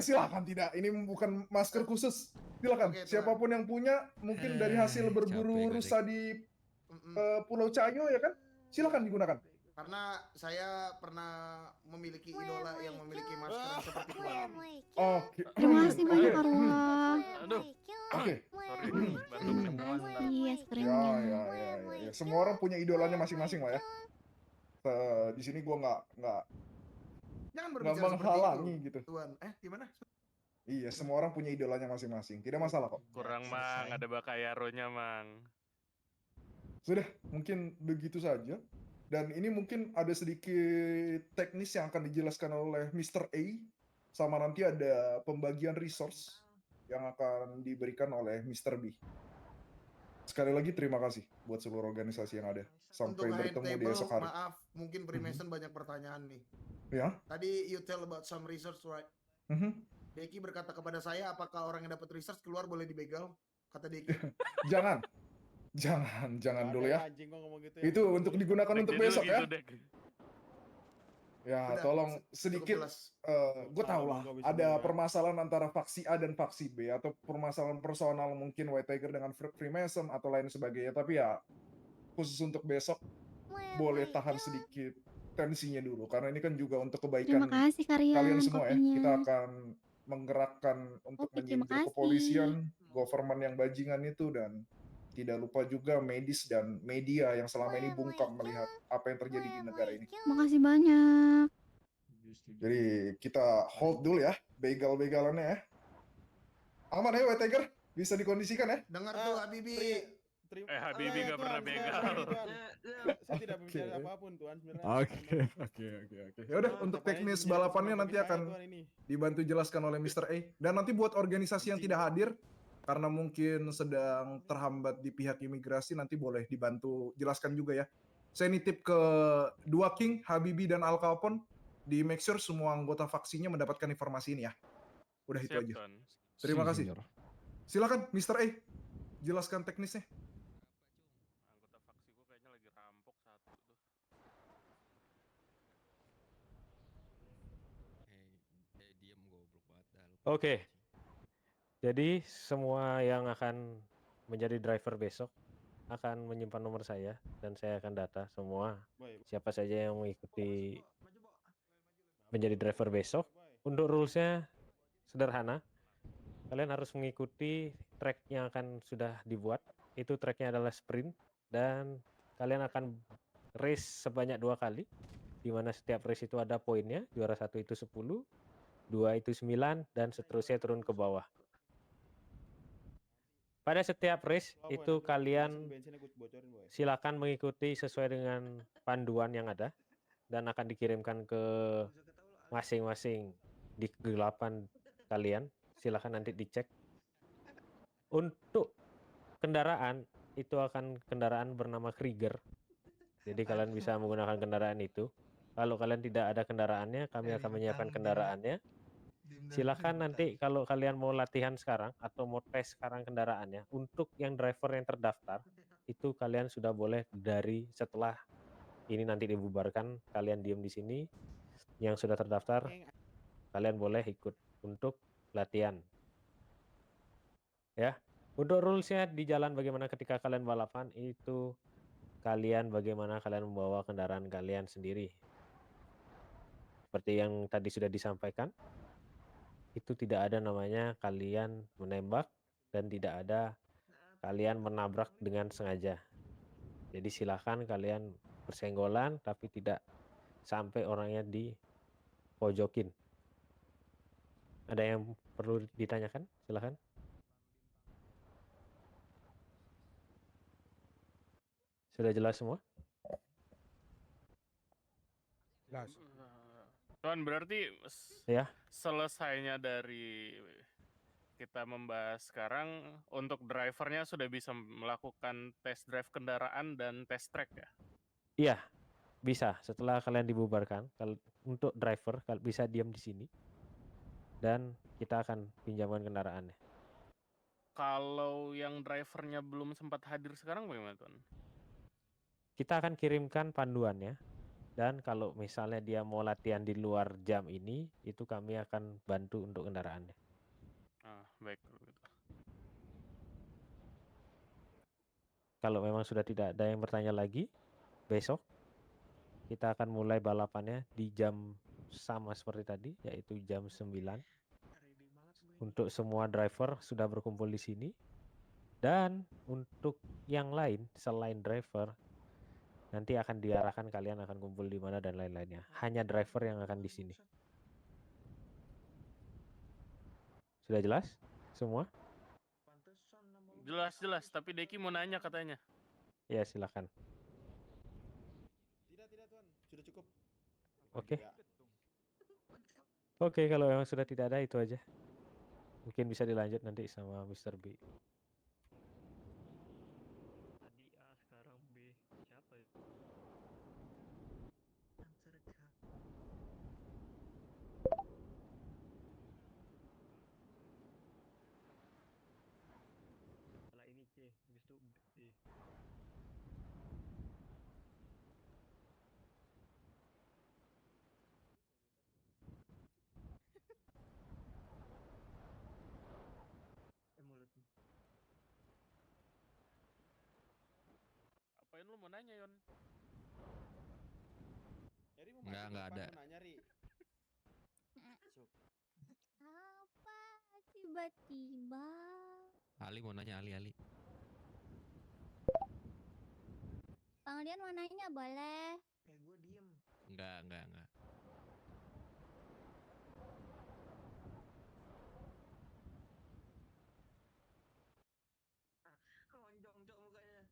Speaker 16: silakan tidak. Ini bukan masker khusus. Silakan. Siapapun yang punya, mungkin dari hasil berburu rusa di Pulau Cayo ya kan? Silakan digunakan.
Speaker 17: Karena saya pernah memiliki idola yang memiliki masker yang seperti Tuan.
Speaker 16: Oke.
Speaker 1: Terima kasih banyak, Kak Ruah.
Speaker 8: Aduh.
Speaker 16: Oke.
Speaker 8: Sorry, batuk nih.
Speaker 1: Iya,
Speaker 16: Ya,
Speaker 1: stringnya.
Speaker 16: ya. Semua orang punya idolanya masing-masing lah ya. Di sini gua nggak
Speaker 17: Jangan berbicara seperti
Speaker 16: menghalangi
Speaker 17: itu,
Speaker 16: gitu.
Speaker 17: Tuan. Gimana?
Speaker 16: Iya, semua orang punya idolanya masing-masing. Tidak masalah kok.
Speaker 8: Kurang mang, ada Bakayaronya mang.
Speaker 16: Sudah, mungkin begitu saja. Dan ini mungkin ada sedikit teknis yang akan dijelaskan oleh Mr. A. Sama nanti ada pembagian resource yang akan diberikan oleh Mr. B. Sekali lagi terima kasih buat seluruh organisasi yang ada. Sampai
Speaker 17: Untuk High
Speaker 16: bertemu di
Speaker 17: Table,
Speaker 16: esok hari.
Speaker 17: maaf, mungkin Freemason banyak pertanyaan nih.
Speaker 16: Ya.
Speaker 17: Tadi you tell about some research, right?
Speaker 16: Mhm.
Speaker 17: Deki berkata kepada saya, apakah orang yang dapat research keluar boleh dibegal? Kata Deki.
Speaker 16: Jangan dulu ya.
Speaker 12: Anjing gua ngomong gitu
Speaker 16: Itu untuk digunakan untuk besok ya. Ya,
Speaker 17: Udah,
Speaker 16: tolong
Speaker 17: cukup
Speaker 16: sedikit,
Speaker 17: jelas.
Speaker 16: gue tahu lah, ada permasalahan antara faksi A dan faksi B, atau permasalahan personal mungkin White Tiger dengan Freemason atau lain sebagainya, tapi ya khusus untuk besok boleh tahan sedikit tensinya dulu, karena ini kan juga untuk kebaikan
Speaker 1: Terima kasih, Karyan,
Speaker 16: kalian semua ya.
Speaker 1: kopinya.
Speaker 16: Kita akan menggerakkan untuk
Speaker 1: Oke, terima
Speaker 16: menyindir
Speaker 1: kasih.
Speaker 16: kepolisian, government yang bajingan itu, dan tidak lupa juga medis dan media yang selama ini bungkam melihat apa yang terjadi di negara ini.
Speaker 1: Makasih banyak.
Speaker 16: Jadi kita hold dulu ya, begal-begalannya ya. Aman ya, White Tiger? Bisa dikondisikan ya?
Speaker 17: Dengar tuh Habibi.
Speaker 8: Habibi nggak pernah begal.
Speaker 12: Saya tidak berbicara apapun Tuan sebenarnya.
Speaker 16: Oke. Ya udah, untuk teknis balapannya nanti akan dibantu jelaskan oleh Mr. A. Dan nanti buat organisasi yang tidak hadir, karena mungkin sedang terhambat di pihak imigrasi, nanti boleh dibantu jelaskan juga ya. Saya nitip ke dua King, Habibi dan Al Capone, di make sure semua anggota faksinya mendapatkan informasi ini ya. Udah itu
Speaker 8: Siap,
Speaker 16: aja.
Speaker 8: Tuan.
Speaker 16: Terima kasih. Silakan Mr. A, jelaskan teknisnya.
Speaker 8: Anggota faksi gue kayaknya lagi rampok satu tuh.
Speaker 21: Oke. Jadi semua yang akan menjadi driver besok akan menyimpan nomor saya dan saya akan data semua siapa saja yang mengikuti menjadi driver besok. Untuk rulesnya sederhana, kalian harus mengikuti track yang akan sudah dibuat. Itu tracknya adalah sprint dan kalian akan race sebanyak 2 kali, di mana setiap race itu ada poinnya. Juara 1 itu 10, 2 itu 9 dan seterusnya turun ke bawah. Pada setiap race itu kalian silakan mengikuti sesuai dengan panduan yang ada dan akan dikirimkan ke masing-masing di kegelapan kalian. Silakan nanti dicek. Untuk kendaraan itu akan kendaraan bernama Krieger. Jadi kalian bisa menggunakan kendaraan itu. Kalau kalian tidak ada kendaraannya, kami akan menyiapkan kendaraannya. Silakan nanti kalau kalian mau latihan sekarang atau mau tes sekarang kendaraannya, untuk yang driver yang terdaftar itu kalian sudah boleh dari setelah ini nanti dibubarkan, kalian diem di sini. Yang sudah terdaftar kalian boleh ikut untuk latihan. Ya, untuk rulesnya di jalan bagaimana ketika kalian balapan itu bagaimana kalian membawa kendaraan kalian sendiri. Seperti yang tadi sudah disampaikan, itu tidak ada namanya kalian menembak dan tidak ada kalian menabrak dengan sengaja. Jadi silahkan kalian bersenggolan tapi tidak sampai orangnya dipojokin. Ada yang perlu ditanyakan? Silahkan. Sudah jelas semua?
Speaker 8: Tuan, berarti
Speaker 21: Ya.
Speaker 8: selesainya dari kita membahas sekarang, untuk drivernya sudah bisa melakukan test drive kendaraan dan test track ya?
Speaker 21: Iya, bisa. Setelah kalian dibubarkan, untuk driver bisa diam di sini dan kita akan pinjamkan kendaraannya.
Speaker 8: Kalau yang drivernya belum sempat hadir sekarang bagaimana, Tuan?
Speaker 21: Kita akan kirimkan panduannya dan kalau misalnya dia mau latihan di luar jam ini, itu kami akan bantu untuk kendaraannya.
Speaker 8: Baik kalau gitu.
Speaker 21: Kalau memang sudah tidak ada yang bertanya lagi, besok kita akan mulai balapannya di jam sama seperti tadi, yaitu jam 9. Untuk semua driver sudah berkumpul di sini. Dan untuk yang lain selain driver, nanti akan diarahkan kalian akan kumpul di mana dan lain-lainnya. Hanya driver yang akan di sini. Sudah jelas semua?
Speaker 8: Jelas, tapi Deki mau nanya katanya.
Speaker 21: Ya, silakan.
Speaker 12: Tidak Tuan, sudah cukup.
Speaker 21: Oke. Oke, kalau memang sudah tidak ada itu aja. Mungkin bisa dilanjut nanti sama Mr. B.
Speaker 4: Tadi A, sekarang B. Siapa ya? Setelah ini C, habis itu D. Mulutmu.
Speaker 8: Apain lu mau nanya, Yon?
Speaker 12: Eri mau
Speaker 20: Nggak ada.
Speaker 12: Mau nanya, Ri.
Speaker 5: Apa tiba-tiba?
Speaker 20: Ali mau nanya, Ali.
Speaker 5: Bang Dian mau nanya boleh?
Speaker 12: Gue diem.
Speaker 20: Enggak.
Speaker 12: Lonjong-jong mukanya.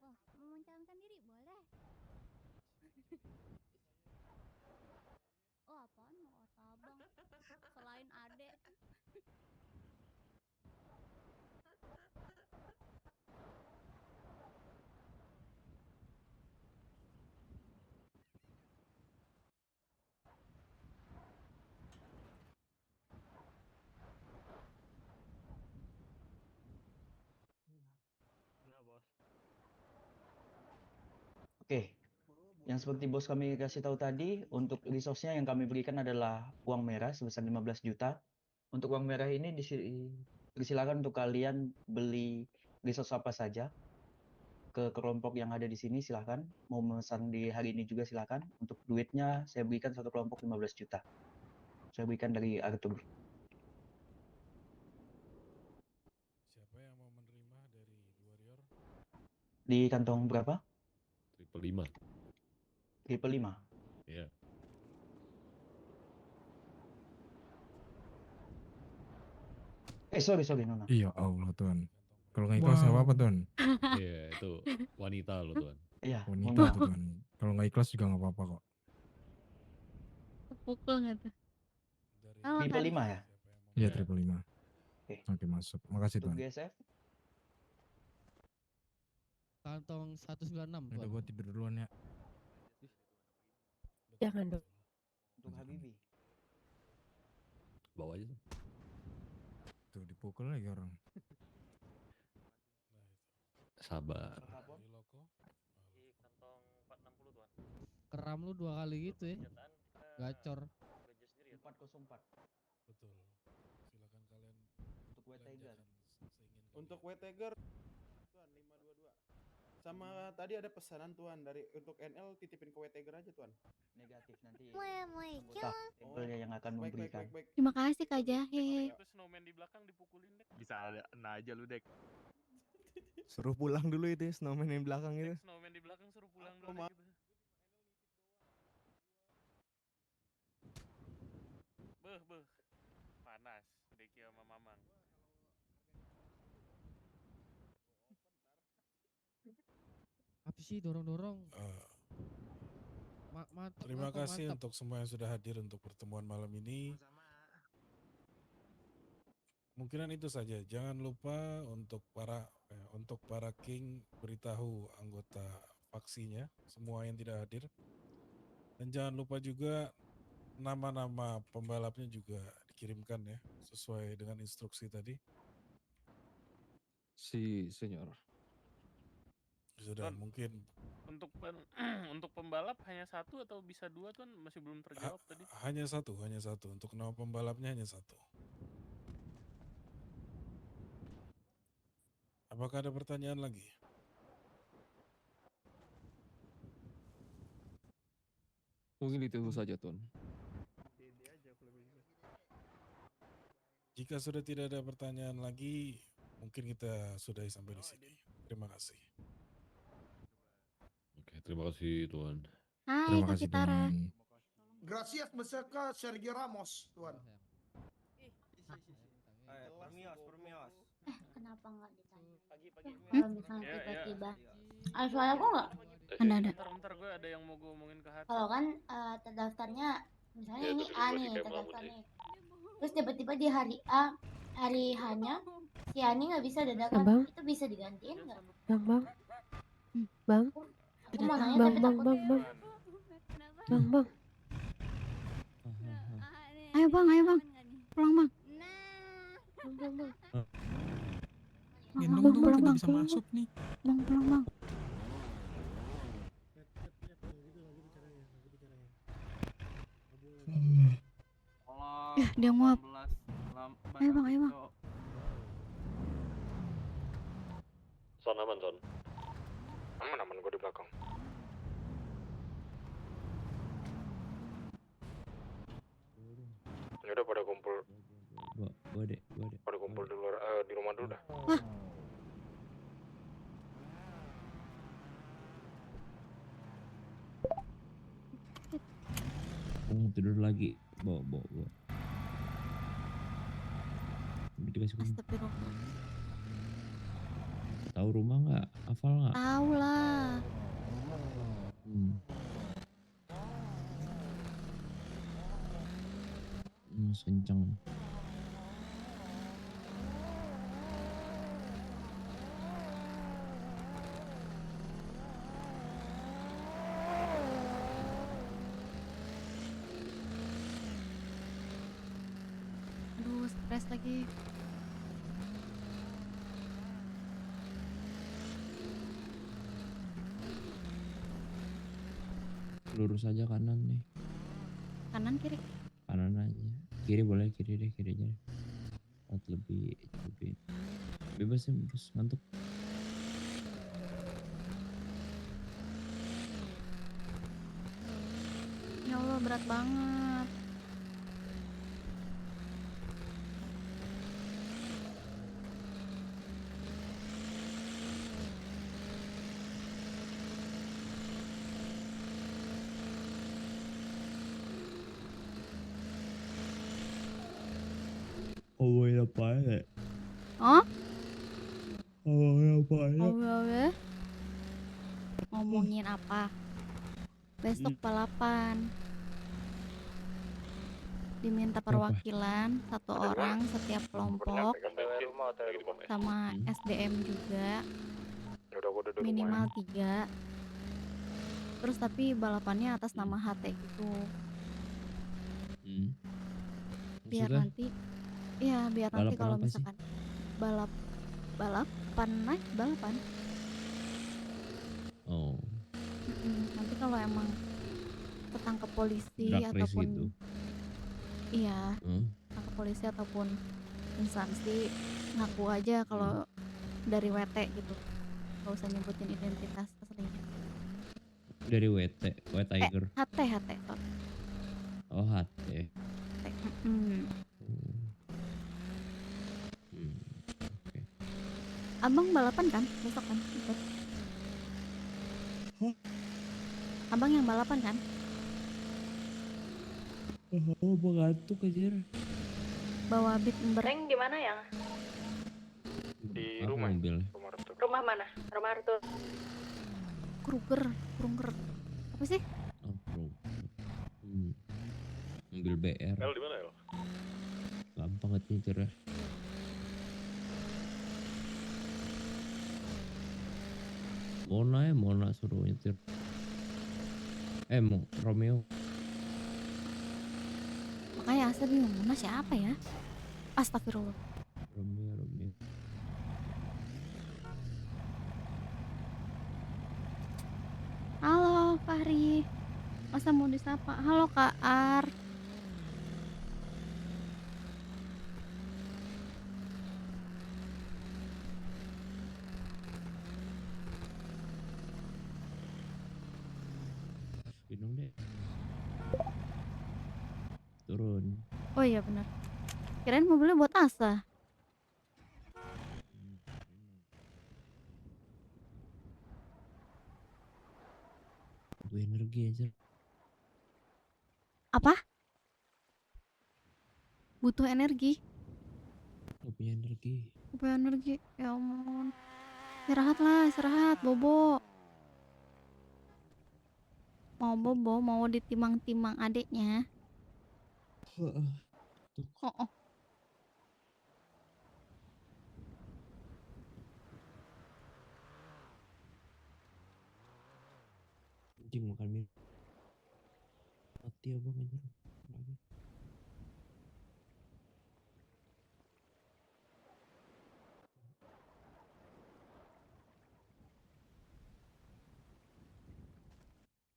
Speaker 5: Wah, mau mencalonkan diri boleh? Oh, apaan mau kata abang? Selain adek.
Speaker 4: Enggak, Bos.
Speaker 9: Oke, yang seperti bos kami kasih tahu tadi, untuk resource-nya yang kami berikan adalah uang merah sebesar 15 juta. Untuk uang merah ini dipersilakan untuk kalian beli resource apa saja ke kelompok yang ada di sini, silahkan. Mau memesan di hari ini juga silahkan. Untuk duitnya saya berikan satu kelompok 15 juta. Saya berikan dari Arthur.
Speaker 14: Siapa yang mau menerima dari Warrior?
Speaker 9: Di kantong berapa?
Speaker 6: 555.
Speaker 9: 555.
Speaker 6: Iya.
Speaker 9: Sorry Nona.
Speaker 14: Iya Allah Tuan. Kalau nggak ikhlas nggak apa-apa Tuan.
Speaker 6: Iya, itu wanita loh Tuan.
Speaker 9: Iya.
Speaker 14: Wanita tuh Tuan. Kalau nggak ikhlas juga nggak apa-apa kok.
Speaker 1: Pukul nggak tuh?
Speaker 9: Triple 5 ya?
Speaker 14: Iya 555. Oke masuk. Makasih
Speaker 9: Untuk
Speaker 14: Tuan.
Speaker 9: GSF?
Speaker 18: Kantong 196
Speaker 14: Udah gue tidur duluan ya.
Speaker 9: Jangan dong. Untuk Habibi.
Speaker 6: Bawa aja.
Speaker 14: Tuh dipukul lagi orang.
Speaker 6: Sabar.
Speaker 21: Di kantong 460 Tuan.
Speaker 18: Keram lu 2 kali gitu ya. Gacor.
Speaker 9: 404.
Speaker 14: Betul. Silakan kalian
Speaker 9: Untuk W-Tiger.
Speaker 12: Untuk W-Tiger Tuan 522. Sama tadi ada pesanan Tuan dari untuk NL titipin ke W-Tiger aja Tuan.
Speaker 9: Negatif nanti
Speaker 5: Anggota
Speaker 9: tempelnya yang akan memberikan.
Speaker 1: Terima kasih Kak Jahe.
Speaker 8: Itu snowman di belakang dipukulin deh.
Speaker 7: Bisa ada aja lu, Dek.
Speaker 10: Suruh pulang dulu itu snowman yang belakang itu.
Speaker 8: Snowman di belakang suruh pulang dulu gitu. Beh. Panas, Deki sama Mamang.
Speaker 18: Apa sih dorong-dorong?
Speaker 14: Terima kasih untuk semua yang sudah hadir untuk pertemuan malam ini. Kemungkinan itu saja. Jangan lupa untuk para king beritahu anggota faksinya semua yang tidak hadir. Dan jangan lupa juga nama-nama pembalapnya juga dikirimkan ya sesuai dengan instruksi tadi.
Speaker 20: Senyor.
Speaker 14: Sudah
Speaker 8: Tuan,
Speaker 14: mungkin
Speaker 8: untuk pembalap hanya satu atau bisa dua Tuan, masih belum terjawab tadi.
Speaker 14: hanya satu untuk nama pembalapnya hanya satu. Apakah ada pertanyaan lagi?
Speaker 20: Mungkin itu saja, Tuan.
Speaker 14: Jika sudah tidak ada pertanyaan lagi, mungkin kita sudahi sampai di sini. Terima kasih.
Speaker 6: Oke, terima kasih Tuan.
Speaker 1: Hai Kak Kitara.
Speaker 17: Gracias beserta Sergio Ramos, Tuan.
Speaker 12: Permios.
Speaker 5: Kenapa nggak ditanya?
Speaker 12: Pagi-pagi.
Speaker 5: Kalau misalnya tiba-tiba. Ada suara aku nggak?
Speaker 1: Ada.
Speaker 8: Bentar gue ada yang mau gue omongin ke hati.
Speaker 5: Kalau kan terdaftarnya misalnya
Speaker 8: Ya,
Speaker 5: ini
Speaker 8: tapi
Speaker 5: A
Speaker 8: gua
Speaker 5: nih
Speaker 8: di
Speaker 5: terdaftar
Speaker 8: Kemlamun
Speaker 5: nih. Terus tiba-tiba di hari A, hari H-nya si Ani nggak bisa dadakan.
Speaker 15: Bang.
Speaker 5: Itu bisa digantiin nggak?
Speaker 15: Bang. Bang.
Speaker 5: Aku mau nanya
Speaker 15: Bang,
Speaker 5: tapi
Speaker 15: bang,
Speaker 5: takut.
Speaker 15: bang, bang. Bang.
Speaker 1: Ayo bang. Pulang bang.
Speaker 15: Bang.
Speaker 1: Gendong dong,
Speaker 15: tidak
Speaker 1: bisa masuk nih. Bang, pulang bang. Ya, dia nguap. Ayo bang.
Speaker 6: Son aman, Son.
Speaker 7: Aman gue di belakang. Yaudah pada kumpul.
Speaker 2: Gua deh.
Speaker 7: Pada kumpul di luar di rumah dulu dah.
Speaker 2: Tidur lagi. Bawa. Udah dikasih kunci.
Speaker 1: Astagfirullah.
Speaker 2: Tahu rumah nggak? Hafal nggak?
Speaker 1: Tahu lah.
Speaker 2: Kenceng.
Speaker 1: Aduh, stres lagi.
Speaker 2: Lurus aja kanan nih.
Speaker 1: Kanan kiri.
Speaker 2: Kanan aja. Kiri boleh, kiri aja. Lebih bebas ya, bos, ngantuk.
Speaker 1: Ya Allah, berat banget.
Speaker 2: Ngomongin apa ya?
Speaker 1: Oh?
Speaker 2: Ngomongin apa ya?
Speaker 1: Ngomongin apa? Besok balapan. Diminta perwakilan satu orang setiap kelompok sama SDM juga minimal 3. Terus tapi balapannya atas nama HT gitu. Biar
Speaker 2: Maksudnya?
Speaker 1: nanti biar nanti
Speaker 2: Balapan
Speaker 1: kalau
Speaker 2: apa sih?
Speaker 1: misalkan balapan.
Speaker 2: Oh,
Speaker 1: Nanti kalau emang ketangkep polisi
Speaker 2: drag race
Speaker 1: ataupun
Speaker 2: gitu.
Speaker 1: Iya,
Speaker 2: Hmm?
Speaker 1: tangkap polisi ataupun instansi, ngaku aja kalau dari WT gitu. Gak usah nyebutin identitas aslinya.
Speaker 2: Dari White Tiger.
Speaker 1: HT, sorry.
Speaker 2: Oh, HT.
Speaker 1: Hmm.
Speaker 2: Oke.
Speaker 1: Abang balapan kan besok kan? Ikut. Abang yang balapan kan?
Speaker 2: Oh, mengantuk aja.
Speaker 1: Bawa beat ember.
Speaker 15: Neng di mana ya?
Speaker 7: Di
Speaker 2: Apa
Speaker 7: rumah.
Speaker 2: mobil?
Speaker 15: Rumah mana? Rumah Arthur.
Speaker 1: Kruger. Apa sih?
Speaker 2: Oh, bro. Mobil BR.
Speaker 6: El di mana El?
Speaker 2: Gampang banget nyetirnya. Mona suruh nyetir. Romeo.
Speaker 1: Makanya Asa bingung, Mona siapa ya? Astagfirullah.
Speaker 2: Romeo.
Speaker 1: Halo Fahri. Masa mau disapa? Halo Kak Ar.
Speaker 2: Gendong deh. Turun.
Speaker 1: Oh iya benar. Kirain mobilnya buat Asa.
Speaker 2: Butuh energi aja.
Speaker 1: Apa? Butuh energi.
Speaker 2: Gak punya energi.
Speaker 1: Butuh energi. Ya ampun. Istirahat, Bobo. Mau Bobo, mau ditimang-timang adiknya. Oh.
Speaker 2: Anjing makan mie. Mati abang anjir. Lagi.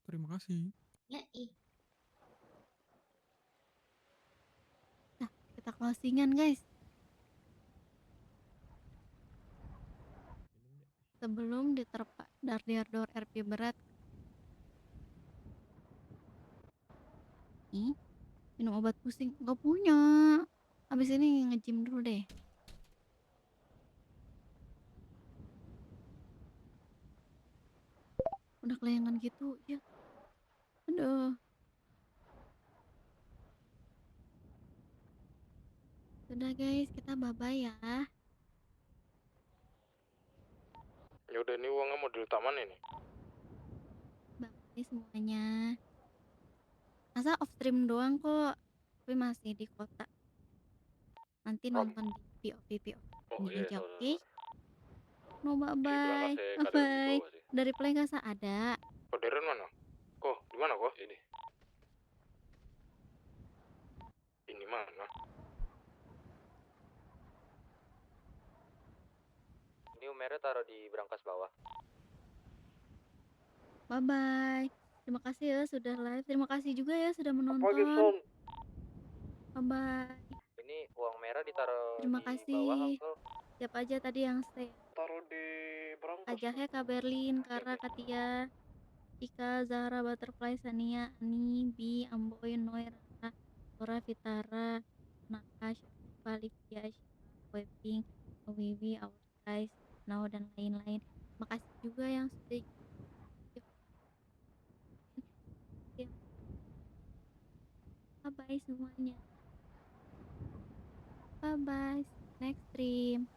Speaker 13: Terima kasih.
Speaker 5: Ya,
Speaker 1: Nah, kita closingan guys. Sebelum diterpa Dardiardor RP berat. Minum obat pusing. Gak punya. Abis ini nge-gym dulu deh. Udah kelayangan gitu ya. Aduh. Sudah guys, kita bye-bye ya.
Speaker 7: Ya udah, ini uangnya mau diletak mana nih?
Speaker 1: Bye semuanya. Masa off stream doang kok. Tapi masih di kota. Nanti nonton di POV
Speaker 6: Oh iya,
Speaker 1: aja,
Speaker 6: saudara.
Speaker 1: oke? No bye-bye.
Speaker 6: Di belakang saya, kadang di
Speaker 1: Bye-bye.
Speaker 6: bawah sih.
Speaker 1: Dari play nggak ada.
Speaker 7: Kok Darren mana? Kok di mana kok?
Speaker 6: Ini.
Speaker 7: Ini mana?
Speaker 3: Ini Umere taruh di brankas bawah.
Speaker 1: Bye-bye. Terima kasih ya sudah live. Terima kasih juga ya sudah menonton. Bye-bye.
Speaker 3: Ini uang merah ditaruh
Speaker 1: Terima
Speaker 3: di
Speaker 1: kasih.
Speaker 3: bawah, Uncle.
Speaker 1: Siapa aja tadi yang stay?
Speaker 7: Taruh di brankas.
Speaker 1: Ajahnya Kak Berlin, Kara, Katia, Ika, Zahra, Butterfly, Sania, Ani, Bi, Amboy, Noy, Rara, Laura, Vitara, Naka, Syafa, Livia, Syafa, Webing, Wiwi, Our Guys, Now, dan lain-lain. Makasih juga yang sudah bye-bye semuanya. Bye-bye. Next stream.